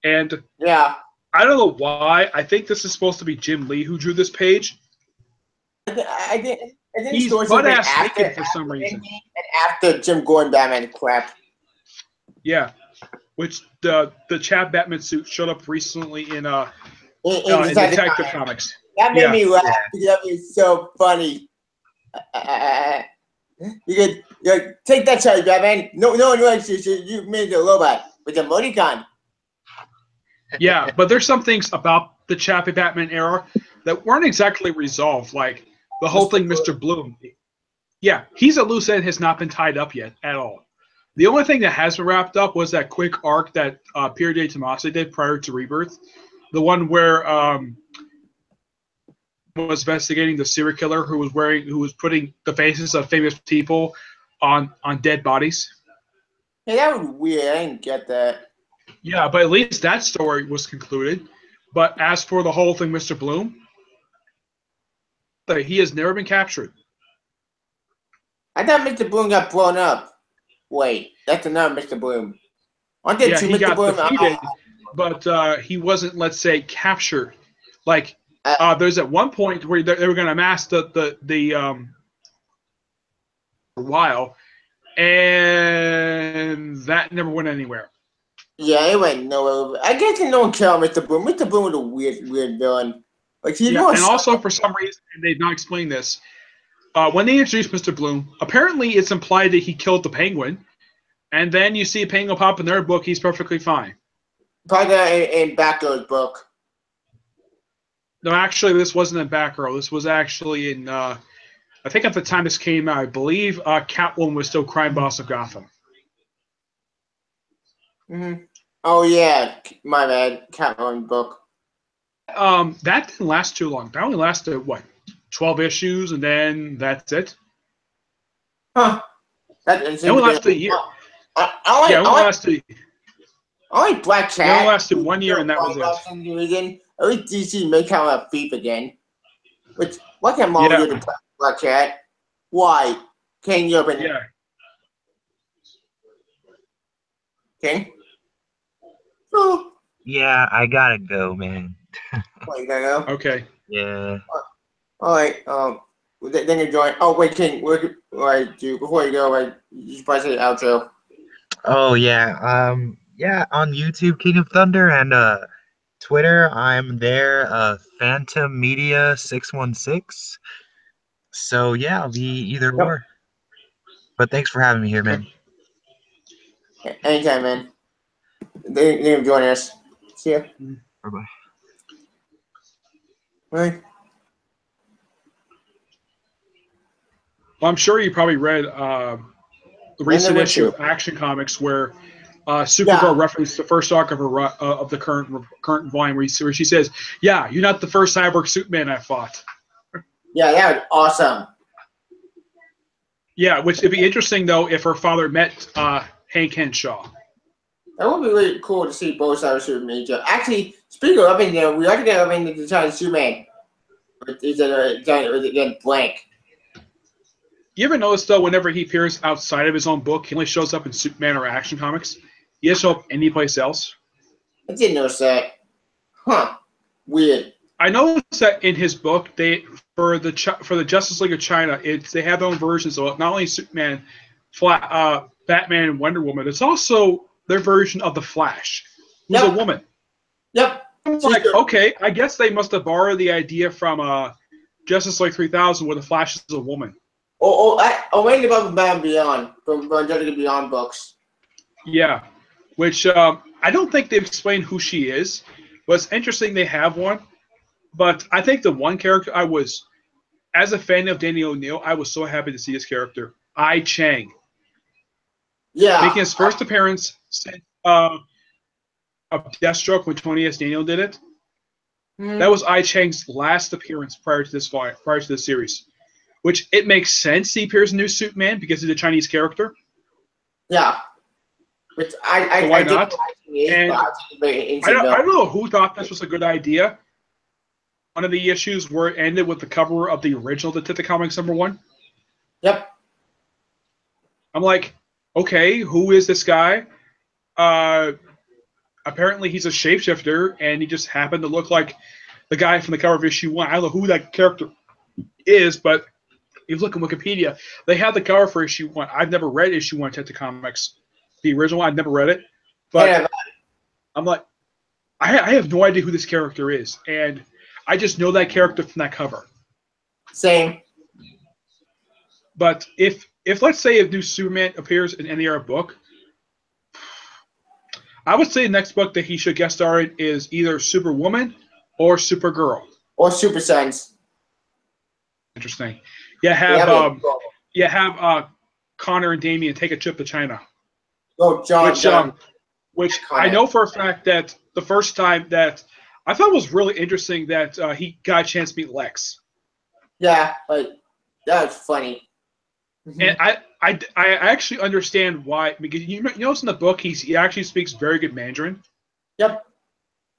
and Yeah. I don't know why. I think this is supposed to be Jim Lee who drew this page. I think He's stories butt-ass after, naked for some reason. And after Jim Gordon Batman crap. Yeah, which the Chad Batman suit showed up recently in In Detective Comics. That made Yeah. me laugh because that was so funny. You could take that, Charlie Batman. No one likes you. You made a robot with a emoticon. Yeah, but there's some things about the Chappie Batman era that weren't exactly resolved. Like the whole thing, Mr. Bloom. Yeah, he's a loose end, has not been tied up yet at all. The only thing that has been wrapped up was that quick arc that Pierre de Tomasi did prior to Rebirth, the one where was investigating the serial killer who was putting the faces of famous people on dead bodies. Hey, that was weird. I didn't get that. Yeah, but at least that story was concluded. But as for the whole thing, Mr. Bloom, he has never been captured. I thought Mr. Bloom got blown up. Wait, that's another Mr. Bloom. Aren't there Yeah, two he Mr. got Bloom? defeated, but he wasn't, let's say, captured. Like, there's at one point where they were going to mask the while, and that never went anywhere. Yeah, it went nowhere. I guess no one cared about Mr. Bloom. Mr. Bloom was a weird villain. Like And also for some reason, and they've not explained this, when they introduced Mr. Bloom, apparently it's implied that he killed the Penguin, and then you see a Penguin pop in their book, he's perfectly fine. Probably in Batgirl's book. No, actually, this wasn't in Batgirl. This was actually in, I think at the time this came out, I believe Catwoman was still crime boss of Gotham. Mm-hmm. Oh, yeah. My bad. Catwoman book. That didn't last too long. That only lasted, 12 issues, and then that's it? Huh. It only lasted a year. Only Black Cat. It only lasted 1 year, and that was it. At least DC make him a thief again. Which, what can Marvel do to Black Cat? Why? King, you open it. Yeah. King? Oh. Yeah, I gotta go, man. You gotta go? Okay. Yeah. Alright, then you join. Oh, wait, King, what do I do? Before you go, you should probably say the outro. Oh yeah. Yeah, on YouTube, King of Thunder, and Twitter, I'm there, Phantom Media 616. So yeah, I'll be either or. But thanks for having me here, man. Anytime, man. They're gonna join us. See ya. Bye-bye. Bye. Well, I'm sure you probably read the recent issue of Action Comics where Supergirl referenced the first arc of her of the current volume where she says, "Yeah, you're not the first cyborg Superman I fought." Yeah, that was awesome. Yeah, which it'd be interesting though if her father met Hank Henshaw. That would be really cool to see both sides of Superman. Actually, speaking of Avengers, we ought to get Avengers to try Superman. Again, blank. You ever notice though, whenever he appears outside of his own book, he only shows up in Superman or Action Comics. He doesn't show up anyplace else. I didn't notice that. Huh? Weird. I noticed that in his book, they for the Justice League of China, they have their own versions of not only Superman, Batman, and Wonder Woman. It's also their version of the Flash, who's a woman. Yep. I'm like, okay, I guess they must have borrowed the idea from Justice League 3000, where the Flash is a woman. I'm waiting about Batman Beyond from Angelica Beyond books. Yeah, which I don't think they've explained who she is, but it's interesting they have one. But I think the one character as a fan of Danny O'Neill, I was so happy to see his character, Ai Chang. Yeah. Making his first appearance since of Deathstroke when Tony S. Daniel did it. That was Ai Chang's last appearance prior to this series. Which it makes sense he appears in New Superman because he's a Chinese character. Yeah. Which why not? And I don't know who thought this was a good idea. one of the issues where it ended with the cover of the original Detective Comics #1. Yep. I'm like, okay, who is this guy? Apparently he's a shapeshifter, and he just happened to look like the guy from the cover of issue 1. I don't know who that character is, but if you look at Wikipedia, they have the cover for issue 1. I've never read issue 1 of Detective Comics. The original, I've never read it. But I'm like, I have no idea who this character is, and I just know that character from that cover. Same. But if let's say if new Superman appears in any other book, I would say the next book that he should guest star in is either Superwoman or Supergirl. Or Super Sons. Interesting. Have Connor and Damian take a trip to China. Oh, Which I know for a fact that the first time that I thought was really interesting that he got a chance to meet Lex. Yeah, like that was funny. And I actually understand why, because you notice in the book he actually speaks very good Mandarin. Yep,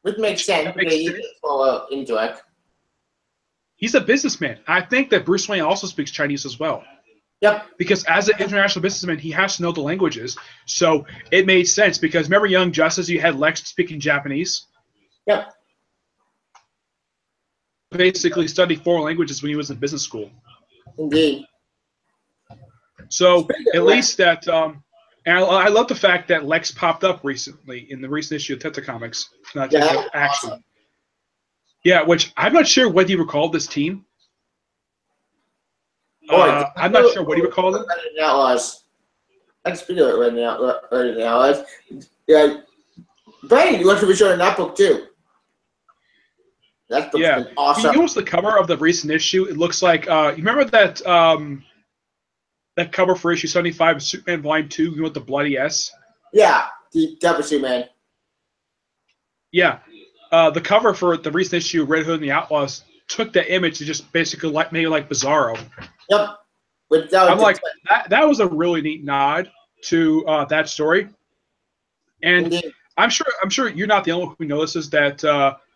which makes sense. Intellect. He's a businessman. I think that Bruce Wayne also speaks Chinese as well. Yep. Because as an international businessman, he has to know the languages. So it made sense because remember Young Justice, you had Lex speaking Japanese. Yep. Basically studied 4 languages when he was in business school. Indeed. So at least that, and I love the fact that Lex popped up recently in the recent issue of Detective Comics. Awesome. Yeah, which I'm not sure what he would call this team. I'm not sure what he would call them. Outlaws. I can speak of it right now. Yeah, Brian, you want to be showing that book too. That book's been awesome. You notice the cover of the recent issue? It looks like you remember that that cover for issue 75 of Superman Volume 2, you know, with the bloody S? Yeah, the Devil Superman. Yeah. The cover for the recent issue of Red Hood and the Outlaws took that image and just basically made it like Bizarro. Yep. I'm like, that was a really neat nod to that story. And Indeed. I'm sure you're not the only one who notices that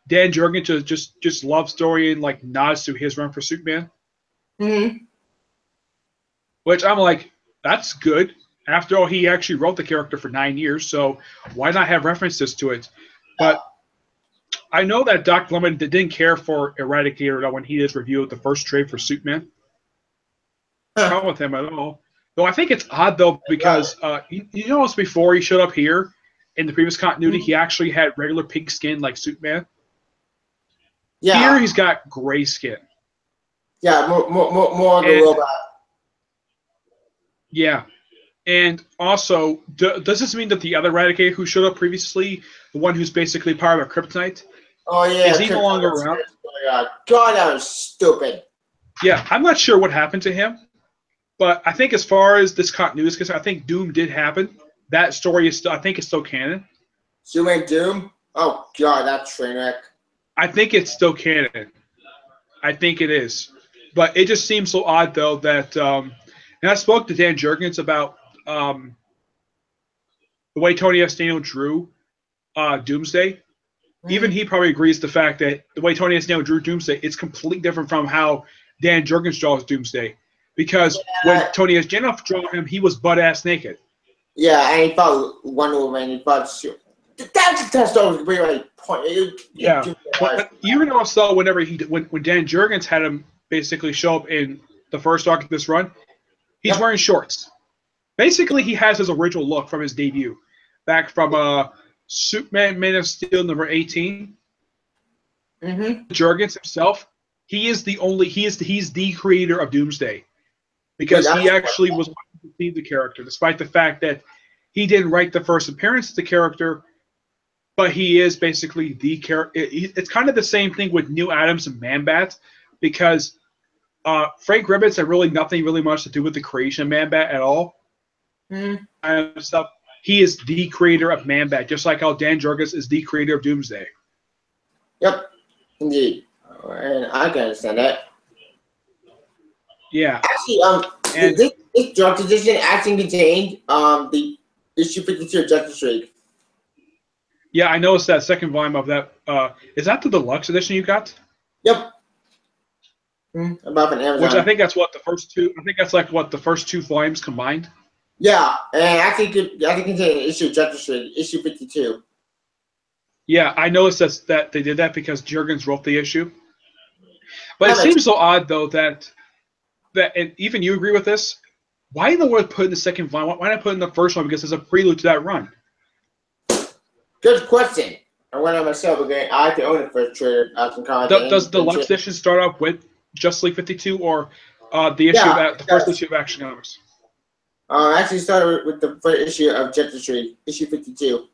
Dan Jurgens just loves story and like nods to his run for Superman. Mm-hmm. Which I'm like, that's good. After all, he actually wrote the character for 9 years, so why not have references to it? But I know that Doc Lemon didn't care for Eradicator when he did his review of the first trade for Superman. Problem with him at all. Though I think it's odd though because you notice before he showed up here in the previous continuity, he actually had regular pink skin like Superman. Yeah. Here he's got gray skin. Yeah, more of a robot. Yeah. And also, does this mean that the other Eradicator who showed up previously, the one who's basically part of a Kryptonite, is he no longer around? God, that was stupid. Yeah, I'm not sure what happened to him, but I think as far as this continuity is concerned, I think Doom did happen. That story is still, I think it's still canon. Superman Doom? Oh, God, that's train wreck. I think it's still canon. I think it is. But it just seems so odd, though, that, and I spoke to Dan Jurgens about the way Tony S. Daniel drew Doomsday. Mm-hmm. Even he probably agrees the fact that the way Tony S. Daniel drew Doomsday, it's completely different from how Dan Jurgens draws Doomsday. Because when Tony S. Daniel drew him, he was butt-ass naked. Yeah, and he fought Wonder Woman, he fought... That's the story was really point. Yeah, but even also whenever when Dan Jurgens had him basically show up in the first arc of this run, he's wearing shorts. Basically, he has his original look from his debut, back from Superman Man of Steel number 18. Mm-hmm. Jurgens himself, he's the creator of Doomsday, because he actually was one who conceived the character, despite the fact that he didn't write the first appearance of the character. But he is basically the character. It's kind of the same thing with Neil Adams and Man-Bat, because Frank Ribbits had really nothing really much to do with the creation of Man-Bat at all. And stuff. He is the creator of Man-Bat, just like how Dan Jurgens is the creator of Doomsday. Yep, indeed. And I can understand that. Yeah. Actually, this Dark Edition actually contained the issue 52 of Justice League. Yeah, I noticed that second volume of that. Is that the deluxe edition you got? Yep. About an Amazon. Which I think that's what the first two. I think that's like what the first two volumes combined. Yeah, and I think contain issue Justice League, issue 52. Yeah, I noticed that they did that because Jurgens wrote the issue. But it seems so odd though that and even you agree with this. Why in the world put in the second volume? Why not put in the first one? Because it's a prelude to that run. Good question. I went on myself again. I have to own the first trade. Does the deluxe edition start off with Justice League 52 or the issue the first issue of Action Comics? Actually started with the first issue of Justice League, issue 52.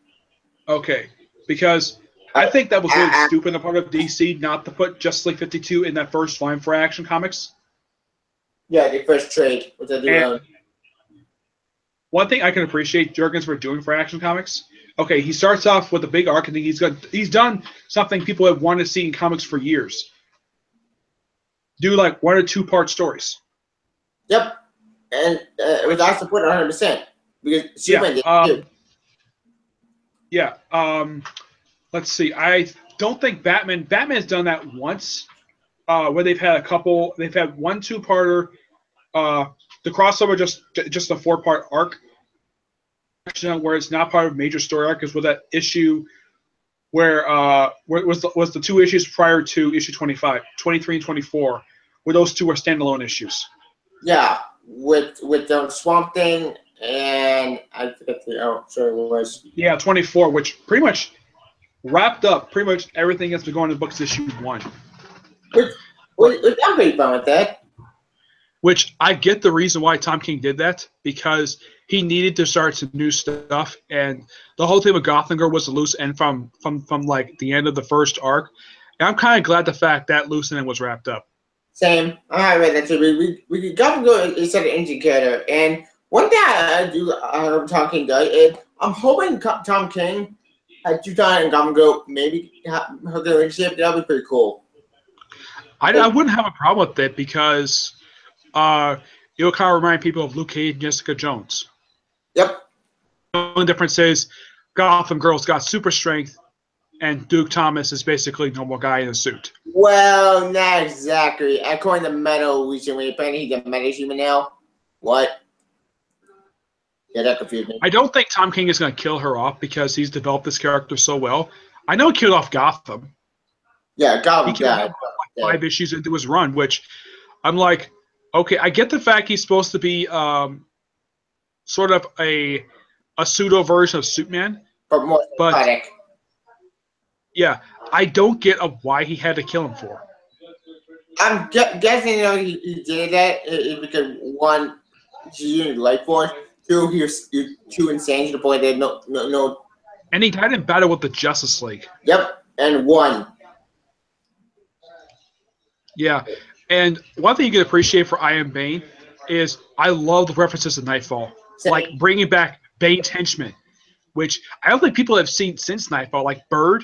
Okay, because I think that was really stupid on the part of DC not to put Justice League 52 in that first volume for Action Comics. Yeah, the first trade, which I do. One thing I can appreciate Jurgens for doing for Action Comics. Okay, he starts off with a big arc, and he's done something people have wanted to see in comics for years. Do like 1 or 2 part stories. Yep, and which I support 100% because Superman did too. Yeah. Let's see. I don't think Batman has done that once, where they've had 1 2-parter. The crossover just a 4-part arc. Where it's not part of a major story arc is with that issue where was the 2 issues prior to issue 25, 23 and 24, where those 2 were standalone issues. Yeah, with the Swamp Thing and I forget it was. Yeah, 24, which pretty much wrapped up pretty much everything that's been going in the books issue 1. I'm pretty fun with that. Which I get the reason why Tom King did that, because he needed to start some new stuff, and the whole thing with Gotham Girl was a loose end from like the end of the first arc. And I'm kind of glad the fact that loose end was wrapped up. Same. I read that too. We Gotham Girl is such an interesting character, and one thing I do hope Tom King does is I'm hoping Tom King had Jutai and Gotham Girl maybe have a relationship. That would be pretty cool. I wouldn't have a problem with it because it will kind of remind people of Luke Cage and Jessica Jones. Yep. The only difference is Gotham Girl's got super strength, and Duke Thomas is basically a normal guy in a suit. Well, not exactly. According to Metal recently, apparently he's a Metal human now. What? Yeah, that confused me. I don't think Tom King is going to kill her off because he's developed this character so well. I know he killed off Gotham. Yeah, Gotham. He killed off like 5 issues into his run, which I'm like, okay, I get the fact he's supposed to be sort of a pseudo version of Superman, but more psychotic. Yeah, I don't get why he had to kill him for. I'm guessing he did that because 1, he's using life force. 2, he was too insane to the point that no. And he died in battle with the Justice League. Yep, and 1. Yeah, and one thing you can appreciate for I Am Bane is I love the references to Nightfall. Same. Like bringing back Bane's henchmen, which I don't think people have seen since Nightfall, like Bird.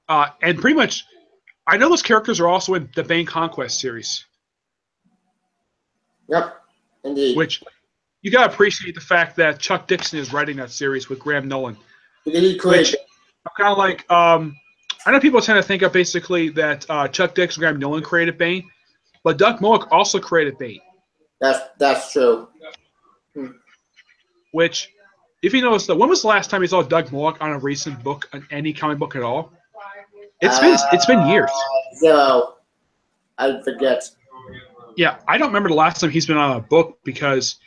And pretty much, I know those characters are also in the Bane Conquest series. Yep, indeed. Which you gotta appreciate the fact that Chuck Dixon is writing that series with Graham Nolan. Which I'm kind of like, I know people tend to think of basically that Chuck Dixon and Graham Nolan created Bane, but Doug Moak also created Bane. That's true. Which, if you notice, when was the last time you saw Doug Moak on a recent book, on any comic book at all? It's been years. So I forget. Yeah, I don't remember the last time he's been on a book because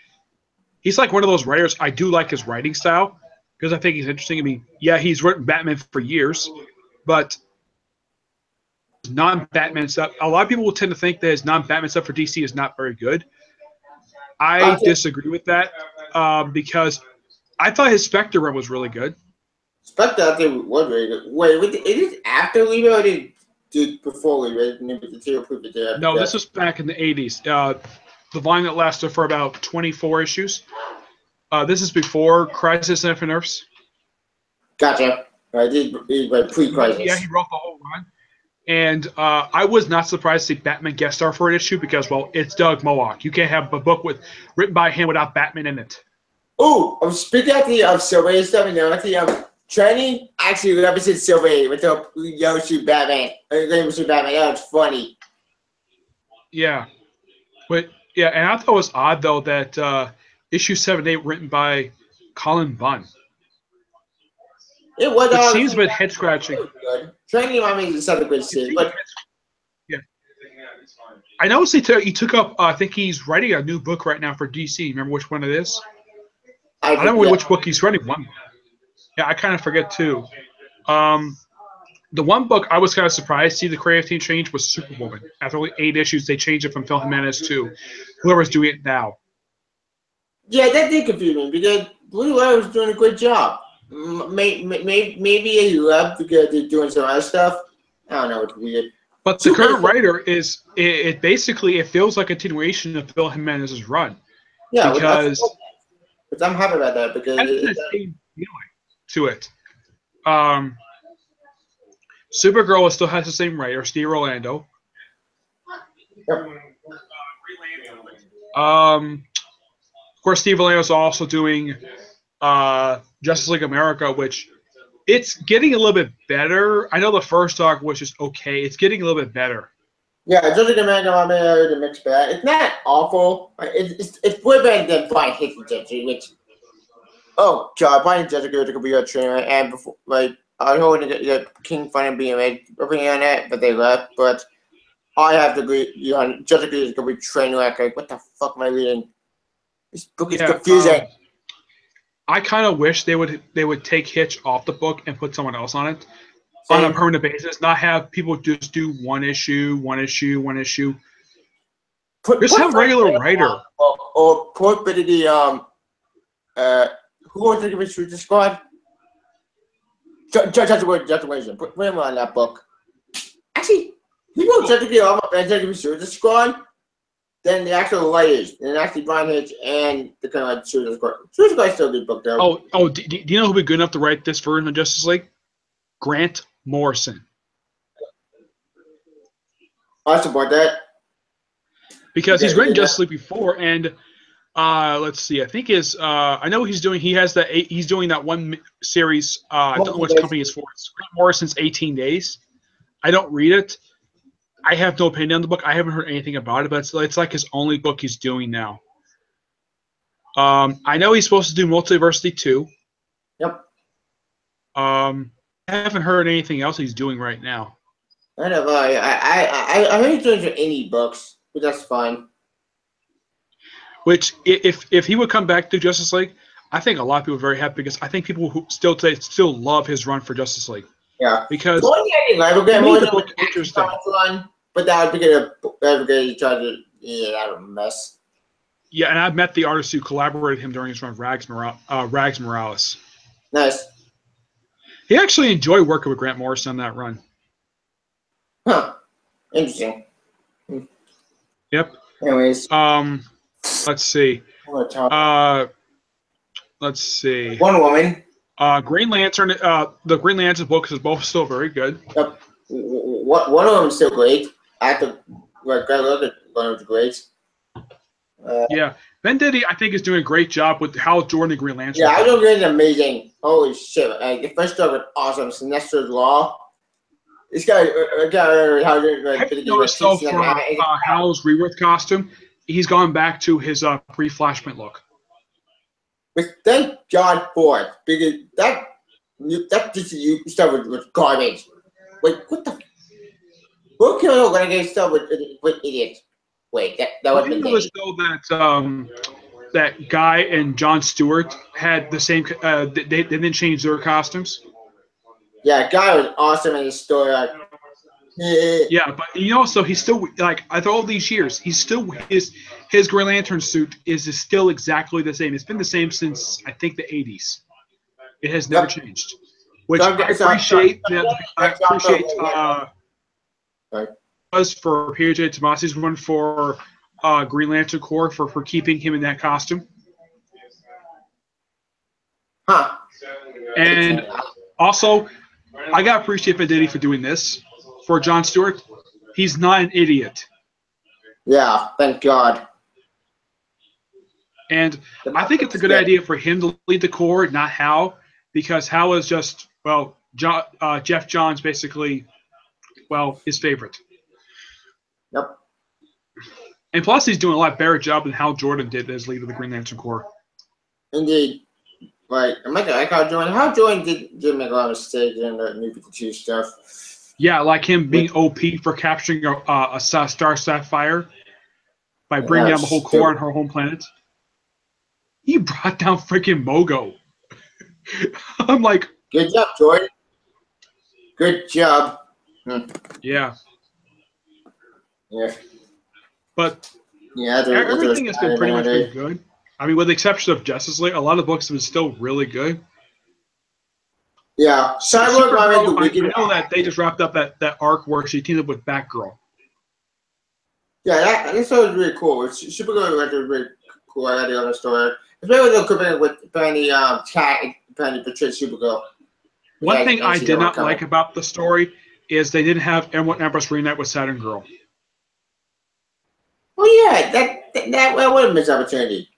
he's like one of those writers. I do like his writing style because I think he's interesting. I mean, yeah, he's written Batman for years, but non-Batman stuff. A lot of people will tend to think that his non-Batman stuff for DC is not very good. I disagree with that because I thought his Spectre run was really good. Spectre, I think, was very good. Wait, is it after Rebirth or did before Rebirth? No, this was back in the 80s. The volume that lasted for about 24 issues. This is before Crisis on Infinite Earths. Gotcha. I did pre-Crisis. Yeah, he wrote the whole run. And I was not surprised to see Batman guest star for an issue because, well, it's Doug Moak. You can't have a book written by him without Batman in it. Oh, I'm speaking of Sylvania stuff, and Trenny actually represents Silver Age with the yellow suit Batman. Yellow suit Batman. That was funny. Yeah, but yeah, and I thought it was odd though that issue 7-8 written by Colin Bunn. It was Which all seems a bit head scratching. good. Trenny Mommy is another good series, but yeah, I noticed he took up. I think he's writing a new book right now for DC. Remember which one it is? I don't know which book he's writing. One. Yeah, I kind of forget too. The one book I was kind of surprised to see the creative team change was Superwoman. After only 8 issues, they changed it from Phil Jimenez to whoever's doing it now. Yeah, that did confuse me because Blue Arrow was doing a good job. Maybe he left because they're doing some other stuff. I don't know. It's weird. But the current writer is it basically it feels like a continuation of Phil Jimenez's run. Yeah, because I'm happy about that because it has the same feeling to it. Supergirl still has the same writer, Steve Orlando. Yep. Of course, Steve Orlando is also doing Justice League America, which it's getting a little bit better. I know the first arc was just okay. It's getting a little bit better. Yeah, Justice League America, I'm the mixed bag. It's not awful. It's way better than Flying Hits and Jetty, which oh god, Flying Jessica could be a trainer, and before I was hoping to get King Fun and being made opinion on that, but they left. But I have to agree, Jessica is gonna be train wreck. Like, what the fuck am I reading? This book is confusing. I kind of wish they would take Hitch off the book and put someone else on it on a permanent basis. Not have people just do one issue. Just have a regular writer. Or put the who was the give Shooter Squad? Justin Wilson. Put him on that book. Actually, he wrote Justin all my fans Shooter Squad. Then the actual writers, and actually Brian Hitch and the kind of like Shooter Squad. Shooter Squad is still a good book though. Do you know who would be good enough to write this version of Justice League? Grant Morrison. I support that. Because he's written Justice League before, and let's see, I think I know he's doing that one series. I don't know which company it's for. It's Grant Morrison's 18 Days. I don't read it. I have no opinion on the book. I haven't heard anything about it, but it's like his only book he's doing now. I know he's supposed to do Multiversity 2. Yep. I haven't heard anything else he's doing right now. I don't know. I heard he's doing some indie books, but that's fine. Which, if he would come back to Justice League, I think a lot of people are very happy because I think people who still love his run for Justice League. Yeah. Because the book interesting. But that would be good. That would mess. Yeah, and I've met the artist who collaborated with him during his run, Rags Morales. Nice. He actually enjoyed working with Grant Morrison on that run. Huh. Interesting. Yep. Anyways. Let's see. Let's see. Wonder Woman. Green Lantern. The Green Lantern books is both still very good. Yep. One of them is still great. I have to look at one of the greats. Yeah, Venditti, I think, is doing a great job with Hal Jordan and Green Lantern. Yeah, I don't think it's amazing. Holy shit! The first story was awesome. Sinestro's Law. This guy, Hal Jordan. Have you noticed though for Hal's Rebirth costume, he's gone back to his pre-Flashpoint look. But thank God for it, because that DCU stuff was garbage. Like, what the? Who killed when I get stuff with idiots? Wait, that was the notice though that Guy and John Stewart had the same. They didn't change their costumes. Yeah, Guy was awesome in his story. Yeah, but so he's still like after all these years, he's still his Green Lantern suit is still exactly the same. It's been the same since I think the 80s. It has never changed. Which I appreciate. I appreciate. Was for PJ Tomasi's one for Green Lantern Corps for keeping him in that costume. Huh. And also, I gotta appreciate Venditti for doing this. For John Stewart, he's not an idiot. Yeah, thank God. And I think it's a good idea for him to lead the Corps, not Hal, because Hal is just, well, Jeff Johns basically, well, his favorite. Yep. And plus, he's doing a lot better job than Hal Jordan did as leader of the Green Lantern Corps. Indeed. Like, I'm like Hal Jordan. Hal Jordan did make a lot of mistakes in the New 52 stuff. Yeah, like him being OP for capturing a Star Sapphire by bringing down the whole Corps on her home planet. He brought down freaking Mogo. I'm like, good job, Jordan. Good job. Yeah. Yeah. But yeah, everything has been pretty much been good. I mean, with the exception of Justice League, a lot of the books have been still really good. Yeah, Cyborg. I know that they just wrapped up that arc where she teamed up with Batgirl. Yeah, this was really cool. Supergirl was really cool. I got the other story. It's very good compared with Penny portrayed Supergirl. One thing I did not like about the story is they didn't have Empress reunite with Saturn Girl. Oh yeah, that would have missed opportunity.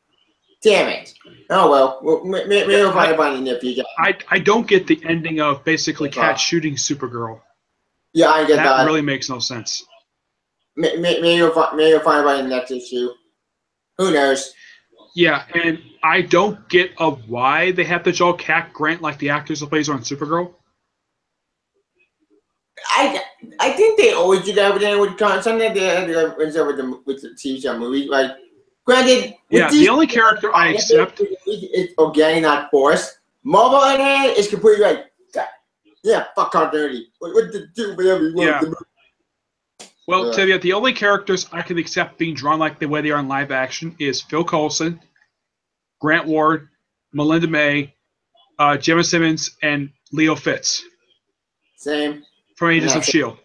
Damn it. Oh well, maybe we'll find out in the near future. I don't get the ending of basically Cat shooting Supergirl. Yeah, I get that. That really makes no sense. Maybe you'll find out in the next issue. Who knows? Yeah, and I don't get why they have to draw Cat Grant like the actors that plays her on Supergirl. I think they always do that with something they had with the TV show movie. Like, granted, yeah, the only character I accept is organic, not forced. Marvel in it is completely like, yeah, fuck continuity. What to do, whatever you want. Yeah. Well, Tivia, the only characters I can accept being drawn like the way they are in live action is Phil Coulson, Grant Ward, Melinda May, Gemma Simmons, and Leo Fitz. Same. From Agents of S.H.I.E.L.D.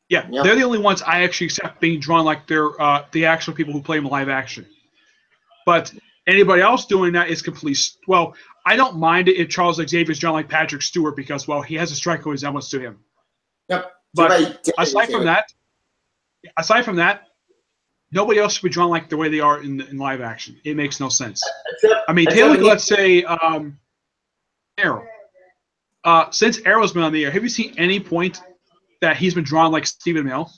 Yeah, yep. They're the only ones I actually accept being drawn like they're the actual people who play them live action. But anybody else doing that is complete. Well, I don't mind it if Charles Xavier's drawn like Patrick Stewart because, well, he has a striking resemblance to him. Yep. But aside from that, nobody else should be drawn like the way they are in live action. It makes no sense. I mean, let's say Arrow. Since Arrow's been on the air, have you seen any point that he's been drawn like Stephen Amell?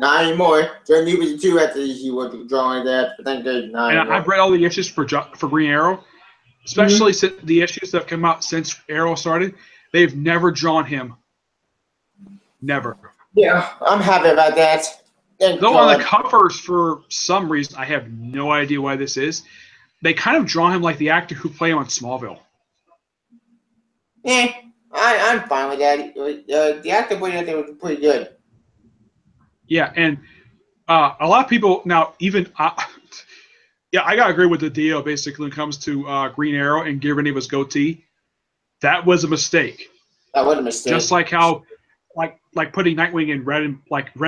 Not anymore. During New 52 after he was drawing that, but thank God, not anymore. I've read all the issues for Green Arrow, especially since the issues that have come out since Arrow started. They've never drawn him. Never. Yeah, I'm happy about that. Though on the covers, for some reason, I have no idea why this is, they kind of draw him like the actor who played him on Smallville. Yeah, I'm fine with that. The actor put it was pretty good. Yeah, and a lot of people now, even yeah, I gotta agree with the deal. Basically, when it comes to Green Arrow and getting rid of his goatee, that was a mistake. That was a mistake. Just like how, like putting Nightwing in red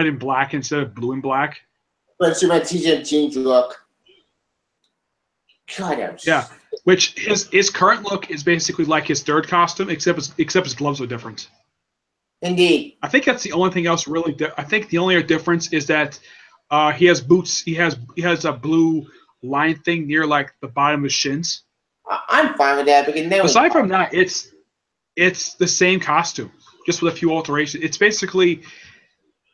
and black instead of blue and black. But you might teach him change look. God, yeah. Which his current look is basically like his third costume, except his gloves are different. Indeed. I think that's the only thing else really. I think the only difference is that he has boots. He has a blue line thing near like the bottom of his shins. I'm fine with that because aside from that, it's the same costume, just with a few alterations. It's basically,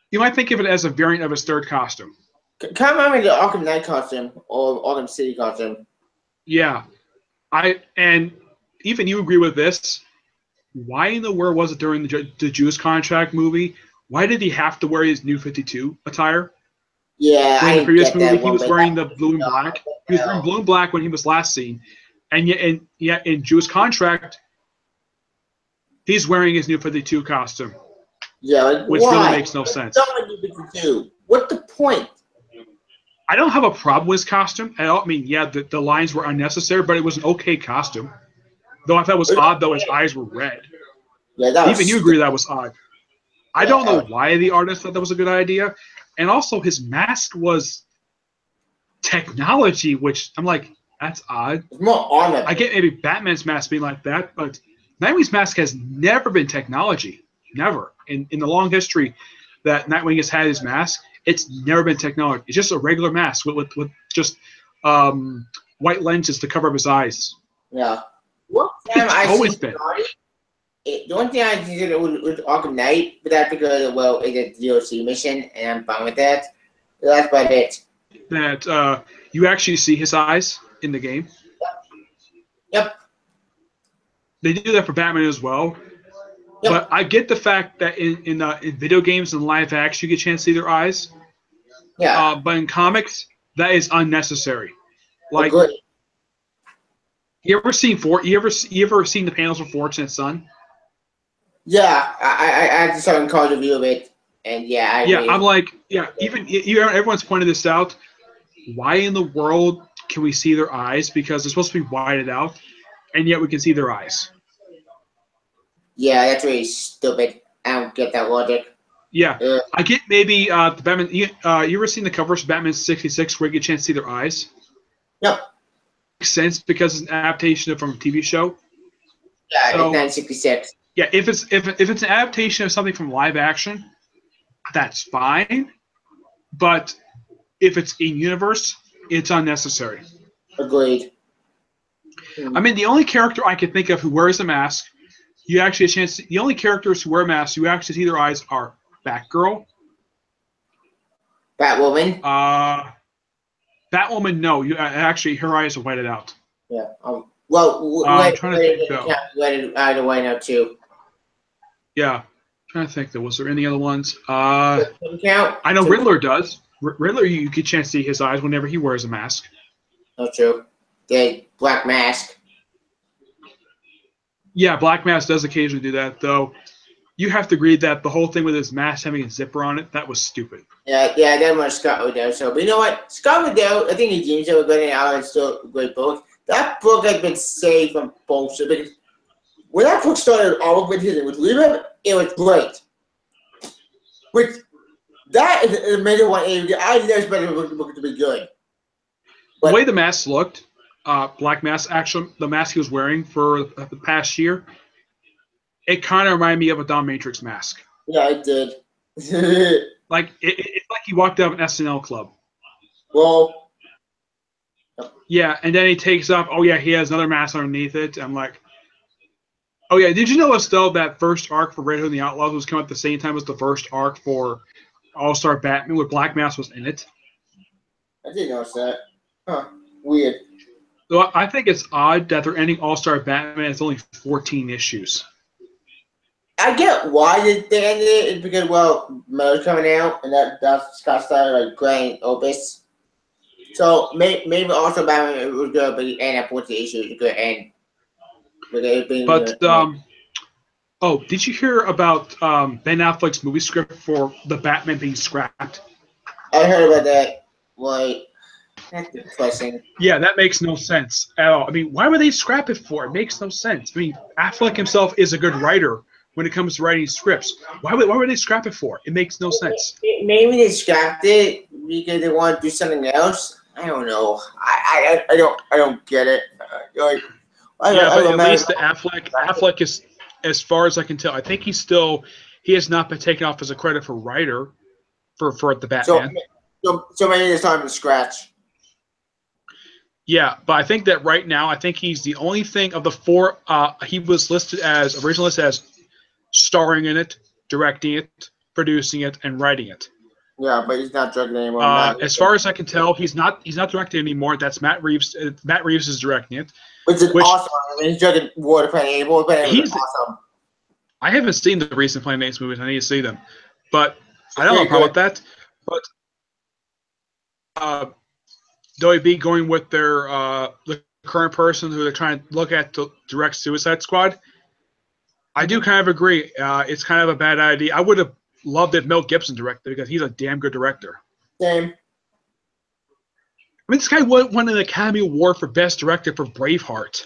you might think of it as a variant of his third costume. Kind of like the Arkham Knight costume or Arkham City costume. Yeah. And even you agree with this. Why in the world was it during the Jewish Contract movie? Why did he have to wear his New 52 attire? Yeah, in the previous movie, he was wearing the blue and black. He was wearing blue and black when he was last seen, and yet in Jewish Contract, he's wearing his New 52 costume. Yeah, which really makes no sense. What's the point? I don't have a problem with his costume. I mean, yeah, the lines were unnecessary, but it was an okay costume. Though I thought it was odd, though his eyes were red. Yeah, even you agree that was odd. I don't know why the artist thought that was a good idea. And also, his mask was technology, which I'm like, that's odd. It's more armor. I get maybe Batman's mask being like that, but Nightwing's mask has never been technology. Never. In the long history that Nightwing has had his mask, it's never been technology. It's just a regular mask with just white lenses to cover up his eyes. Yeah. What time It's I always see been. the one thing I did with Arkham Knight, but that's because it's a DLC mission, and I'm fine with that. So that's about it. That you actually see his eyes in the game. Yep. They do that for Batman as well. Yep. But I get the fact that in video games and live action, you get a chance to see their eyes. Yeah. But in comics, that is unnecessary. Like, Good. you ever seen the panels for Fortunate Son? Yeah, I just saw in called review of it, and yeah, I agree. I'm like, everyone's pointed this out. Why in the world can we see their eyes? Because they're supposed to be whited out, and yet we can see their eyes. Yeah, that's really stupid. I don't get that logic. Yeah, I get maybe the Batman. You ever seen the covers of Batman 66 where you get a chance to see their eyes? Yep. Makes sense because it's an adaptation from a TV show. Yeah, So, it's 966. Yeah, if it's an adaptation of something from live action, that's fine. But if it's in universe, it's unnecessary. Agreed. I mean, the only character I can think of who wears a mask, the only characters who wear masks, you actually see their eyes are Batgirl. Batwoman. Batwoman, no. Actually, her eyes are whited out. Yeah. I'm trying to think, though. Let it either way now too. Yeah. I'm trying to think, though. Was there any other ones? Count. I know Riddler does. Riddler, you get a chance to see his eyes whenever he wears a mask. Not true. The Black Mask. Yeah, Black Mask does occasionally do that, though. You have to agree that the whole thing with his mask having a zipper on it, that was stupid. Yeah, that was Scott O'Dell. So, but you know what? Scott O'Dell, I think his dreams are good and Alan's still a great book. That book has been saved from bullshit because when that book started all with rebirth, it was great. Which that is an amazing one. I never expected the book to be good. But, the way the mask looked, Black Mask, actually, the mask he was wearing for the past year, it kind of reminded me of a Dominatrix mask. Yeah, it did. Like it's like he walked out of an SNL club. Well. Yeah, and then he takes off. Oh yeah, he has another mask underneath it. I'm like, oh yeah. Did you know, Estelle, that first arc for Red Hood and the Outlaws was coming at the same time as the first arc for All-Star Batman, where Black Mask was in it? I didn't notice that. Huh. Weird. So I think it's odd that they're ending All-Star Batman. It's only 14 issues. I get why they ended it. It's because, Miller's coming out, and that's Scott started like grand opus. So maybe also Batman was good, but he ended up with the issue. It could end. Did you hear about Ben Affleck's movie script for the Batman being scrapped? I heard about that. Like, that's depressing. Yeah, that makes no sense at all. I mean, why would they scrap it for? It makes no sense. I mean, Affleck himself is a good writer when it comes to writing scripts. Why would they scrap it for? It makes no sense. Maybe they scrapped it because they want to do something else. I don't know. I don't get it. At least the Affleck is, as far as I can tell, I think he has not been taken off as a credit for writer for the Batman. So maybe it's time to scratch. Yeah, but I think that right now, I think he's the only thing of the four. He was originally listed as starring in it, directing it, producing it, and writing it. Yeah, but he's not directing anymore. As far as I can tell, he's not directing anymore. That's Matt Reeves. Matt Reeves is directing it. Which is awesome. I mean, he's directing War of Planet Apes. He's awesome. I haven't seen the recent Planet Apes movies. I need to see them, but I don't have a problem with that. But WB going with their the current person who they're trying to look at to direct Suicide Squad. I do kind of agree. It's kind of a bad idea. I would have loved if Mel Gibson directed because he's a damn good director. Same. I mean, this guy won an Academy Award for Best Director for Braveheart.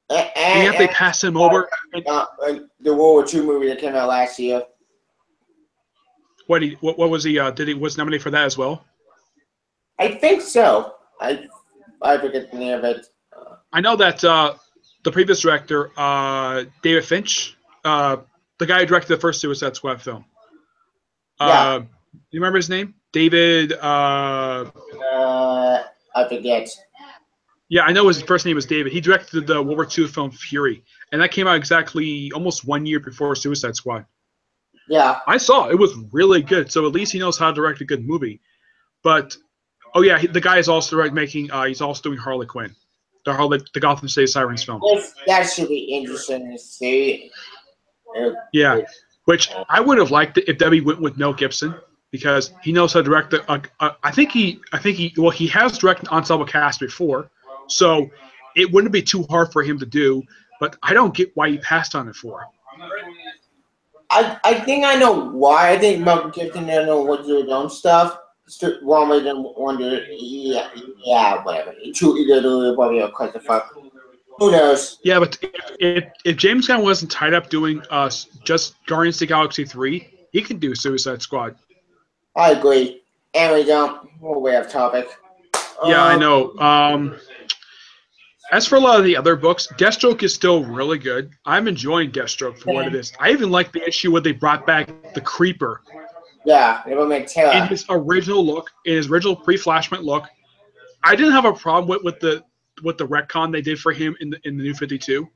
And yet they passed him over. The World War II movie that came out last year. What was he? Was nominated for that as well? I think so. I forget the name of it. I know that the previous director, David Finch, the guy who directed the first Suicide Squad film. Yeah. You remember his name? David. I forget. Yeah, I know his first name was David. He directed the World War II film Fury, and that came out exactly almost 1 year before Suicide Squad. Yeah. I saw it. It was really good. So at least he knows how to direct a good movie. But oh yeah, the guy is also making. He's also doing Harley Quinn, the Gotham City Sirens film. That should be interesting to see. Yeah, which I would have liked it if Debbie went with Mel Gibson because he knows how to direct the. I think he has directed ensemble cast before, so it wouldn't be too hard for him to do. But I don't get why he passed on it for. I think I know why. I think Mel Gibson didn't know what to do with his own stuff. One way than wonder, yeah, whatever. True, either probably a quite the fuck. Who knows? Yeah, but if James Gunn wasn't tied up doing just Guardians of the Galaxy 3, he can do Suicide Squad. I agree. And we don't. We're way off topic. Yeah, I know. As for a lot of the other books, Deathstroke is still really good. I'm enjoying Deathstroke for what it is. I even like the issue where they brought back the Creeper. Yeah, it will make Taylor. In his original look, in his original pre-Flashpoint look, I didn't have a problem with the retcon they did for him in the New 52.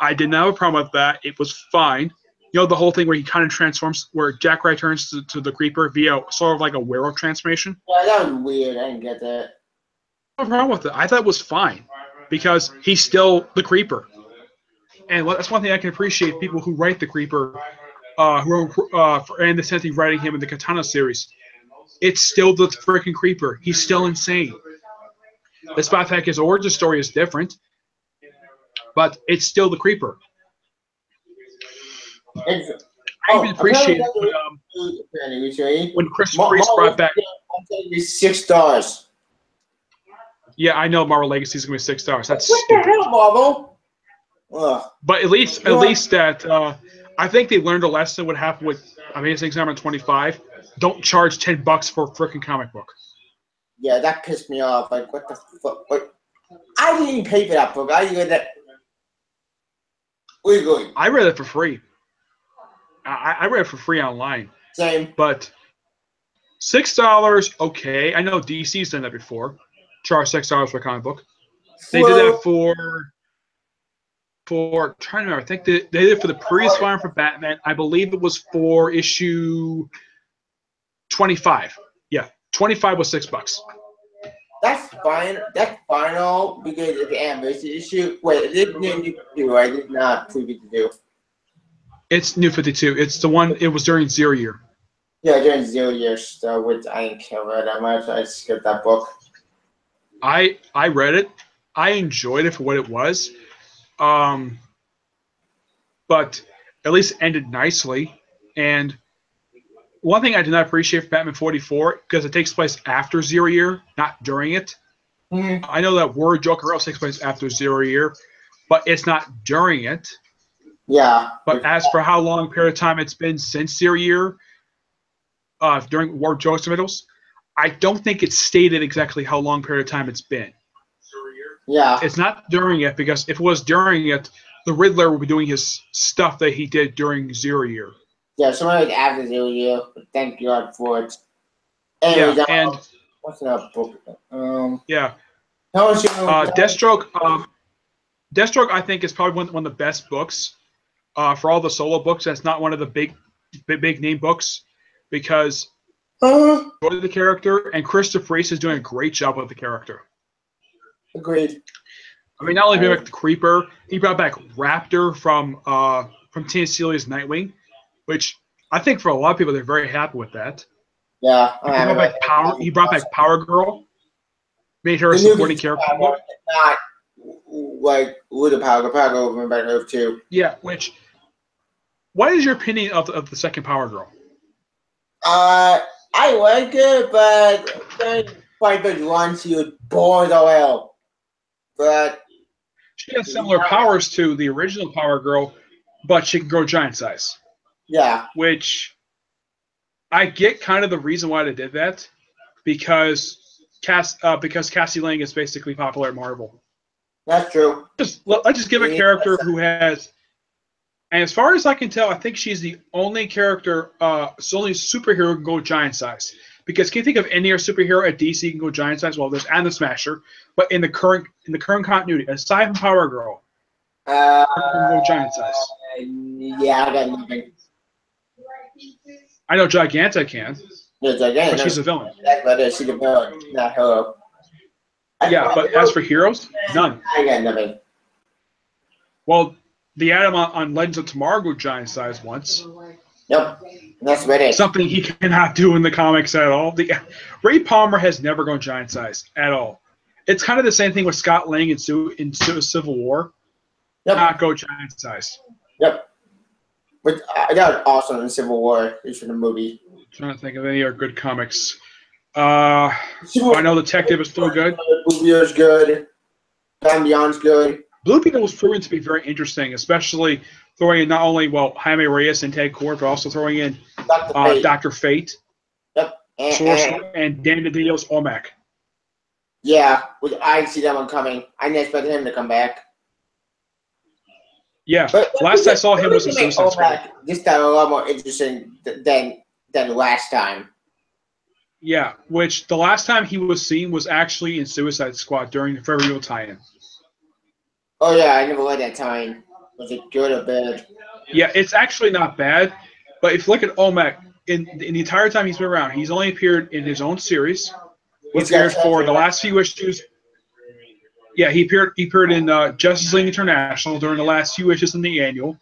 I didn't have a problem with that. It was fine. You know, the whole thing where he kind of transforms, where Jack Wright turns to the Creeper via sort of like a werewolf transformation. Yeah, that was weird. I didn't get that. No problem with it. I thought it was fine because he's still the Creeper, and that's one thing I can appreciate. People who write the Creeper, and the Senti writing him in the Katana series, it's still the freaking Creeper. He's still insane. Despite the fact his origin story is different, but it's still the Creeper. I even appreciate when Chris Priest brought back. $6. Yeah, I know Marvel Legacy is going to be $6. That's what stupid. The hell, Marvel? Ugh. But at least that I think they learned a lesson. What happened with Amazing Spider-Man 25? Don't charge $10 for a freaking comic book. Yeah, that pissed me off. Like, what the fuck? What? I didn't even pay for that book. I read that. Where are you going? I read it for free. I read it for free online. Same. But $6, okay. I know DC's done that before. Charge $6 for a comic book. They did that for trying to remember. I think they did it for the previous one for Batman. I believe it was for issue 25. Yeah, 25 was $6. That's fine. That's final because of the anniversary issue. Wait, it didn't do right? It's not preview to do. It's New 52. It's the one. It was during 0 year. Yeah, during 0 year stuff, which I didn't care about that much. I skipped that book. I read it. I enjoyed it for what it was. But at least it ended nicely. And one thing I did not appreciate for Batman 44, because it takes place after 0 year, not during it. Mm-hmm. I know that War Joker also takes place after 0 year, but it's not during it. Yeah. But as for how long period of time it's been since 0 year, during War Joker submittals, I don't think it's stated exactly how long period of time it's been. Yeah. It's not during it, because if it was during it, the Riddler would be doing his stuff that he did during 0 year. Yeah, somebody after 0 year, but thank God for it. Yeah, and what's that book? Yeah. Deathstroke. Deathstroke, I think, is probably one of the best books for all the solo books. That's not one of the big name books, because the character, and Christopher Reese is doing a great job with the character. Agreed. I mean, not only bring back the Creeper, he brought back Raptor from Tina Celia's Nightwing, which I think for a lot of people they're very happy with that. Yeah. He brought back Power Girl, made her a supporting character. Not like with the Power Girl went back over too. Yeah. What is your opinion of the second Power Girl? I like it, but then quite good once she was bored as hell. But she has similar powers to the original Power Girl, but she can grow giant size. Yeah. Which I get kind of the reason why they did that, because Cassie Lang is basically popular at Marvel. That's true. Let's just give a character who has, and as far as I can tell, I think she's the only character, only superhero who can go giant size. Because can you think of any other superhero at DC can go giant size? Well, there's Atom Smasher, but in the current continuity, aside from Power Girl, can go giant size. Yeah, I got nothing. I know Giganta can, Yeah, Gigantic. but she's a villain. That's what it is. She's a villain, not hero. Yeah, but as for heroes, none. I got nothing. Well, the Atom on Legends of Tomorrow grew giant size once. Yep, that's what it is. Something he cannot do in the comics at all. Ray Palmer has never gone giant size at all. It's kind of the same thing with Scott Lang in Civil War. Yep. Not go giant size. Yep. But that was awesome in Civil War, at least for the movie. I'm trying to think of any other good comics. I know Detective is still good. Blue Beetle's good. Time Beyond's good. Blue Beetle was proven to be very interesting, especially throwing in not only, Jaime Reyes and Ted Kord, but also throwing in Dr. Fate. Yep. And Dan DiDio's Olmec. Yeah, I didn't see that one coming. I didn't expect him to come back. Yeah, last I saw him was in Suicide Squad. This time a lot more interesting than last time. Yeah, which the last time he was seen was actually in Suicide Squad during the Forever Evil tie-in. Oh yeah, I never read that time. Was it good or bad? Yeah, it's actually not bad, but if you look at Olmec, in the entire time he's been around, he's only appeared in his own series. He appeared for the last few issues. Yeah, he appeared in Justice League International during the last few issues in the annual.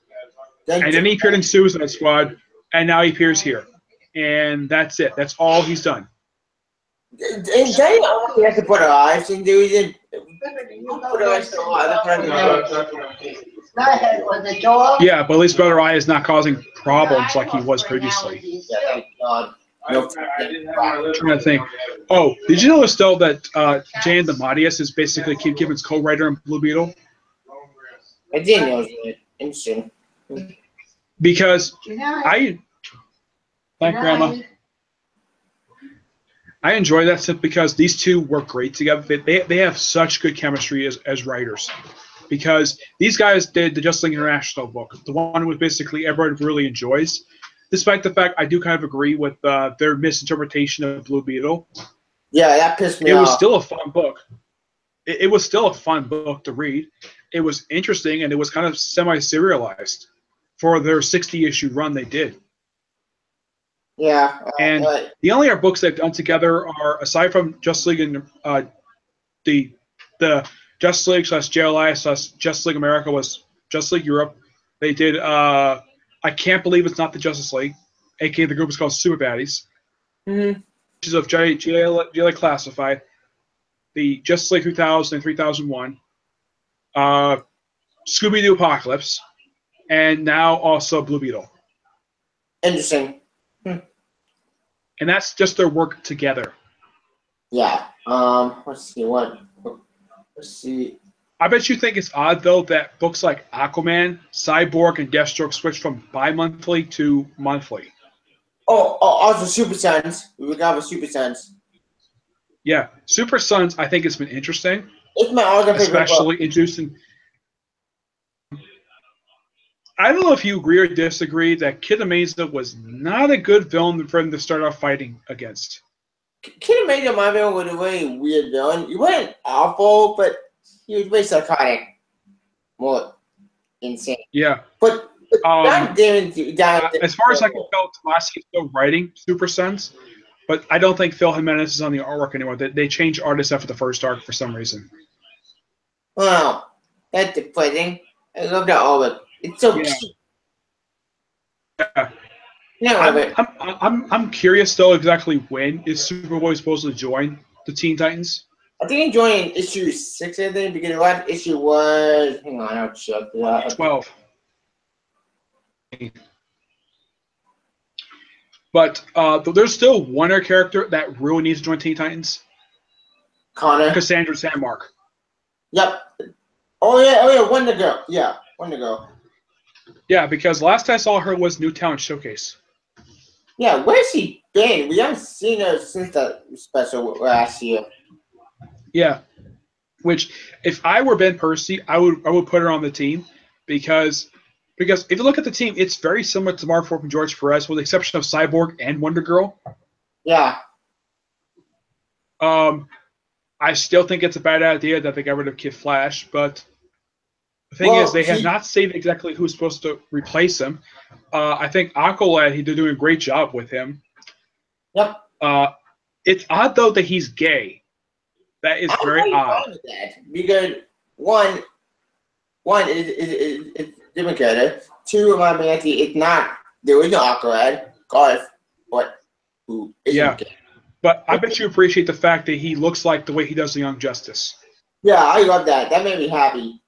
And then he appeared in Suicide Squad, and now he appears here. And that's it. That's all he's done. And Jay only has to put her eyes in, dude. He didn't put her eyes in Yeah, but at least Brother Eye is not causing problems like he was previously. Yeah, thank God. No, I'm trying to think. Oh, did you know still that Jan DeMatteis is basically Keith Gibbons' co-writer on Blue Beetle? I didn't know that. Interesting. Because thank Grandma. I enjoy that simply because these two work great together. They have such good chemistry as writers. Because these guys did the Justice League International book, the one which basically everyone really enjoys. Despite the fact I do kind of agree with their misinterpretation of Blue Beetle. Yeah, that pissed me off. It was still a fun book. It was still a fun book to read. It was interesting, and it was kind of semi-serialized for their 60-issue run they did. Yeah. And the only other books they've done together are, aside from Justice League and the Justice League / JLI / Justice League America was Justice League Europe. They did I Can't Believe It's Not the Justice League, aka the group is called Super Baddies. Mm-hmm. Which is of JLA Classified, the Justice League 3000 and 3001, Scooby-Doo Apocalypse, and now also Blue Beetle. Interesting. And that's just their work together. Yeah. Let's see. I bet you think it's odd, though, that books like Aquaman, Cyborg, and Deathstroke switch from bi-monthly to monthly. Oh, also Super Sons. We got Super Sons. Yeah. Super Sons, I think it's been interesting. It's my other favorite especially book. introducing. I don't know if you agree or disagree that Kid Amaza was not a good villain for him to start off fighting against. Kid Amaza, my villain, was a really weird villain. He wasn't awful, but he was very psychotic. More insane. Yeah. But as far as I can tell, Tomasi is still writing Super Sons, but I don't think Phil Jimenez is on the artwork anymore. They changed artists after the first arc for some reason. Well, that's depressing. I love that artwork. It's so cute. Yeah. Yeah, I'm curious though exactly when is Superboy supposed to join the Teen Titans? I think he joined in issue 6, I think, because the last issue was hang on, I'll check that. 12. But there's still one other character that really needs to join Teen Titans. Connor. Cassandra Sandmark. Yep. Oh yeah, one to go. Yeah, one to go. Yeah, because last I saw her was New Talent Showcase. Yeah, where's she been? We haven't seen her since the special last year. Yeah, which if I were Ben Percy, I would put her on the team because if you look at the team, it's very similar to Mark Ford and George Perez, with the exception of Cyborg and Wonder Girl. Yeah. I still think it's a bad idea that they got rid of Kid Flash, but the thing is, they have not stated exactly who's supposed to replace him. I think Aqualad, they're doing a great job with him. Yep. It's odd, though, that he's gay. That is very odd. With that because one is different character. Two, my man, it's not the original Aqualad, Garth, but who isn't gay. But I bet you appreciate the fact that he looks like the way he does the Young Justice. Yeah, I love that. That made me happy.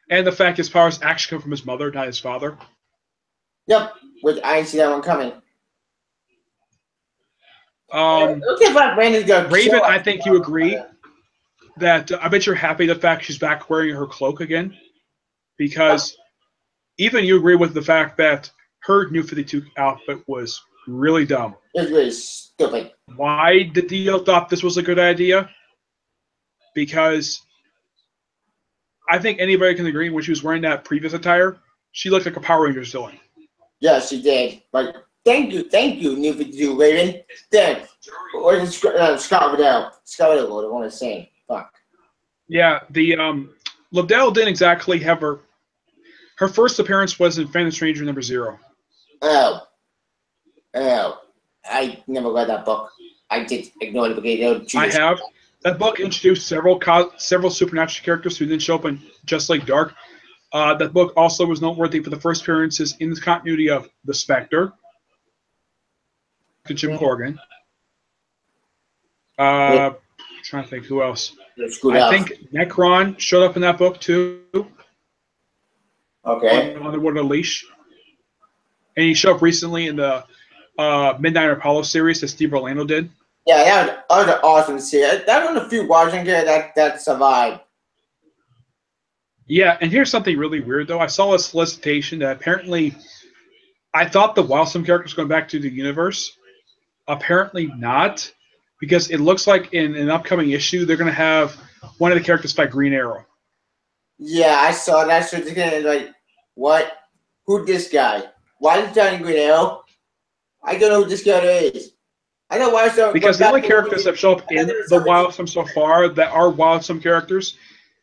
And the fact his powers actually come from his mother, not his father. Yep, which I didn't see that one coming. Raven, I think you agree that I bet you're happy the fact she's back wearing her cloak again, because even you agree with the fact that her New 52 outfit was really dumb. It was really stupid. Why did Dio thought this was a good idea? Because I think anybody can agree when she was wearing that previous attire, she looked like a Power Rangers villain. Yes, she did. But thank you, New 52, Raven. Thanks. Or Scott Liddell. Scott Liddell, I want to say. Fuck. Yeah, the Liddell didn't exactly have her first appearance was in Phantom Stranger #0. Oh. I never read that book. I just ignored it because I have. That book introduced several supernatural characters who didn't show up in Just Like Dark. That book also was noteworthy for the first appearances in the continuity of The Spectre, Jim Corrigan. Trying to think who else. I think Necron showed up in that book too. Okay. On the Word of Leash. And he showed up recently in the Midnight Apollo series that Steve Orlando did. Yeah, that was an awesome series. That was a few watching here that survived. Yeah, and here's something really weird, though. I saw a solicitation that apparently I thought the Wildstorm character was going back to the universe. Apparently not, because it looks like in an upcoming issue, they're going to have one of the characters fight Green Arrow. Yeah, I saw that. So it's kind of like, what? Who's this guy? Why is Johnny Green Arrow? I don't know who this guy is. I know Wildstorm. Because the only characters that show up in the Wildstorm so far that are Wildstorm characters,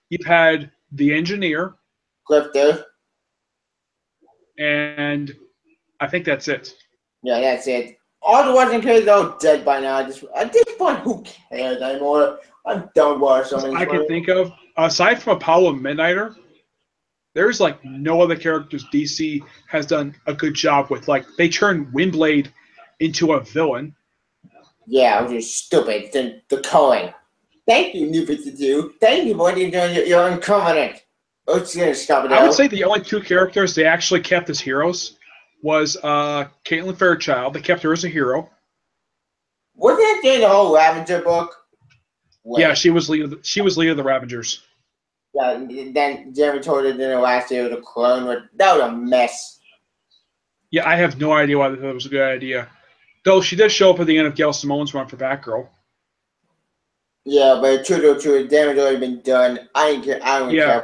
you've had the Engineer, Clifter, and I think that's it. Yeah, that's it. All the Wildstorm characters are dead by now. At this point, who cares anymore? I'm done with so many. I can think of, aside from Apollo and Midnighter, there's like no other characters DC has done a good job with. Like they turned Windblade into a villain. Yeah, which is stupid. The culling. Thank you, New 52. Thank you for doing your incovenant. I would say the only two characters they actually kept as heroes was Caitlin Fairchild. They kept her as a hero. Wasn't that during the whole Ravager book? Wait. Yeah, she was leader of the Ravagers. Yeah, then Jeremy told her in the last year the clone. That was a mess. Yeah, I have no idea why they thought it was a good idea. Though she did show up at the end of Gail Simone's run for Batgirl. Yeah, but true, damage already been done. I don't care.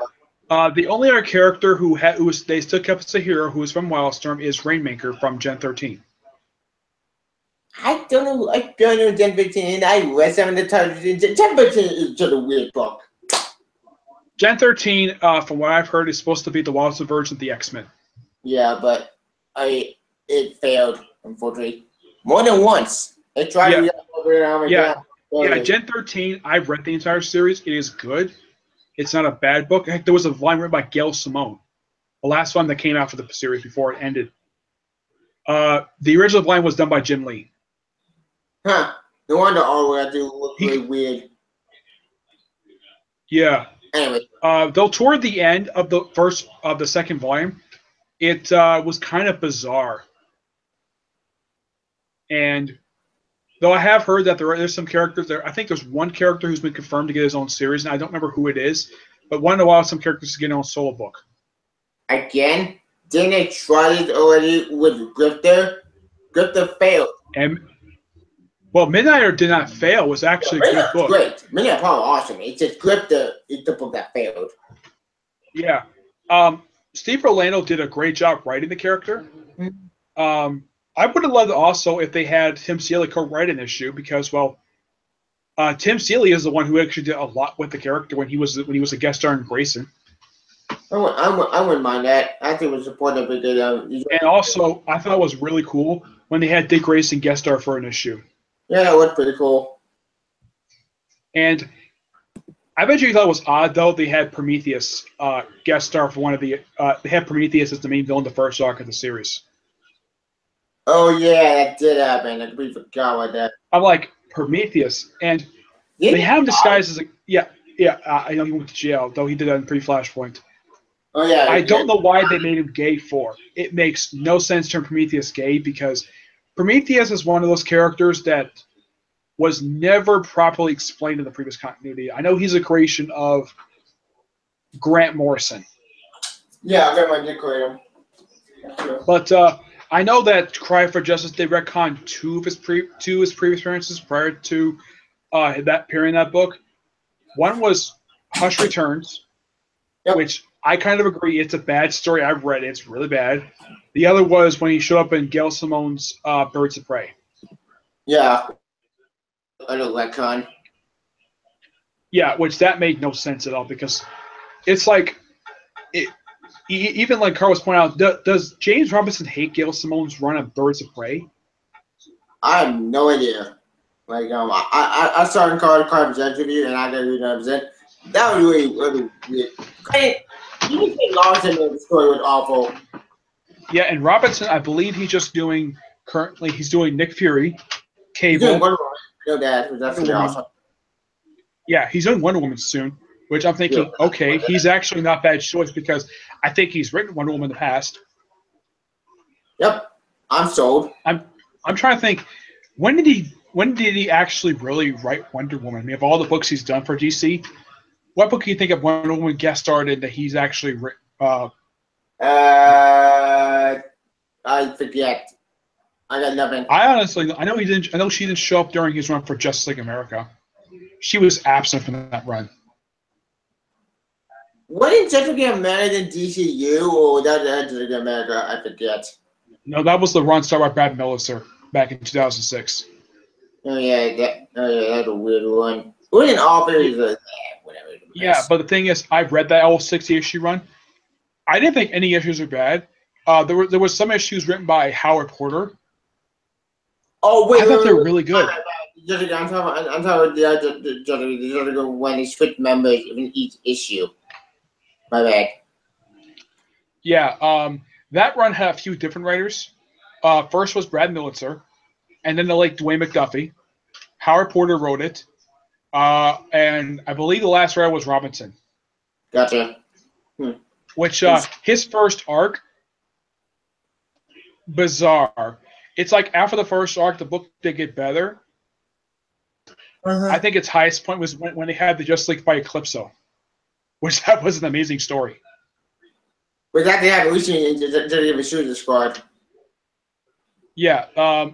The only other character who they still kept as a hero who was from Wildstorm is Rainmaker from Gen 13. I don't know Gen 13. I read some of the titles. Gen 13 is just a weird book. Gen 13, from what I've heard, is supposed to be the Wildstorm version of the X-Men. Yeah, but it failed, unfortunately. More than once. It tried to Yeah, Gen 13, I've read the entire series. It is good. It's not a bad book. Heck, there was a line written by Gail Simone, the last one that came out for the series before it ended. The original line was done by Jim Lee. Huh. No wonder all I do look really weird. Yeah. Anyway. Though toward the end of the second volume, it was kind of bizarre. And though I have heard that there's some characters there, I think there's one character who's been confirmed to get his own series, and I don't remember who it is, but one in a while some characters to get their own solo book. Again? Didn't they try it already with Grifter? Grifter failed. Well, Midnighter did not fail. It was actually a good book. Great. Midnighter probably awesome. It's just Grifter is the book that failed. Yeah. Steve Orlando did a great job writing the character. I would have loved also if they had him see the co-write an issue because, well, Tim Seeley is the one who actually did a lot with the character when he was a guest star in Grayson. I wouldn't mind that. I think it was supportive because And also, I thought it was really cool when they had Dick Grayson guest star for an issue. Yeah, that was pretty cool. And I bet you thought it was odd though they had Prometheus guest star for one of the. They had Prometheus as the main villain the first arc of the series. Oh yeah, that did happen. I completely forgot about that. I'm like Prometheus, and they have him disguised as a I know he went to jail though he did that in pre-Flashpoint. Oh yeah. I don't know why they made him gay for. It makes no sense to turn Prometheus gay because Prometheus is one of those characters that was never properly explained in the previous continuity. I know he's a creation of Grant Morrison. Yeah, I got my dick him. Sure. But I know that Cry for Justice did retcon two of his previous appearances prior to that appearing in that book. One was Hush Returns, which I kind of agree it's a bad story. I've read it. It's really bad. The other was when he showed up in Gail Simone's Birds of Prey. Yeah. I know retcon. Yeah, which that made no sense at all because it's like even like Carl was pointing out, does James Robinson hate Gail Simone's run of Birds of Prey? I have no idea. Like I saw in Carl's interview and I didn't represent. That was really weird. You can say Lawson in the story was awful. Yeah, and Robinson, I believe he's doing Nick Fury, Cable. He's doing Wonder Woman. No, that's really awesome. Yeah, he's doing Wonder Woman soon, which I'm thinking, okay, he's actually not bad choice because I think he's written Wonder Woman in the past. Yep, I'm sold. I'm trying to think, when did he actually really write Wonder Woman? I mean, of all the books he's done for DC, what book do you think of Wonder Woman guest starred in that he's actually written? I forget. I got nothing. I know she didn't show up during his run for Justice League America. She was absent from that run. Wasn't Justice League America in DCU or was that Justice League America? I forget. No, that was the run started by Brad Meltzer back in 2006. Oh yeah, that's a weird one. It wasn't all very whatever. Yeah, but the thing is, I've read that whole 60-issue run. I didn't think any issues were bad. There was some issues written by Howard Porter. Oh wait, I thought they were really good. I'm talking about the when they switch members in each issue. My bad. Yeah, that run had a few different writers. First was Brad Meltzer, and then Dwayne McDuffie. Howard Porter wrote it, and I believe the last writer was Robinson. Gotcha. Which his first arc, bizarre. It's like after the first arc, the book did get better. I think its highest point was when they had the Justice League fight Eclipso, which that was an amazing story. Was that the evolution into the Suicide Squad? Yeah,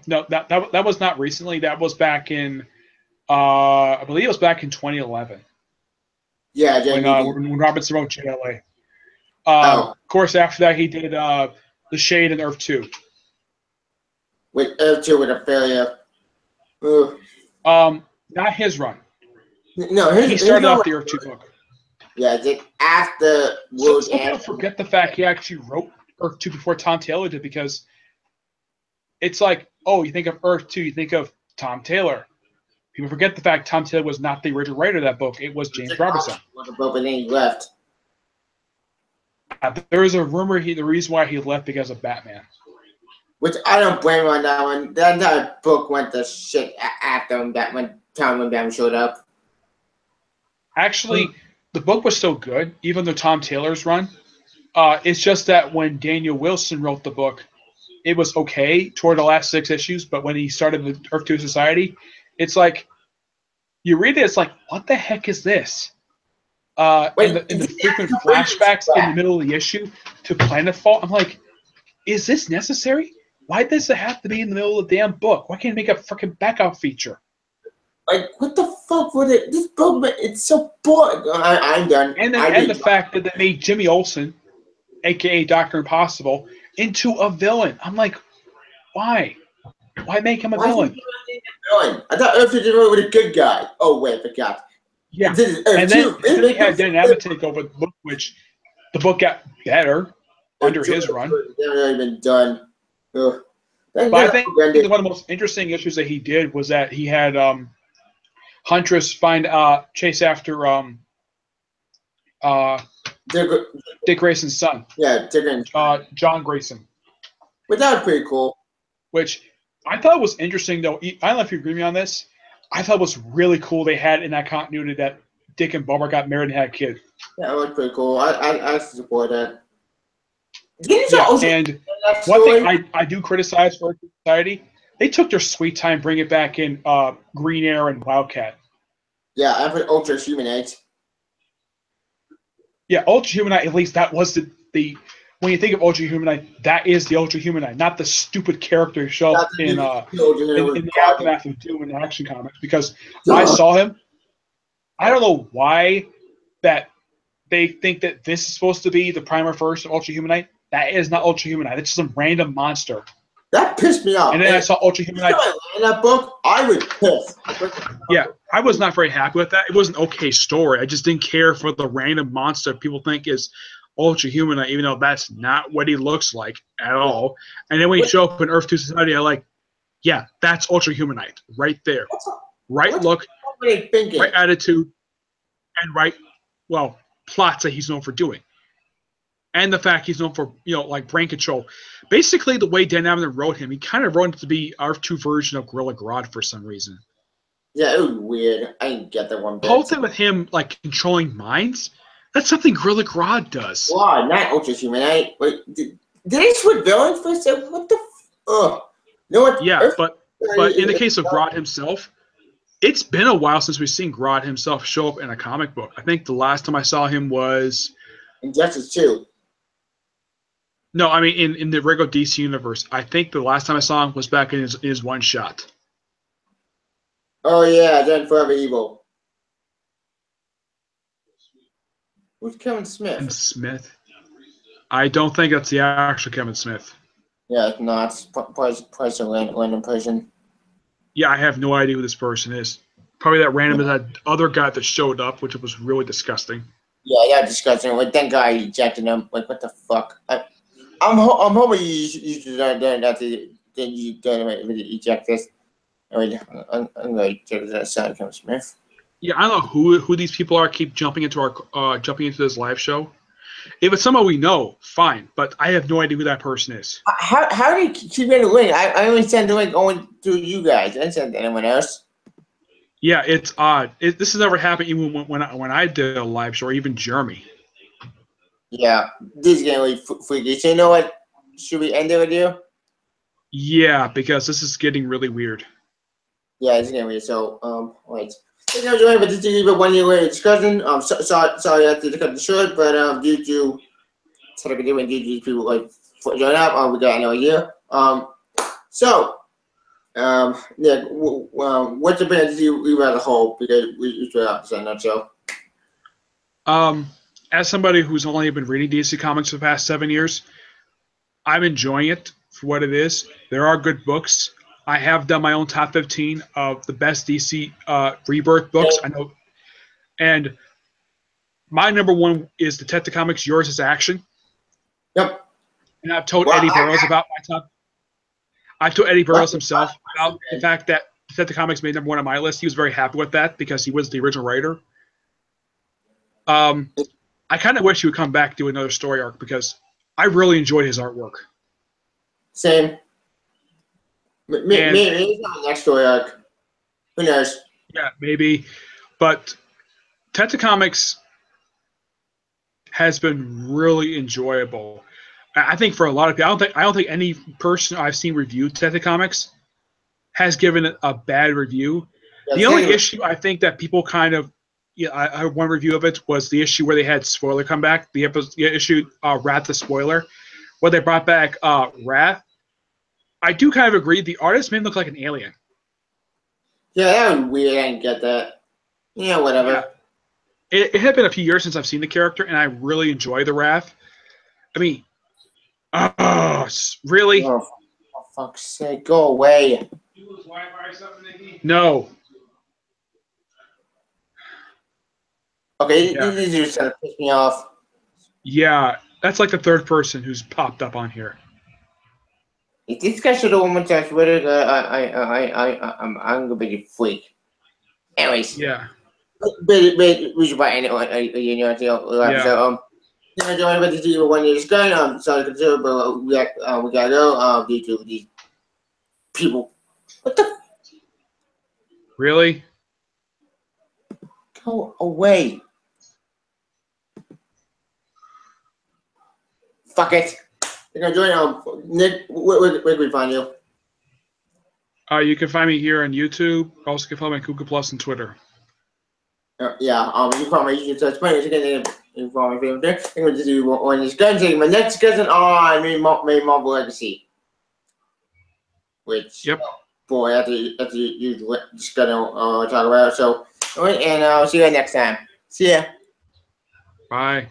no, that was not recently. That was back in, I believe it was back in 2011. Yeah, when Robinson wrote JLA. Of course, after that he did The Shade and Earth 2. With Earth 2 with a failure. Not his run. No, he started off the Earth 2 book. Yeah, after World's End. People forget the fact he actually wrote Earth 2 before Tom Taylor did because it's like, oh, you think of Earth 2, you think of Tom Taylor. People forget the fact Tom Taylor was not the original writer of that book. It was James Robinson. But then he left. There is a rumor the reason why he left because of Batman. Which I don't blame him on that one. That entire book went to shit after when Batman showed up. Actually, the book was still good, even though Tom Taylor's run. It's just that when Daniel Wilson wrote the book, it was okay toward the last 6 issues, but when he started the Earth 2 Society, it's like, you read it, it's like, what the heck is this? In the frequent flashbacks in the middle of the issue to Planetfall, I'm like, is this necessary? Why does it have to be in the middle of the damn book? Why can't it make a freaking backup feature? Like, what the fuck would it? This book, it's so boring. I'm done. And the fact that they made Jimmy Olsen, a.k.a. Dr. Impossible, into a villain. I'm like, why? Why make him a Why is he villain? a villain? I thought Earth was a good guy. Oh wait, I forgot. Yeah, This is Earth and then 2. he had Dan Abbott take over the book, which the book got better under his run. They've already been done. Ugh. But I think one of the most interesting issues that he did was that he had Huntress chase after Dick Grayson's son. Yeah, Dick John Grayson. But that was pretty cool. Which I thought was interesting, though. I don't know if you agree with me on this. I thought it was really cool they had in that continuity that Dick and Barbara got married and had a kid. Yeah, that was pretty cool. I support that. And one thing I do criticize for Society, they took their sweet time bringing it back in Green Arrow and Wildcat. Yeah, I put Ultra Humanite. Yeah, Ultra Humanite, at least that was the when you think of Ultra Humanite, that is the Ultra Humanite, not the stupid character show in the aftermath of Doom and Action Comics. Because I saw him, I don't know why that they think that this is supposed to be the primer first of Ultra Humanite. That is not Ultra Humanite. It's just some random monster. That pissed me off. And then I saw Ultra Humanite. In that book, I was pissed. Yeah, I was not very happy with that. It was an okay story. I just didn't care for the random monster people think is Ultra Humanite, even though that's not what he looks like at all. And then when he show up in Earth 2 Society, I'm like, yeah, that's Ultra Humanite right there. Right look, right attitude, and right, well, plots that he's known for doing. And the fact he's known for, like brain control. Basically, the way Dan Abnett wrote him, he kind of wrote him to be our 2 version of Gorilla Grodd for some reason. Yeah, it was weird. I didn't get that one bit. The whole thing with him, like, controlling minds, that's something Gorilla Grodd does. Wow, not Ultra Humanite. Wait, did they switch villains for a second? What the You know what? Yeah, but in the case of Grodd himself, it's been a while since we've seen Grodd himself show up in a comic book. I think the last time I saw him was... Injustice 2. No, I mean in the regular DC universe. I think the last time I saw him was back in his one shot. Oh yeah, then Forever Evil. Who's Kevin Smith? Kevin Smith. I don't think that's the actual Kevin Smith. Yeah, it's not. It's probably some random person. Yeah, I have no idea who this person is. Probably that random that other guy that showed up, which was really disgusting. Yeah, disgusting. Like that guy ejected him. Like what the fuck? I'm hoping you should not then you don't eject this. I'm going to check that side Kevin Smith. Yeah, I don't know who these people are. Keep jumping into this live show. If it's someone we know, fine. But I have no idea who that person is. How do you keep getting the link? I only send the link going through you guys. I didn't send anyone else. Yeah, it's odd. This has never happened even when I did a live show, or even Jeremy. Yeah, this is getting really freaky. So you know what? Should we end it with you? Yeah, because this is getting really weird. Yeah, it's getting weird. So, wait. Thank you for this is a 1 year later discussion. Sorry I had to cut the short, but due to technical difficulties, people like join up. We got another year. Yeah. What's the band you rather hold because we straight up in that show? As somebody who's only been reading DC Comics for the past 7 years, I'm enjoying it for what it is. There are good books. I have done my own top 15 of the best DC Rebirth books. I know, and my number 1 is Detective Comics. Yours is Action. Yep. And I've told Eddie Burroughs about my top. I've told Eddie Burroughs himself about the fact that Detective Comics made number 1 on my list. He was very happy with that because he was the original writer. I kind of wish he would come back and do another story arc because I really enjoyed his artwork. Same. Maybe not the next story arc. Who knows? Yeah, maybe. But Detective Comics has been really enjoyable. I think for a lot of people, I don't think any person I've seen review Detective Comics has given it a bad review. Yeah, the only issue I think that people kind of, I heard one review of it was the issue where they had Spoiler come back. The issue Wrath the Spoiler, where they brought back Wrath. I do kind of agree. The artist made him look like an alien. Yeah, that was weird. I didn't get that. Yeah, whatever. Yeah. It had been a few years since I've seen the character, and I really enjoy the Wrath. I mean, really? Oh, fuck's sake, go away. No. Okay, Yeah. these are just gonna piss me off. Yeah, that's like the third person who's popped up on here. If this guy should have one more time, I'm gonna be a freak. Anyways, Yeah. but we should buy anyone, you know, Yeah. so I don't want to do one year's gun. Sorry to consider, but we gotta go. Due to these people. What the? Really? Go away. Fuck it. You're gonna join. Nick, where can we find you? You can find me here on YouTube. Also, can follow my Kuka Plus and Twitter. Yeah. You can find my YouTube search button. You can follow my favorite there. I'm going to do one of these guns. My next cousin on made Marvel Legacy. Which, Yep. Boy, after you just gonna talk about it. So, and I'll see you guys next time. See ya. Bye.